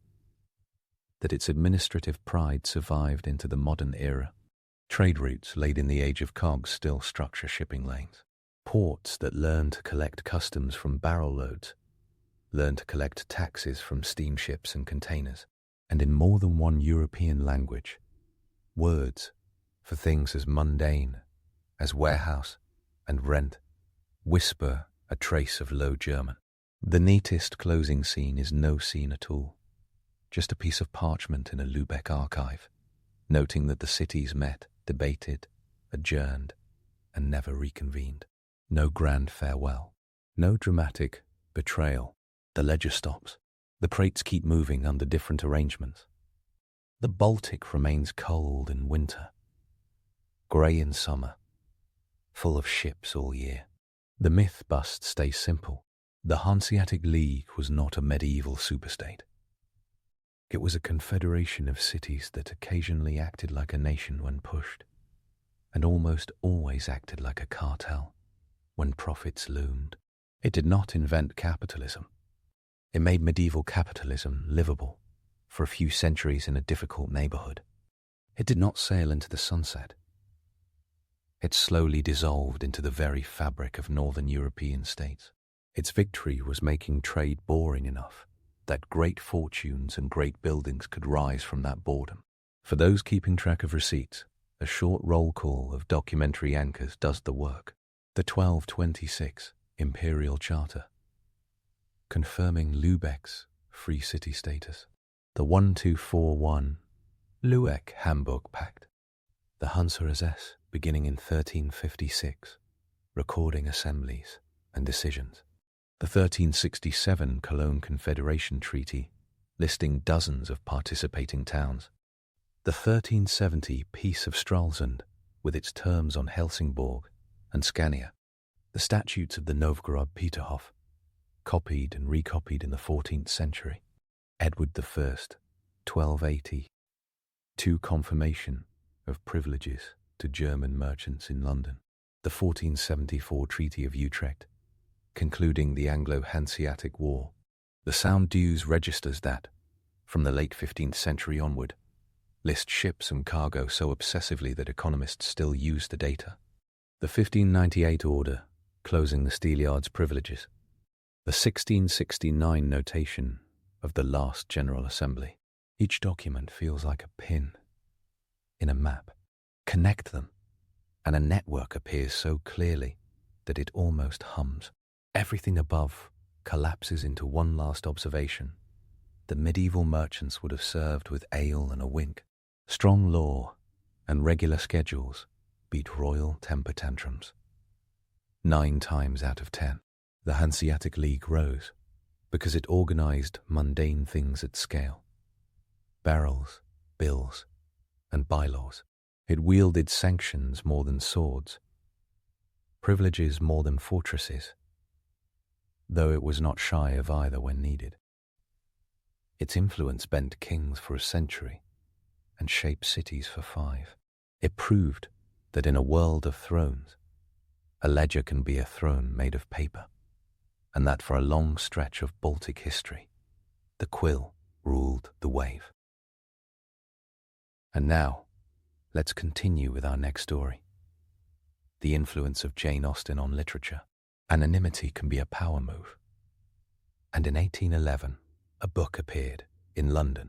that its administrative pride survived into the modern era. Trade routes laid in the age of cogs still structure shipping lanes. Ports that learn to collect customs from barrel loads learn to collect taxes from steamships and containers. And in more than one European language, words for things as mundane as warehouse and rent whisper a trace of Low German. The neatest closing scene is no scene at all, just a piece of parchment in a Lübeck archive, noting that the cities met, debated, adjourned, and never reconvened. No grand farewell, no dramatic betrayal. The ledger stops. The prates keep moving under different arrangements. The Baltic remains cold in winter, grey in summer, full of ships all year. The myth bust stays simple. The Hanseatic League was not a medieval superstate. It was a confederation of cities that occasionally acted like a nation when pushed, and almost always acted like a cartel when profits loomed. It did not invent capitalism. It made medieval capitalism livable for a few centuries in a difficult neighborhood. It did not sail into the sunset. It slowly dissolved into the very fabric of northern European states. Its victory was making trade boring enough that great fortunes and great buildings could rise from that boredom. For those keeping track of receipts, a short roll call of documentary anchors does the work. The 1226 Imperial Charter, confirming Lübeck's free city status. The 1241 Lübeck-Hamburg Pact. The Hanseatic beginning in 1356, recording assemblies and decisions. The 1367 Cologne Confederation Treaty, listing dozens of participating towns. The 1370 Peace of Stralsund, with its terms on Helsingborg and Scania. The statutes of the Novgorod Peterhof, copied and recopied in the 14th century. Edward I, 1280, confirmation of privileges to German merchants in London. The 1474 Treaty of Utrecht, concluding the Anglo-Hanseatic War. The Sound Dues registers that, from the late 15th century onward, list ships and cargo so obsessively that economists still use the data. The 1598 Order, closing the Steelyards' privileges. The 1669 notation of the last General Assembly. Each document feels like a pin in a map. Connect them, and a network appears so clearly that it almost hums. Everything above collapses into one last observation. The medieval merchants would have served with ale and a wink. Strong law and regular schedules beat royal temper tantrums. 9 times out of 10. The Hanseatic League rose because it organized mundane things at scale. Barrels, bills, and bylaws. It wielded sanctions more than swords, privileges more than fortresses, though it was not shy of either when needed. Its influence bent kings for a century and shaped cities for 5. It proved that in a world of thrones, a ledger can be a throne made of paper, and that for a long stretch of Baltic history, the quill ruled the wave. And now, let's continue with our next story. The influence of Jane Austen on literature. Anonymity can be a power move. And in 1811, a book appeared in London,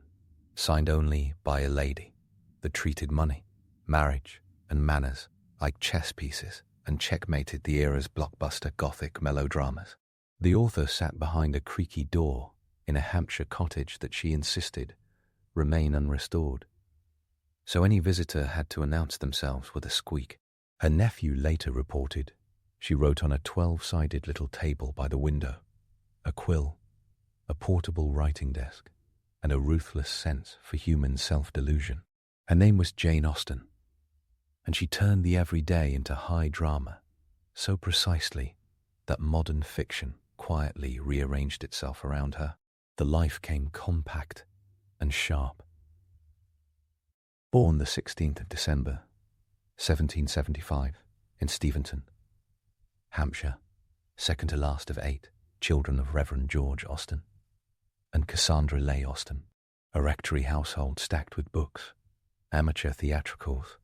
signed only by a lady, that treated money, marriage, and manners like chess pieces and checkmated the era's blockbuster Gothic melodramas. The author sat behind a creaky door in a Hampshire cottage that she insisted remain unrestored, so any visitor had to announce themselves with a squeak. Her nephew later reported she wrote on a 12-sided little table by the window, a quill, a portable writing desk, and a ruthless sense for human self-delusion. Her name was Jane Austen, and she turned the everyday into high drama so precisely that modern fiction quietly rearranged itself around her. The life came compact and sharp. Born the 16th of December, 1775, in Steventon, Hampshire, second to last of 8 children of Reverend George Austen and Cassandra Leigh Austen, a rectory household stacked with books, amateur theatricals,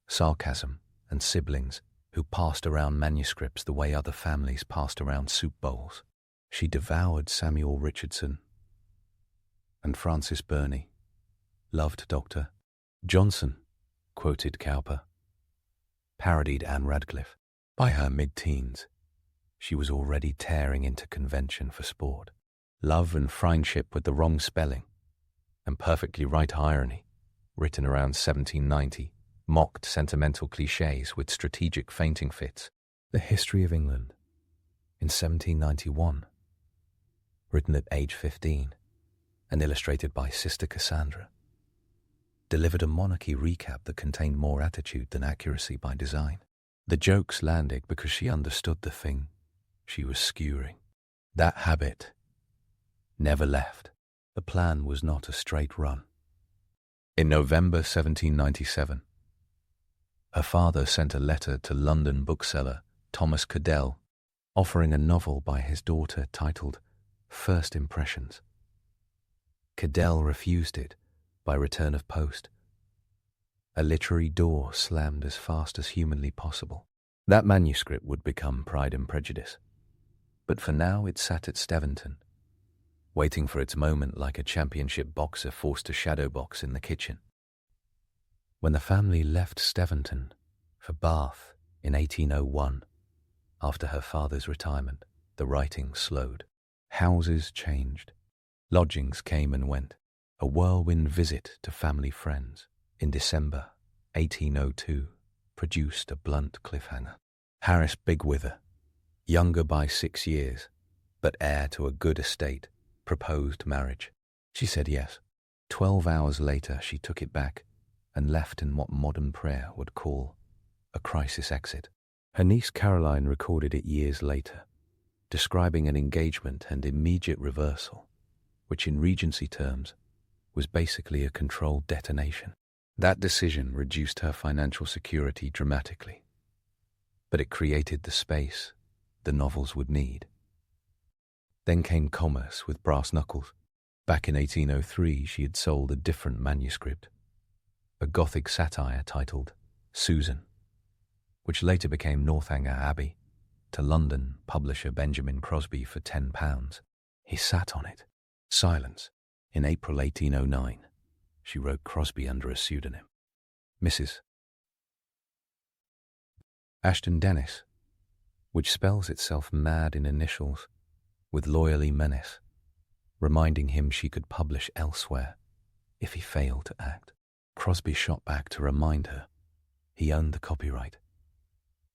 sarcasm, and siblings who passed around manuscripts the way other families passed around soup bowls. She devoured Samuel Richardson and Francis Burney, loved Dr. Johnson, quoted Cowper, parodied Anne Radcliffe. By her mid-teens, she was already tearing into convention for sport. Love and friendship with the wrong spelling and perfectly right irony, written around 1790, mocked sentimental clichés with strategic fainting fits. The History of England, in 1791, written at age 15 and illustrated by Sister Cassandra, delivered a monarchy recap that contained more attitude than accuracy by design. The jokes landed because she understood the thing she was skewering. That habit never left. The plan was not a straight run. In November 1797, her father sent a letter to London bookseller Thomas Cadell offering a novel by his daughter titled First Impressions. Cadell refused it by return of post. A literary door slammed as fast as humanly possible. That manuscript would become Pride and Prejudice. But for now it sat at Steventon, waiting for its moment like a championship boxer forced to shadow box in the kitchen. When the family left Steventon for Bath in 1801, after her father's retirement, the writing slowed. Houses changed. Lodgings came and went. A whirlwind visit to family friends in December 1802 produced a blunt cliffhanger. Harris Bigwither, younger by 6 years, but heir to a good estate, proposed marriage. She said yes. 12 hours later, she took it back and left in what modern prayer would call a crisis exit. Her niece Caroline recorded it years later, describing an engagement and immediate reversal, which in Regency terms was basically a controlled detonation. That decision reduced her financial security dramatically, but it created the space the novels would need. Then came commerce with brass knuckles. Back in 1803, she had sold a different manuscript, a Gothic satire titled Susan, which later became Northanger Abbey, to London publisher Benjamin Crosby for £10. He sat on it. Silence. In April 1809, she wrote Crosby under a pseudonym. Mrs. Ashton Dennis, which spells itself mad in initials with loyally menace, reminding him she could publish elsewhere if he failed to act. Crosby shot back to remind her he owned the copyright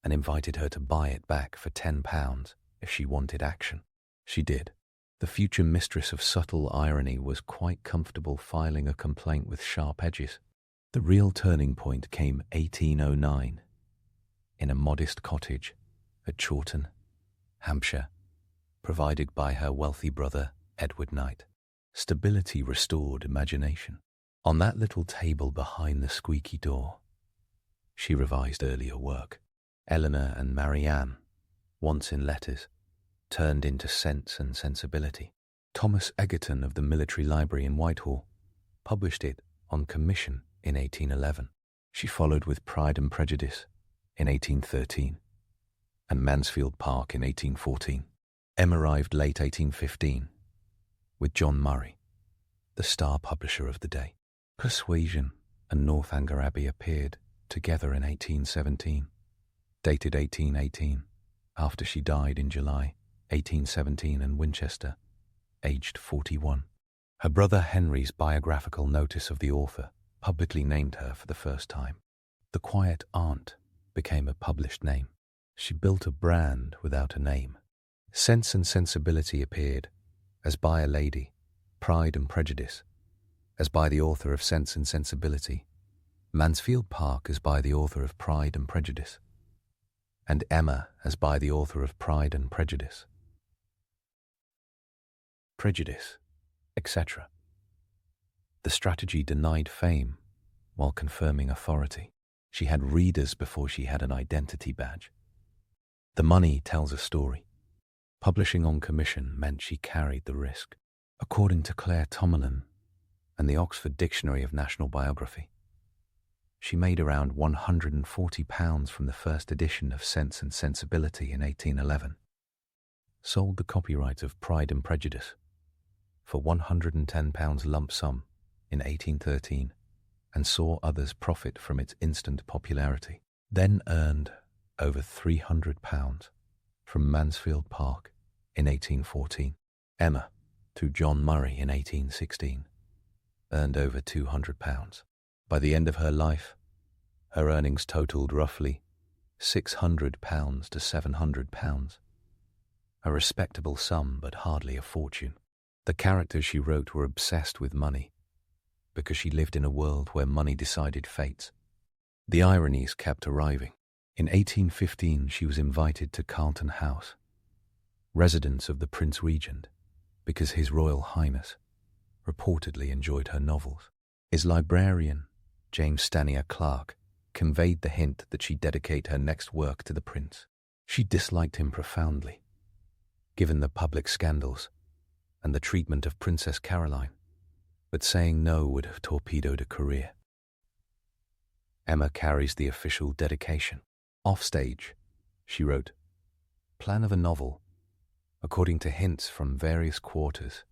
and invited her to buy it back for £10 if she wanted action. She did. The future mistress of subtle irony was quite comfortable filing a complaint with sharp edges. The real turning point came 1809, in a modest cottage at Chawton, Hampshire, provided by her wealthy brother, Edward Knight. Stability restored imagination. On that little table behind the squeaky door, she revised earlier work. Eleanor and Marianne, once in letters, turned into Sense and Sensibility. Thomas Egerton of the Military Library in Whitehall published it on commission in 1811. She followed with Pride and Prejudice in 1813 and Mansfield Park in 1814. M arrived late 1815 with John Murray, the star publisher of the day. Persuasion and Northanger Abbey appeared together in 1817, dated 1818, after she died in July 1817 in Winchester, aged 41. Her brother Henry's biographical notice of the author publicly named her for the first time. The Quiet Aunt became a published name. She built a brand without a name. Sense and Sensibility appeared as By a Lady, Pride and Prejudice, as by the author of Sense and Sensibility, Mansfield Park as by the author of Pride and Prejudice, and Emma as by the author of Pride and Prejudice, etc. The strategy denied fame while confirming authority. She had readers before she had an identity badge. The money tells a story. Publishing on commission meant she carried the risk. According to Claire Tomalin and the Oxford Dictionary of National Biography, she made around £140 from the first edition of Sense and Sensibility in 1811, sold the copyright of Pride and Prejudice for £110 lump sum in 1813, and saw others profit from its instant popularity, then earned over £300 from Mansfield Park in 1814. Emma, through John Murray in 1816, earned over £200. By the end of her life, her earnings totalled roughly £600 to £700, a respectable sum but hardly a fortune. The characters she wrote were obsessed with money, because she lived in a world where money decided fates. The ironies kept arriving. In 1815 she was invited to Carlton House, residence of the Prince Regent, because His Royal Highness reportedly enjoyed her novels. His librarian, James Stanier Clark, conveyed the hint that she'd dedicate her next work to the Prince. She disliked him profoundly, given the public scandals and the treatment of Princess Caroline, but saying no would have torpedoed a career. Emma carries the official dedication. Offstage, she wrote, plan of a novel, according to hints from various quarters,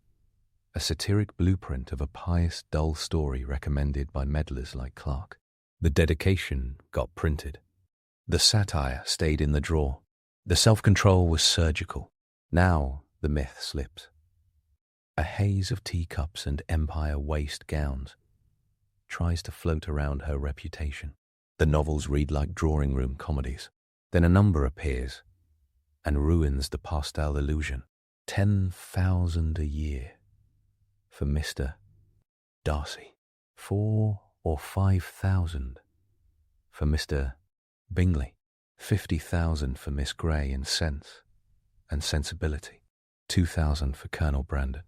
a satiric blueprint of a pious, dull story recommended by meddlers like Clark. The dedication got printed. The satire stayed in the drawer. The self-control was surgical. Now the myth slips. A haze of teacups and empire waist gowns tries to float around her reputation. The novels read like drawing-room comedies. Then a number appears and ruins the pastel illusion. 10,000 a year for Mr. Darcy. 4,000 or 5,000 for Mr. Bingley. 50,000 for Miss Grey in Sense and Sensibility. 2,000 for Colonel Brandon.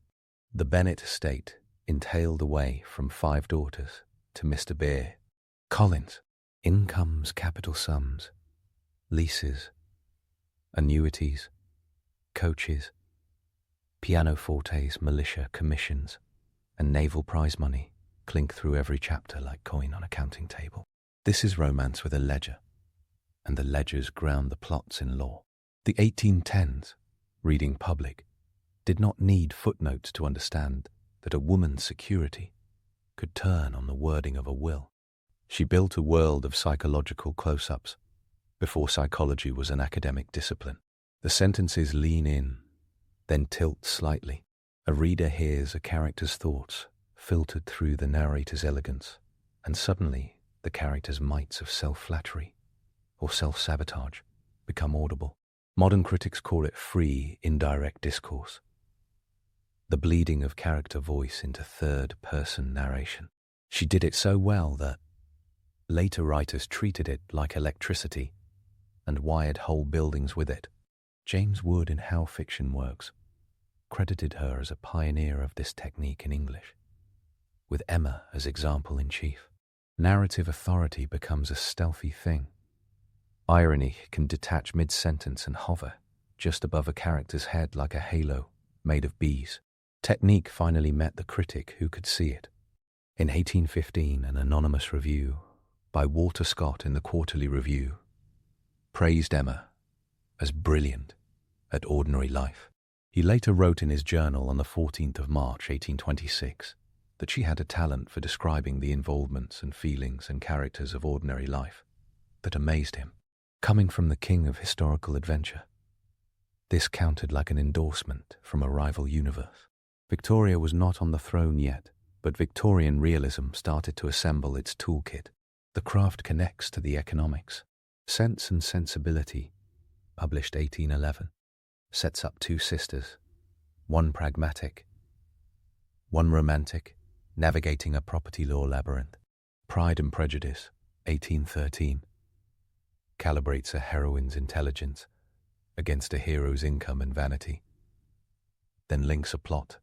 The Bennet estate entailed away from 5 daughters to Mr. Beer. Collins. Incomes, capital sums, leases, annuities, coaches, pianofortes, militia, commissions, and naval prize money clink through every chapter like coin on a counting table. This is romance with a ledger, and the ledgers ground the plots in law. The 1810s, reading public, did not need footnotes to understand that a woman's security could turn on the wording of a will. She built a world of psychological close-ups before psychology was an academic discipline. The sentences lean in, then tilt slightly. A reader hears a character's thoughts filtered through the narrator's elegance, and suddenly the character's mites of self-flattery or self-sabotage become audible. Modern critics call it free, indirect discourse, the bleeding of character voice into third-person narration. She did it so well that later writers treated it like electricity and wired whole buildings with it. James Wood, in How Fiction Works, credited her as a pioneer of this technique in English, with Emma as example in chief. Narrative authority becomes a stealthy thing. Irony can detach mid-sentence and hover just above a character's head like a halo made of bees. Technique finally met the critic who could see it. In 1815, an anonymous review by Walter Scott in the Quarterly Review praised Emma as brilliant at ordinary life. He later wrote in his journal on the 14th of March, 1826, that she had a talent for describing the involvements and feelings and characters of ordinary life that amazed him. Coming from the king of historical adventure, this counted like an endorsement from a rival universe. Victoria was not on the throne yet, but Victorian realism started to assemble its toolkit. The craft connects to the economics. Sense and Sensibility, published 1811, sets up 2 sisters, one pragmatic, one romantic, navigating a property law labyrinth. Pride and Prejudice, 1813, calibrates a heroine's intelligence against a hero's income and vanity, then links a plot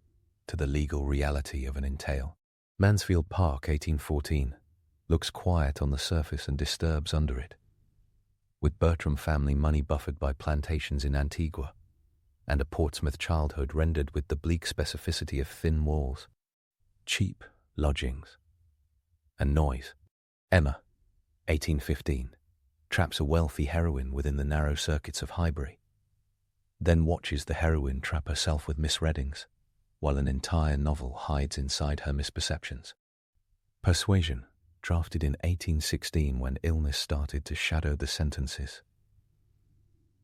to the legal reality of an entail. Mansfield Park, 1814, looks quiet on the surface and disturbs under it, with Bertram family money buffered by plantations in Antigua, and a Portsmouth childhood rendered with the bleak specificity of thin walls, cheap lodgings, and noise. Emma, 1815, traps a wealthy heroine within the narrow circuits of Highbury, then watches the heroine trap herself with misreadings, while an entire novel hides inside her misperceptions. Persuasion, drafted in 1816 when illness started to shadow the sentences,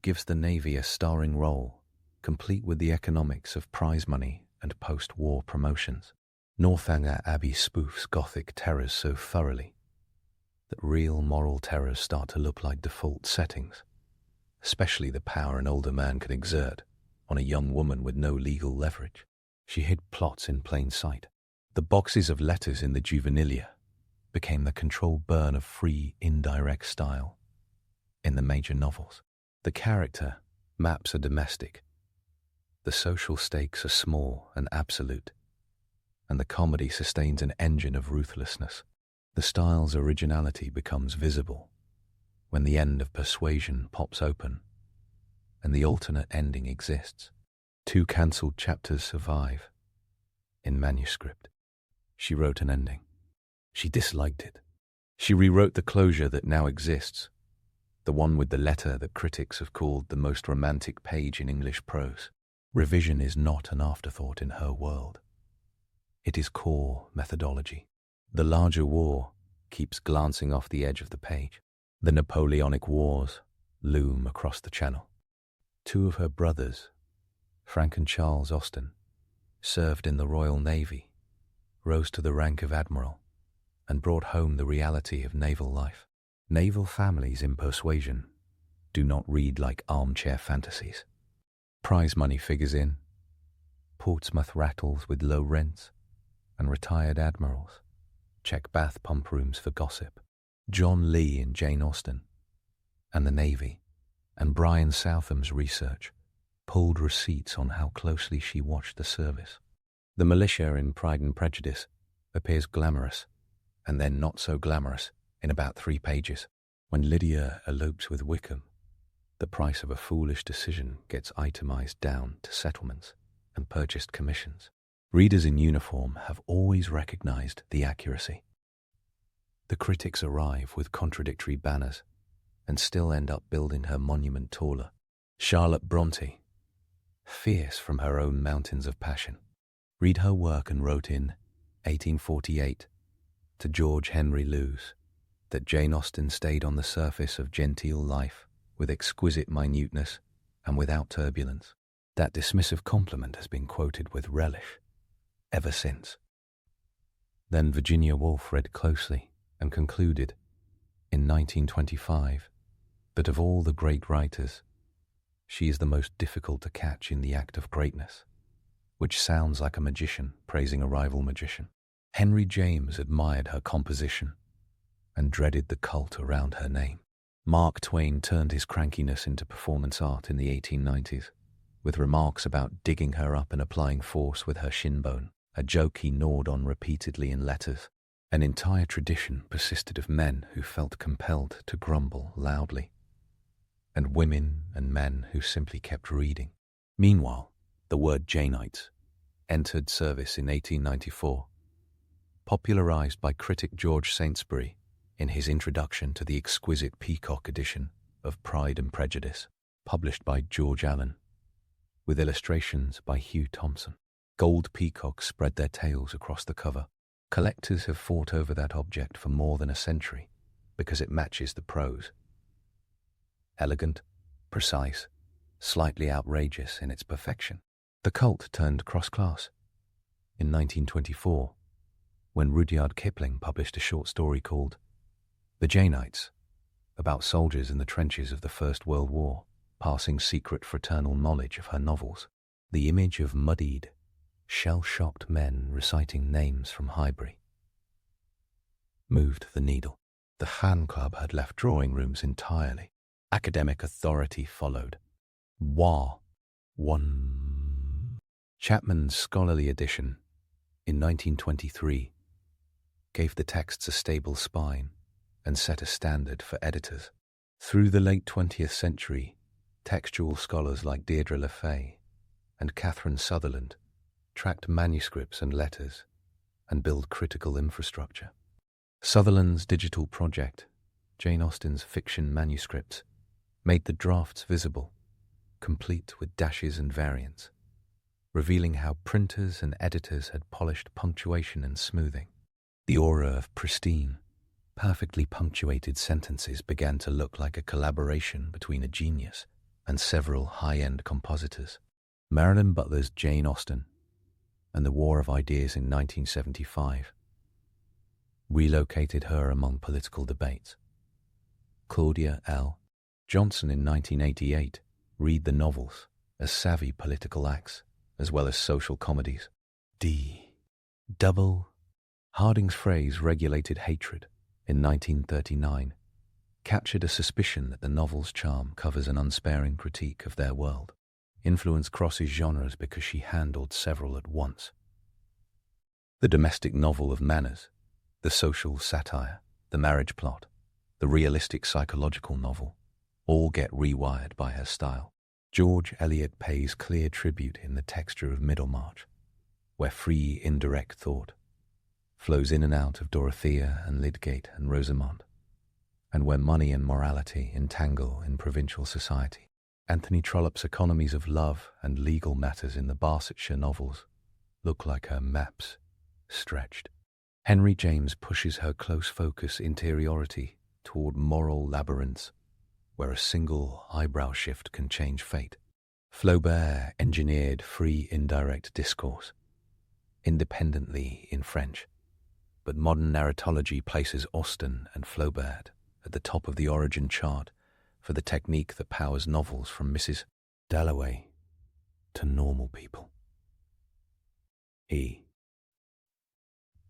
gives the Navy a starring role, complete with the economics of prize money and post-war promotions. Northanger Abbey spoofs Gothic terrors so thoroughly that real moral terrors start to look like default settings, especially the power an older man can exert on a young woman with no legal leverage. She hid plots in plain sight. The boxes of letters in the juvenilia became the controlled burn of free, indirect style in the major novels. The character maps are domestic. The social stakes are small and absolute, and the comedy sustains an engine of ruthlessness. The style's originality becomes visible when the end of Persuasion pops open and the alternate ending exists. 2 cancelled chapters survive in manuscript. She wrote an ending. She disliked it. She rewrote the closure that now exists, the one with the letter that critics have called the most romantic page in English prose. Revision is not an afterthought in her world. It is core methodology. The larger war keeps glancing off the edge of the page. The Napoleonic Wars loom across the Channel. 2 of her brothers, Frank and Charles Austen, served in the Royal Navy, rose to the rank of admiral, and brought home the reality of naval life. Naval families in Persuasion do not read like armchair fantasies. Prize money figures in, Portsmouth rattles with low rents, and retired admirals check bath pump rooms for gossip. John Lee in Jane Austen, and the Navy, and Brian Southam's research pulled receipts on how closely she watched the service. The militia in Pride and Prejudice appears glamorous, and then not so glamorous in about 3 pages. When Lydia elopes with Wickham, the price of a foolish decision gets itemized down to settlements and purchased commissions. Readers in uniform have always recognized the accuracy. The critics arrive with contradictory banners and still end up building her monument taller. Charlotte Bronte, fierce from her own mountains of passion. Read her work and wrote in 1848 to George Henry Lewes that Jane Austen stayed on the surface of genteel life with exquisite minuteness and without turbulence. That dismissive compliment has been quoted with relish ever since. Then Virginia Woolf read closely and concluded in 1925 that of all the great writers, she is the most difficult to catch in the act of greatness, which sounds like a magician praising a rival magician. Henry James admired her composition and dreaded the cult around her name. Mark Twain turned his crankiness into performance art in the 1890s, with remarks about digging her up and applying force with her shin bone, a joke he gnawed on repeatedly in letters. An entire tradition persisted of men who felt compelled to grumble loudly, and women and men who simply kept reading. Meanwhile, the word Janeites entered service in 1894, popularized by critic George Saintsbury in his introduction to the exquisite Peacock edition of Pride and Prejudice, published by George Allen, with illustrations by Hugh Thompson. Gold peacocks spread their tails across the cover. Collectors have fought over that object for more than a century because it matches the prose. Elegant, precise, slightly outrageous in its perfection. The cult turned cross-class. In 1924, when Rudyard Kipling published a short story called The Janeites, about soldiers in the trenches of the First World War, passing secret fraternal knowledge of her novels, the image of muddied, shell-shocked men reciting names from Highbury moved the needle. The Han Club had left drawing rooms entirely. Academic authority followed. One. Chapman's scholarly edition, in 1923, gave the texts a stable spine and set a standard for editors. Through the late 20th century, textual scholars like Deirdre LaFay and Catherine Sutherland tracked manuscripts and letters and built critical infrastructure. Sutherland's digital project, Jane Austen's fiction manuscripts, made the drafts visible, complete with dashes and variants, revealing how printers and editors had polished punctuation and smoothing. The aura of pristine, perfectly punctuated sentences began to look like a collaboration between a genius and several high-end compositors. Marilyn Butler's Jane Austen and the War of Ideas in 1975 relocated her among political debates. Claudia L. Johnson in 1988 read the novels as savvy political acts as well as social comedies. Harding's phrase regulated hatred in 1939 captured a suspicion that the novel's charm covers an unsparing critique of their world. Influence crosses genres because she handled several at once. The domestic novel of manners, the social satire, the marriage plot, the realistic psychological novel, all get rewired by her style. George Eliot pays clear tribute in The Texture of Middlemarch, where free indirect thought flows in and out of Dorothea and Lydgate and Rosamond, and where money and morality entangle in provincial society. Anthony Trollope's economies of love and legal matters in the Barsetshire novels look like her maps stretched. Henry James pushes her close focus interiority toward moral labyrinths where a single eyebrow shift can change fate. Flaubert engineered free indirect discourse, independently in French, but modern narratology places Austen and Flaubert at the top of the origin chart for the technique that powers novels from Mrs. Dalloway to normal people.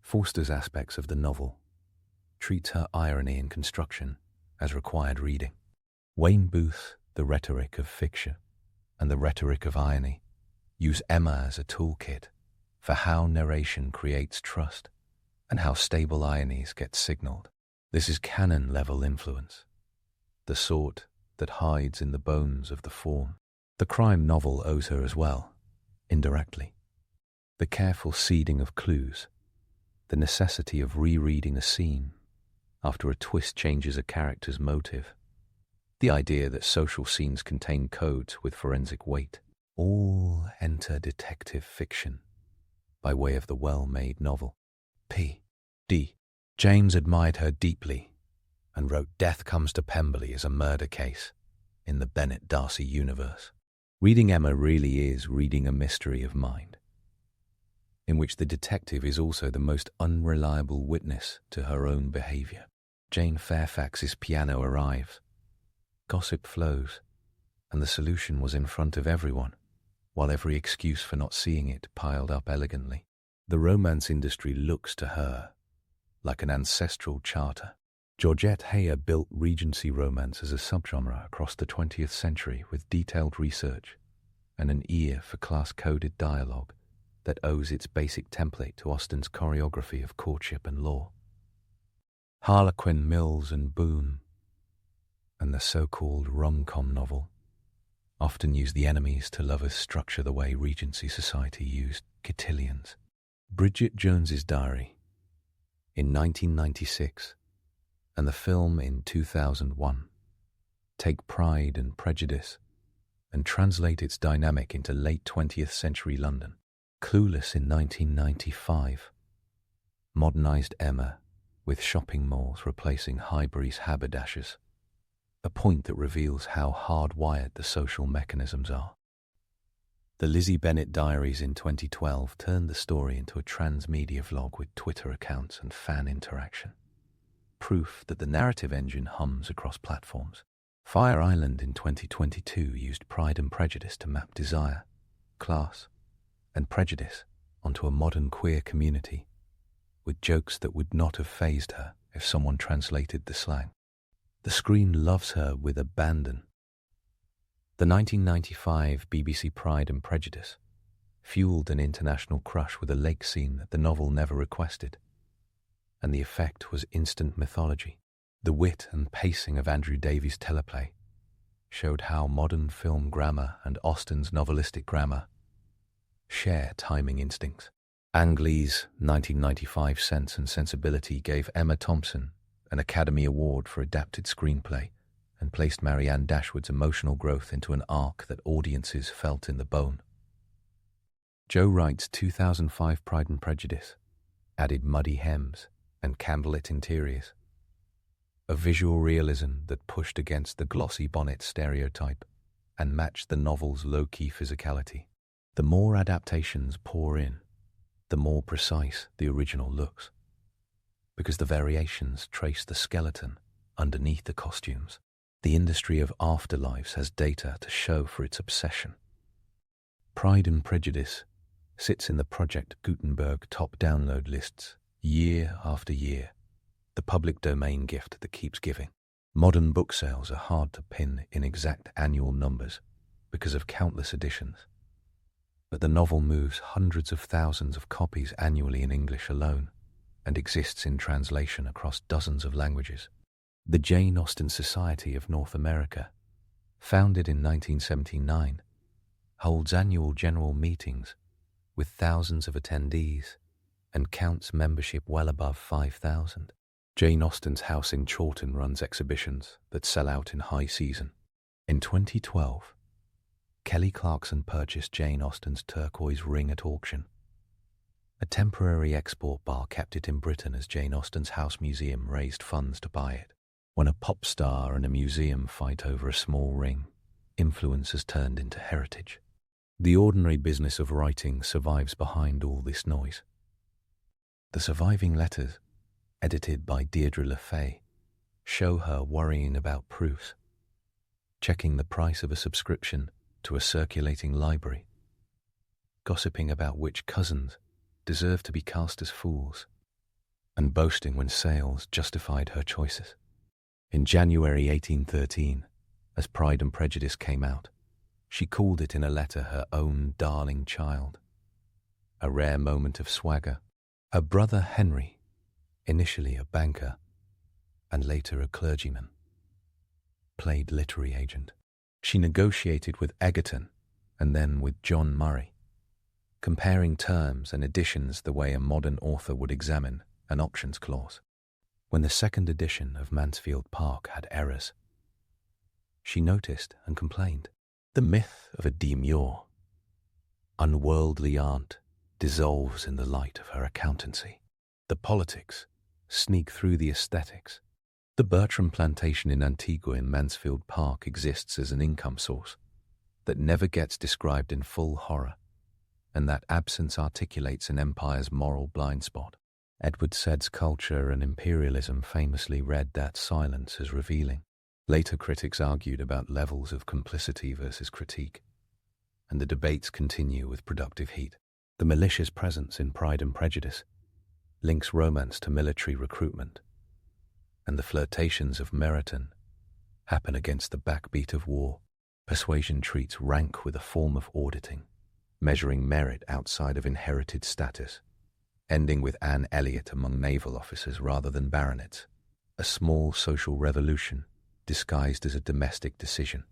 Forster's aspects of the novel treats her irony in construction as required reading. Wayne Booth's The Rhetoric of Fiction and The Rhetoric of Irony use Emma as a toolkit for how narration creates trust and how stable ironies get signaled. This is canon-level influence, the sort that hides in the bones of the form. The crime novel owes her as well, indirectly. The careful seeding of clues, the necessity of rereading a scene after a twist changes a character's motive, the idea that social scenes contain codes with forensic weight, all enter detective fiction by way of the well-made novel. P.D. James admired her deeply and wrote Death Comes to Pemberley as a murder case in the Bennett Darcy universe. Reading Emma really is reading a mystery of mind, in which the detective is also the most unreliable witness to her own behavior. Jane Fairfax's piano arrives. Gossip flows, and the solution was in front of everyone, while every excuse for not seeing it piled up elegantly. The romance industry looks to her like an ancestral charter. Georgette Heyer built Regency romance as a subgenre across the 20th century with detailed research and an ear for class-coded dialogue that owes its basic template to Austen's choreography of courtship and law. Harlequin, Mills and Boone and the so-called rom-com novel often use the enemies to lovers structure the way Regency society used cotillions. Bridget Jones's Diary in 1996 and the film in 2001 take Pride and Prejudice and translate its dynamic into late 20th century London. Clueless in 1995 modernized Emma with shopping malls replacing Highbury's haberdashers, a point that reveals how hardwired the social mechanisms are. The Lizzie Bennet Diaries in 2012 turned the story into a transmedia vlog with Twitter accounts and fan interaction, proof that the narrative engine hums across platforms. Fire Island in 2022 used Pride and Prejudice to map desire, class, and prejudice onto a modern queer community with jokes that would not have fazed her if someone translated the slang. The screen loves her with abandon. The 1995 BBC Pride and Prejudice fueled an international crush with a lake scene that the novel never requested, and the effect was instant mythology. The wit and pacing of Andrew Davies' teleplay showed how modern film grammar and Austen's novelistic grammar share timing instincts. Ang Lee's 1995 Sense and Sensibility gave Emma Thompson an Academy Award for Adapted Screenplay and placed Marianne Dashwood's emotional growth into an arc that audiences felt in the bone. Joe Wright's 2005 Pride and Prejudice added muddy hems and candlelit interiors, a visual realism that pushed against the glossy bonnet stereotype and matched the novel's low-key physicality. The more adaptations pour in, the more precise the original looks, because the variations trace the skeleton underneath the costumes. The industry of afterlives has data to show for its obsession. Pride and Prejudice sits in the Project Gutenberg top download lists year after year, the public domain gift that keeps giving. Modern book sales are hard to pin in exact annual numbers because of countless editions, but the novel moves hundreds of thousands of copies annually in English alone and exists in translation across dozens of languages. The Jane Austen Society of North America, founded in 1979, holds annual general meetings with thousands of attendees and counts membership well above 5,000. Jane Austen's house in Chawton runs exhibitions that sell out in high season. In 2012, Kelly Clarkson purchased Jane Austen's turquoise ring at auction. A temporary export bar kept it in Britain as Jane Austen's house museum raised funds to buy it. When a pop star and a museum fight over a small ring, influence has turned into heritage. The ordinary business of writing survives behind all this noise. The surviving letters, edited by Deirdre LaFay, show her worrying about proofs, checking the price of a subscription to a circulating library, gossiping about which cousins deserve to be cast as fools, and boasting when sales justified her choices. In January 1813, as Pride and Prejudice came out, she called it in a letter her own darling child, a rare moment of swagger. Her brother Henry, initially a banker and later a clergyman, played literary agent. She negotiated with Egerton and then with John Murray, comparing terms and editions the way a modern author would examine an options clause. When the second edition of Mansfield Park had errors, she noticed and complained. The myth of a demure, unworldly aunt dissolves in the light of her accountancy. The politics sneak through the aesthetics. The Bertram plantation in Antigua in Mansfield Park exists as an income source that never gets described in full horror, and that absence articulates an empire's moral blind spot. Edward Said's Culture and Imperialism famously read that silence as revealing. Later critics argued about levels of complicity versus critique, and the debates continue with productive heat. The malicious presence in Pride and Prejudice links romance to military recruitment, and the flirtations of Meryton happen against the backbeat of war. Persuasion treats rank with a form of auditing, measuring merit outside of inherited status, ending with Anne Elliot among naval officers rather than baronets, a small social revolution disguised as a domestic decision.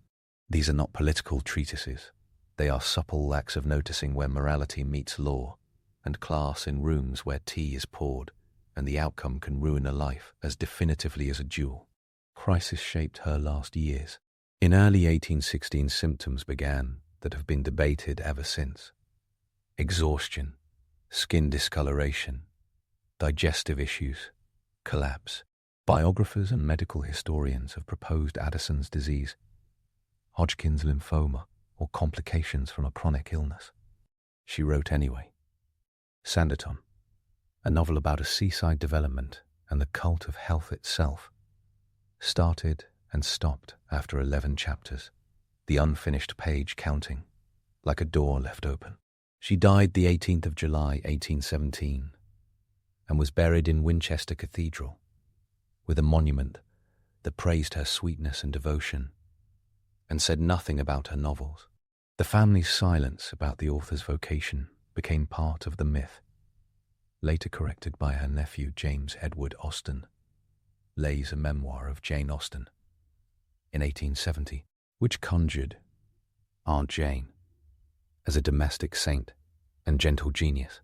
These are not political treatises. They are supple acts of noticing where morality meets law, and class in rooms where tea is poured, and the outcome can ruin a life as definitively as a duel. Crisis shaped her last years. In early 1816, symptoms began that have been debated ever since. Exhaustion, skin discoloration, digestive issues, collapse. Biographers and medical historians have proposed Addison's disease, Hodgkin's lymphoma, or complications from a chronic illness. She wrote anyway. Sanditon, a novel about a seaside development and the cult of health itself, started and stopped after 11 chapters, the unfinished page counting, like a door left open. She died the 18th of July, 1817, and was buried in Winchester Cathedral, with a monument that praised her sweetness and devotion, and said nothing about her novels. The family's silence about the author's vocation became part of the myth, later corrected by her nephew James Edward Austen, lays a memoir of Jane Austen in 1870, which conjured Aunt Jane as a domestic saint and gentle genius.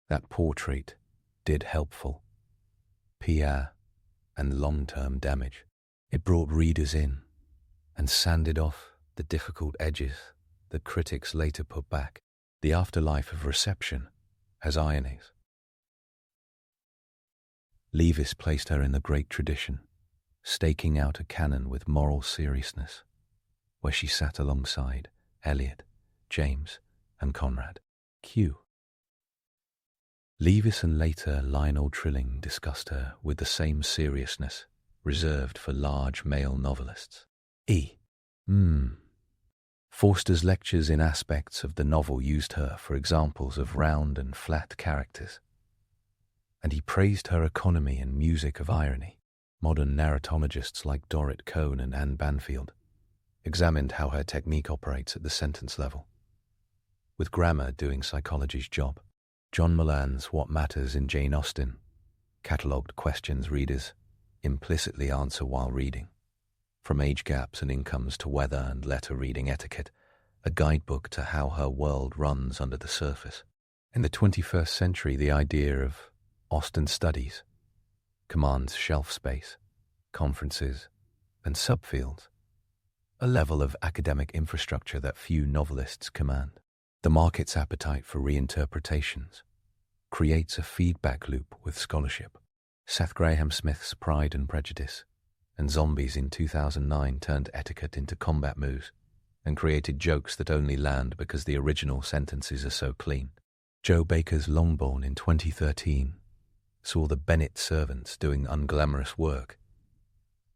That portrait did helpful PR and long-term damage. It brought readers in and sanded off the difficult edges that critics later put back. The afterlife of reception has ironies. Leavis placed her in the great tradition, staking out a canon with moral seriousness, where she sat alongside Eliot, James, and Conrad. Q. Leavis and later Lionel Trilling discussed her with the same seriousness reserved for large male novelists. E. Forster's lectures in aspects of the novel used her for examples of round and flat characters, and he praised her economy and music of irony. Modern narratologists like Dorrit Cohn and Anne Banfield examined how her technique operates at the sentence level, with grammar doing psychology's job. John Mullan's What Matters in Jane Austen catalogued questions readers implicitly answer while reading, from age gaps and incomes to weather and letter reading etiquette, a guidebook to how her world runs under the surface. In the 21st century, the idea of Austen studies commands shelf space, conferences, and subfields, a level of academic infrastructure that few novelists command. The market's appetite for reinterpretations creates a feedback loop with scholarship. Seth Graham Smith's Pride and Prejudice and Zombies in 2009 turned etiquette into combat moves and created jokes that only land because the original sentences are so clean. Joe Baker's Longbourn in 2013 saw the Bennett servants doing unglamorous work,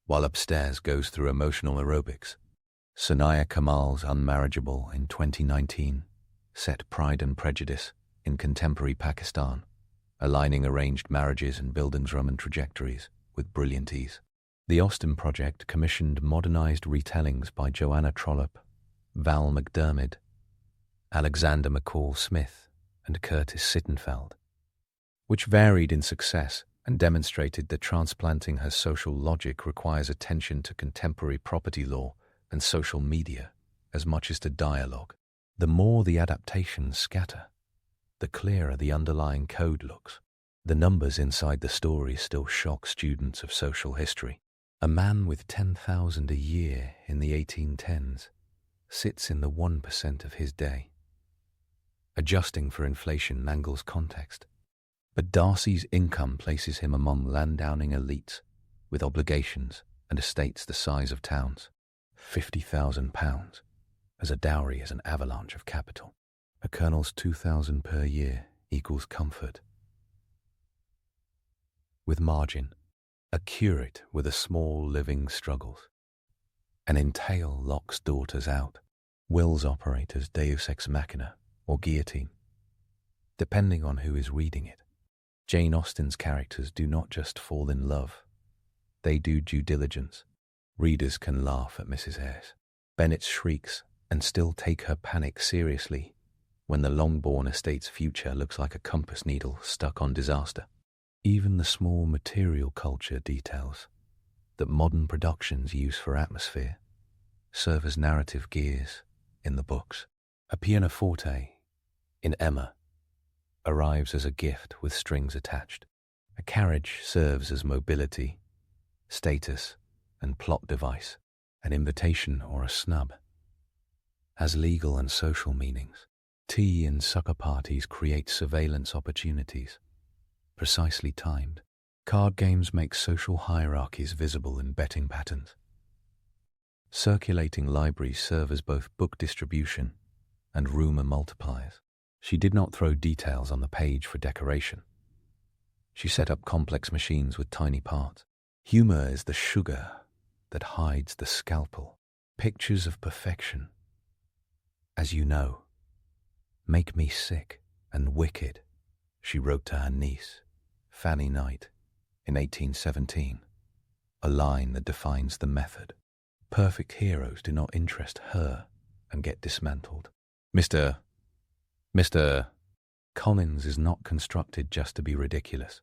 while Upstairs goes through emotional aerobics. Sanaya Kamal's Unmarriageable in 2019 set Pride and Prejudice in contemporary Pakistan, aligning arranged marriages and Bildungsroman trajectories with brilliant ease. The Austen Project commissioned modernized retellings by Joanna Trollope, Val McDermid, Alexander McCall Smith, and Curtis Sittenfeld, which varied in success and demonstrated that transplanting her social logic requires attention to contemporary property law and social media as much as to dialogue. The more the adaptations scatter, the clearer the underlying code looks. The numbers inside the story still shock students of social history. A man with 10,000 a year in the 1810s sits in the 1% of his day. Adjusting for inflation mangles context. But Darcy's income places him among landowning elites with obligations and estates the size of towns. £50,000 as a dowry is an avalanche of capital. A colonel's 2,000 per year equals comfort. With margin, a curate with a small living struggles. An entail locks daughters out. Wills operate as deus ex machina or guillotine, depending on who is reading it. Jane Austen's characters do not just fall in love, they do due diligence. Readers can laugh at Mrs. Eyres Bennet's shrieks and still take her panic seriously when the Longbourn estate's future looks like a compass needle stuck on disaster. Even the small material culture details that modern productions use for atmosphere serve as narrative gears in the books. A pianoforte in Emma arrives as a gift with strings attached. A carriage serves as mobility, status, and plot device. An invitation or a snub has legal and social meanings. Tea and sucker parties create surveillance opportunities, precisely timed. Card games make social hierarchies visible in betting patterns. Circulating libraries serve as both book distribution and rumor multipliers. She did not throw details on the page for decoration. She set up complex machines with tiny parts. Humor is the sugar that hides the scalpel. Pictures of perfection, as you know, "Make me sick and wicked," she wrote to her niece, Fanny Knight, in 1817, a line that defines the method. Perfect heroes do not interest her and get dismantled. Mr. Collins is not constructed just to be ridiculous.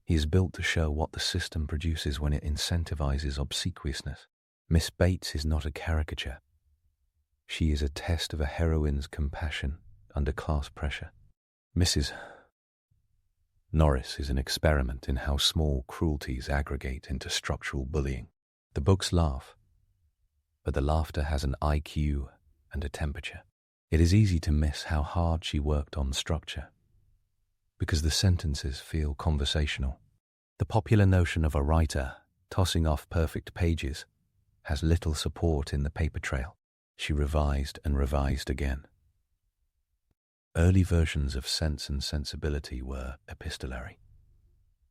He is built to show what the system produces when it incentivizes obsequiousness. Miss Bates is not a caricature. She is a test of a heroine's compassion under class pressure. Mrs. Norris is an experiment in how small cruelties aggregate into structural bullying. The books laugh, but the laughter has an IQ and a temperature. It is easy to miss how hard she worked on structure, because the sentences feel conversational. The popular notion of a writer tossing off perfect pages has little support in the paper trail. She revised and revised again. Early versions of Sense and Sensibility were epistolary,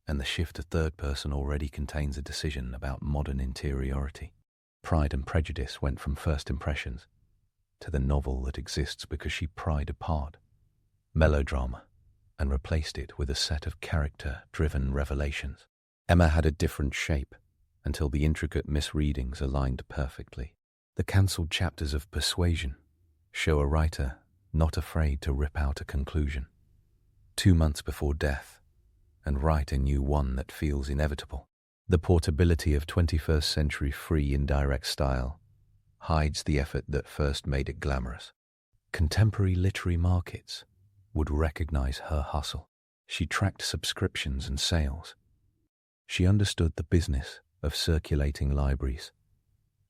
and the shift to third person already contains a decision about modern interiority. Pride and Prejudice went from first impressions to the novel that exists because she pried apart melodrama and replaced it with a set of character-driven revelations. Emma had a different shape until the intricate misreadings aligned perfectly. The cancelled chapters of Persuasion show a writer not afraid to rip out a conclusion 2 months before death and write a new one that feels inevitable. The portability of 21st century free indirect style hides the effort that first made it glamorous. Contemporary literary markets would recognize her hustle. She tracked subscriptions and sales. She understood the business of circulating libraries,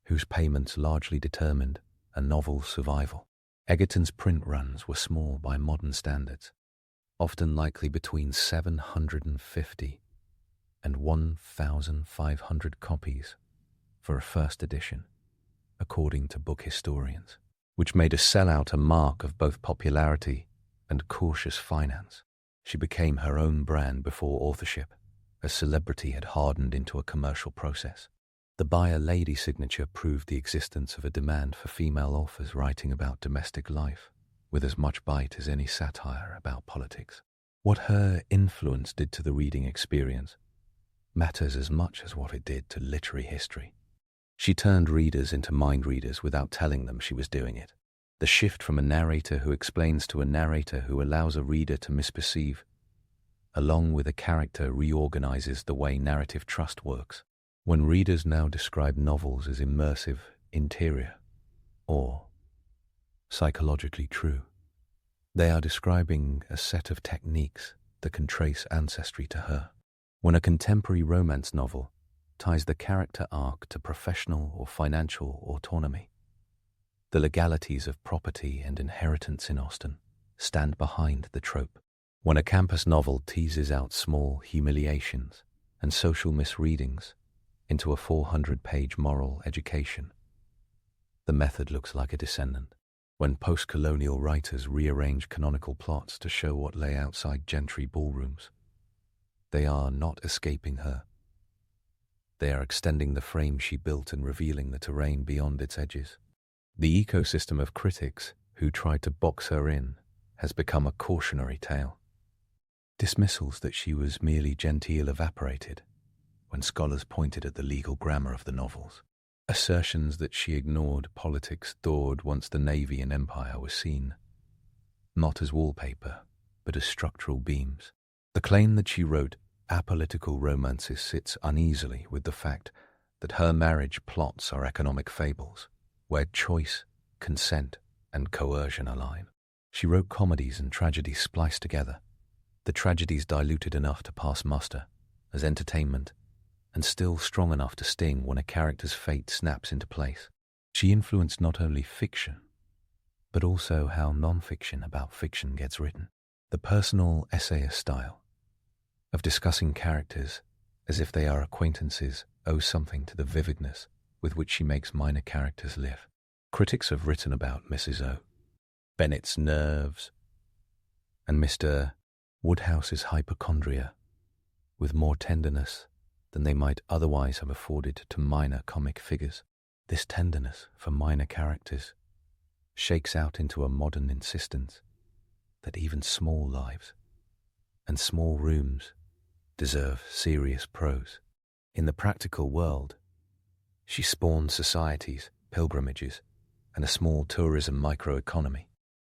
whose payments largely determined a novel's survival. Egerton's print runs were small by modern standards, often likely between 750 and 1,500 copies for a first edition, according to book historians, which made a sellout a mark of both popularity and cautious finance. She became her own brand before authorship, as celebrity had hardened into a commercial process. The buyer lady signature proved the existence of a demand for female authors writing about domestic life, with as much bite as any satire about politics. What her influence did to the reading experience matters as much as what it did to literary history. She turned readers into mind readers without telling them she was doing it. The shift from a narrator who explains to a narrator who allows a reader to misperceive, along with a character, reorganizes the way narrative trust works. When readers now describe novels as immersive, interior, or psychologically true, they are describing a set of techniques that can trace ancestry to her. When a contemporary romance novel ties the character arc to professional or financial autonomy, the legalities of property and inheritance in Austen stand behind the trope. When a campus novel teases out small humiliations and social misreadings into a 400-page moral education, the method looks like a descendant. When post-colonial writers rearrange canonical plots to show what lay outside gentry ballrooms, they are not escaping her. They are extending the frame she built and revealing the terrain beyond its edges. The ecosystem of critics who tried to box her in has become a cautionary tale. Dismissals that she was merely genteel evaporated when scholars pointed at the legal grammar of the novels. Assertions that she ignored politics thawed once the Navy and Empire were seen, not as wallpaper, but as structural beams. The claim that she wrote apolitical romances sits uneasily with the fact that her marriage plots are economic fables, where choice, consent, and coercion align. She wrote comedies and tragedies spliced together, the tragedies diluted enough to pass muster as entertainment, and still strong enough to sting when a character's fate snaps into place. She influenced not only fiction, but also how non-fiction about fiction gets written. The personal essayist style of discussing characters as if they are acquaintances owes something to the vividness with which she makes minor characters live. Critics have written about Mrs. O, Bennet's nerves, and Mr. Woodhouse's hypochondria with more tenderness than they might otherwise have afforded to minor comic figures. This tenderness for minor characters shakes out into a modern insistence that even small lives and small rooms deserve serious prose. In the practical world, she spawned societies, pilgrimages, and a small tourism microeconomy.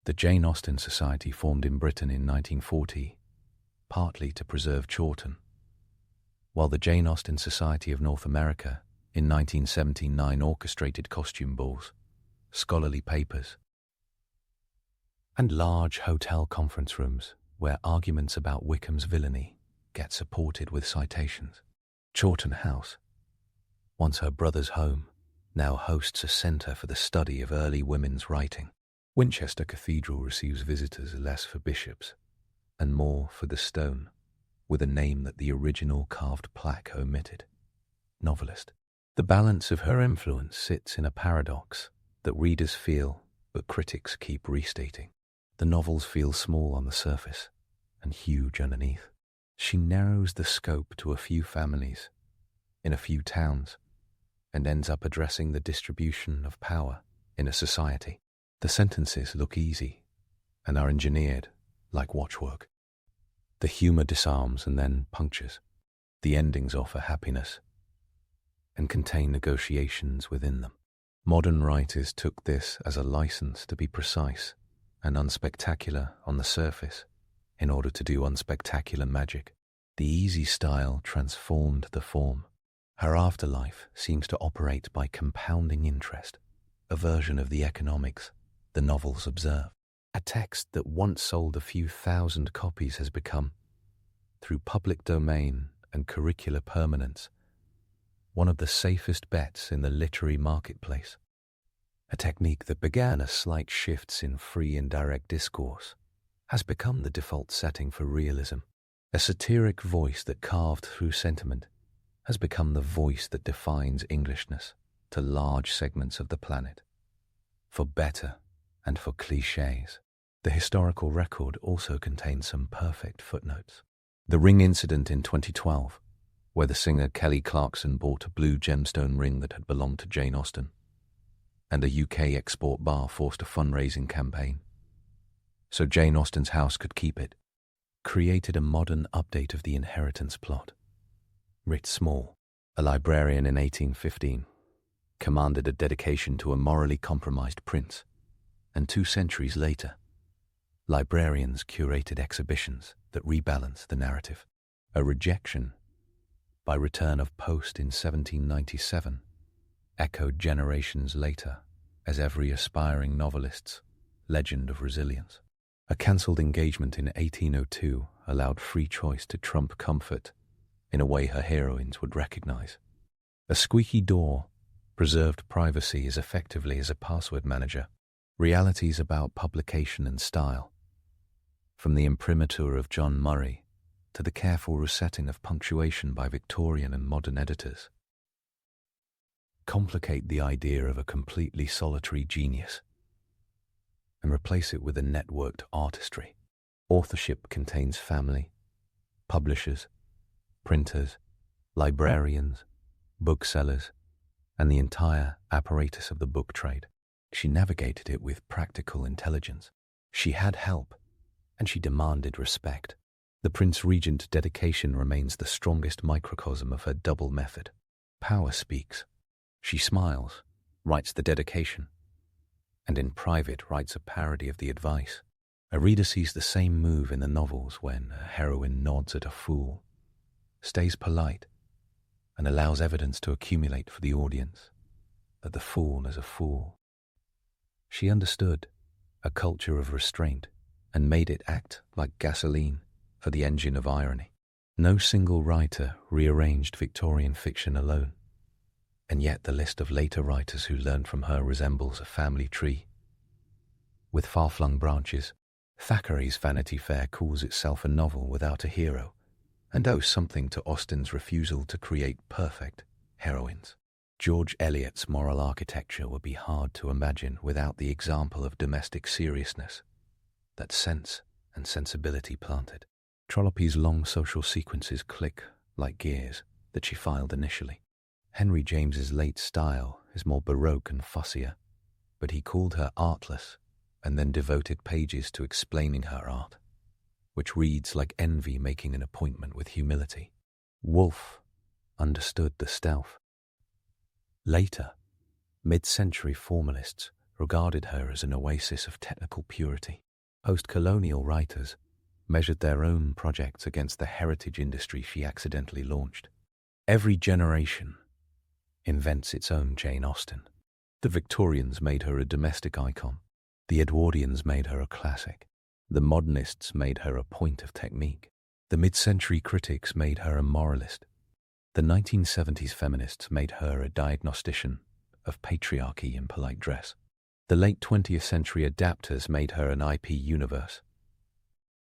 The Jane Austen Society formed in Britain in 1940, partly to preserve Chawton, while the Jane Austen Society of North America in 1979 orchestrated costume balls, scholarly papers, and large hotel conference rooms where arguments about Wickham's villainy get supported with citations. Chawton House, once her brother's home, now hosts a centre for the study of early women's writing. Winchester Cathedral receives visitors less for bishops and more for the stone, with a name that the original carved plaque omitted: novelist. The balance of her influence sits in a paradox that readers feel but critics keep restating. The novels feel small on the surface and huge underneath. She narrows the scope to a few families in a few towns and ends up addressing the distribution of power in a society. The sentences look easy and are engineered like watchwork. The humour disarms and then punctures. The endings offer happiness and contain negotiations within them. Modern writers took this as a license to be precise and unspectacular on the surface in order to do unspectacular magic. The easy style transformed the form. Her afterlife seems to operate by compounding interest, a version of the economics the novels observe. A text that once sold a few thousand copies has become, through public domain and curricular permanence, one of the safest bets in the literary marketplace. A technique that began as slight shifts in free and direct discourse has become the default setting for realism. A satiric voice that carved through sentiment has become the voice that defines Englishness to large segments of the planet, for better and for clichés. The historical record also contains some perfect footnotes. The ring incident in 2012, where the singer Kelly Clarkson bought a blue gemstone ring that had belonged to Jane Austen, and a UK export bar forced a fundraising campaign so Jane Austen's house could keep it, created a modern update of the inheritance plot. Writ Small, a librarian in 1815, commanded a dedication to a morally compromised prince, and 2 centuries later, librarians curated exhibitions that rebalance the narrative. A rejection by return of post in 1797 echoed generations later as every aspiring novelist's legend of resilience. A cancelled engagement in 1802 allowed free choice to trump comfort in a way her heroines would recognize. A squeaky door preserved privacy as effectively as a password manager. Realities about publication and style, from the imprimatur of John Murray to the careful resetting of punctuation by Victorian and modern editors, complicate the idea of a completely solitary genius and replace it with a networked artistry. Authorship contains family, publishers, printers, librarians, booksellers, and the entire apparatus of the book trade. She navigated it with practical intelligence. She had help, and she demanded respect. The Prince Regent dedication remains the strongest microcosm of her double method. Power speaks. She smiles, writes the dedication, and in private writes a parody of the advice. A reader sees the same move in the novels when a heroine nods at a fool, stays polite, and allows evidence to accumulate for the audience that the fool is a fool. She understood a culture of restraint and made it act like gasoline for the engine of irony. No single writer rearranged Victorian fiction alone, and yet the list of later writers who learned from her resembles a family tree with far-flung branches. Thackeray's Vanity Fair calls itself a novel without a hero, and owes something to Austen's refusal to create perfect heroines. George Eliot's moral architecture would be hard to imagine without the example of domestic seriousness that Sense and Sensibility planted. Trollope's long social sequences click like gears that she filed initially. Henry James's late style is more baroque and fussier, but he called her artless and then devoted pages to explaining her art, which reads like envy making an appointment with humility. Woolf understood the stealth. Later, mid-century formalists regarded her as an oasis of technical purity. Post-colonial writers measured their own projects against the heritage industry she accidentally launched. Every generation invents its own Jane Austen. The Victorians made her a domestic icon. The Edwardians made her a classic. The modernists made her a point of technique. The mid-century critics made her a moralist. The 1970s feminists made her a diagnostician of patriarchy in polite dress. The late 20th century adapters made her an IP universe.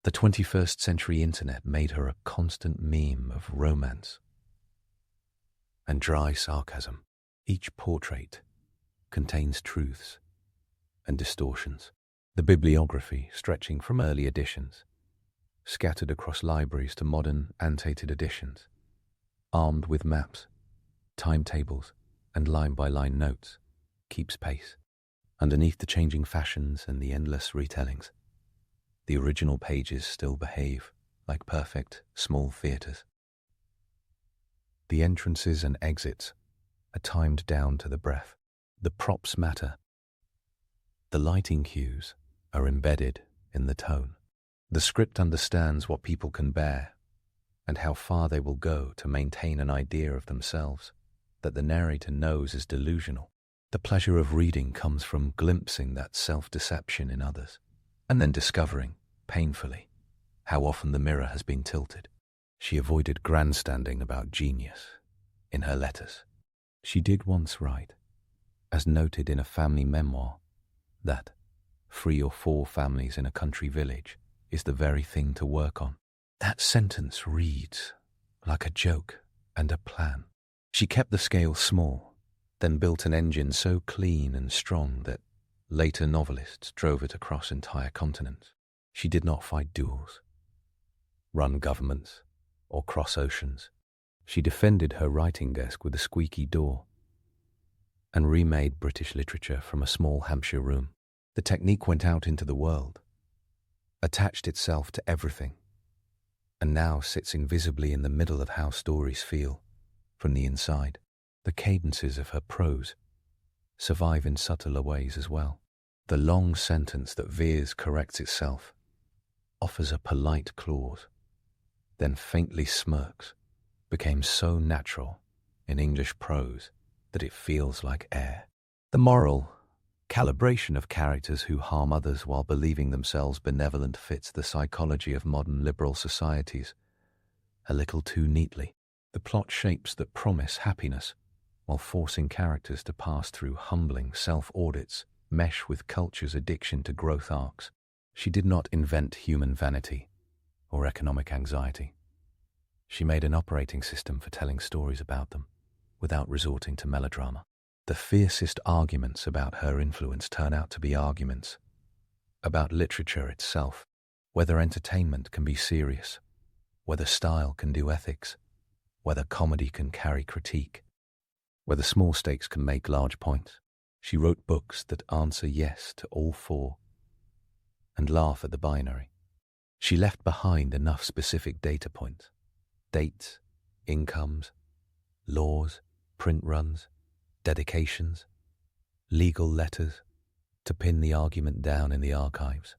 The 21st century internet made her a constant meme of romance and dry sarcasm. Each portrait contains truths and distortions. The bibliography, stretching from early editions, scattered across libraries to modern, annotated editions, armed with maps, timetables, and line-by-line notes, keeps pace. Underneath the changing fashions and the endless retellings, the original pages still behave like perfect, small theatres. The entrances and exits are timed down to the breath. The props matter. The lighting cues are embedded in the tone. The script understands what people can bear and how far they will go to maintain an idea of themselves that the narrator knows is delusional. The pleasure of reading comes from glimpsing that self-deception in others, and then discovering, painfully, how often the mirror has been tilted. She avoided grandstanding about genius in her letters. She did once write, as noted in a family memoir, that 3 or 4 families in a country village is the very thing to work on. That sentence reads like a joke and a plan. She kept the scale small, then built an engine so clean and strong that later novelists drove it across entire continents. She did not fight duels, run governments, or cross oceans. She defended her writing desk with a squeaky door and remade British literature from a small Hampshire room. The technique went out into the world, attached itself to everything, and now sits invisibly in the middle of how stories feel from the inside. The cadences of her prose survive in subtler ways as well. The long sentence that veers corrects itself, offers a polite clause, then faintly smirks, became so natural in English prose that it feels like air. The moral calibration of characters who harm others while believing themselves benevolent fits the psychology of modern liberal societies a little too neatly. The plot shapes that promise happiness while forcing characters to pass through humbling self-audits mesh with culture's addiction to growth arcs. She did not invent human vanity or economic anxiety. She made an operating system for telling stories about them without resorting to melodrama. The fiercest arguments about her influence turn out to be arguments about literature itself, whether entertainment can be serious, whether style can do ethics, whether comedy can carry critique, whether small stakes can make large points. She wrote books that answer yes to all 4 and laugh at the binary. She left behind enough specific data points, dates, incomes, laws, print runs, dedications, legal letters, to pin the argument down in the archives.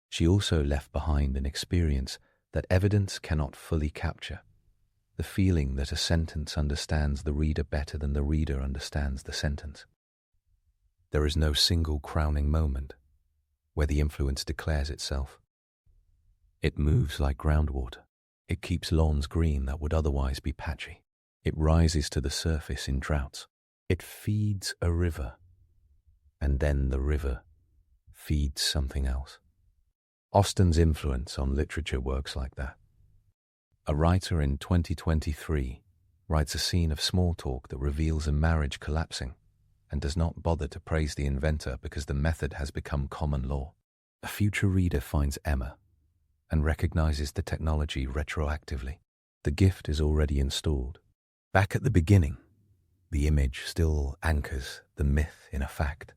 She also left behind an experience that evidence cannot fully capture, the feeling that a sentence understands the reader better than the reader understands the sentence. There is no single crowning moment where the influence declares itself. It moves like groundwater. It keeps lawns green that would otherwise be patchy. It rises to the surface in droughts. It feeds a river, and then the river feeds something else. Austen's influence on literature works like that. A writer in 2023 writes a scene of small talk that reveals a marriage collapsing and does not bother to praise the inventor because the method has become common law. A future reader finds Emma and recognizes the technology retroactively. The gift is already installed. Back at the beginning, the image still anchors the myth in a fact.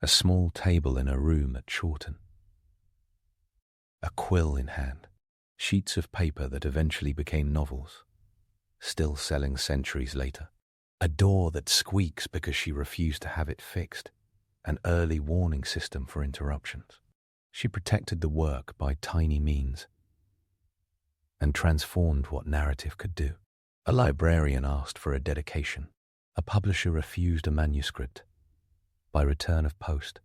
A small table in a room at Chawton, a quill in hand, sheets of paper that eventually became novels, still selling centuries later. A door that squeaks because she refused to have it fixed, an early warning system for interruptions. She protected the work by tiny means and transformed what narrative could do. A librarian asked for a dedication. A publisher refused a manuscript by return of post.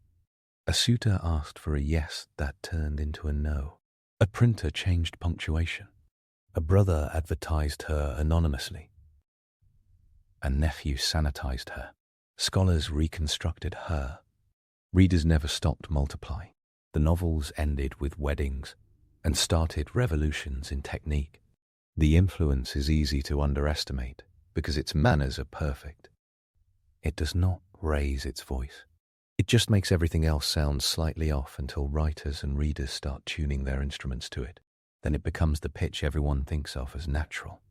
A suitor asked for a yes that turned into a no. A printer changed punctuation. A brother advertised her anonymously. A nephew sanitized her. Scholars reconstructed her. Readers never stopped multiplying. The novels ended with weddings and started revolutions in technique. The influence is easy to underestimate because its manners are perfect. It does not raise its voice. It just makes everything else sound slightly off until writers and readers start tuning their instruments to it. Then it becomes the pitch everyone thinks of as natural.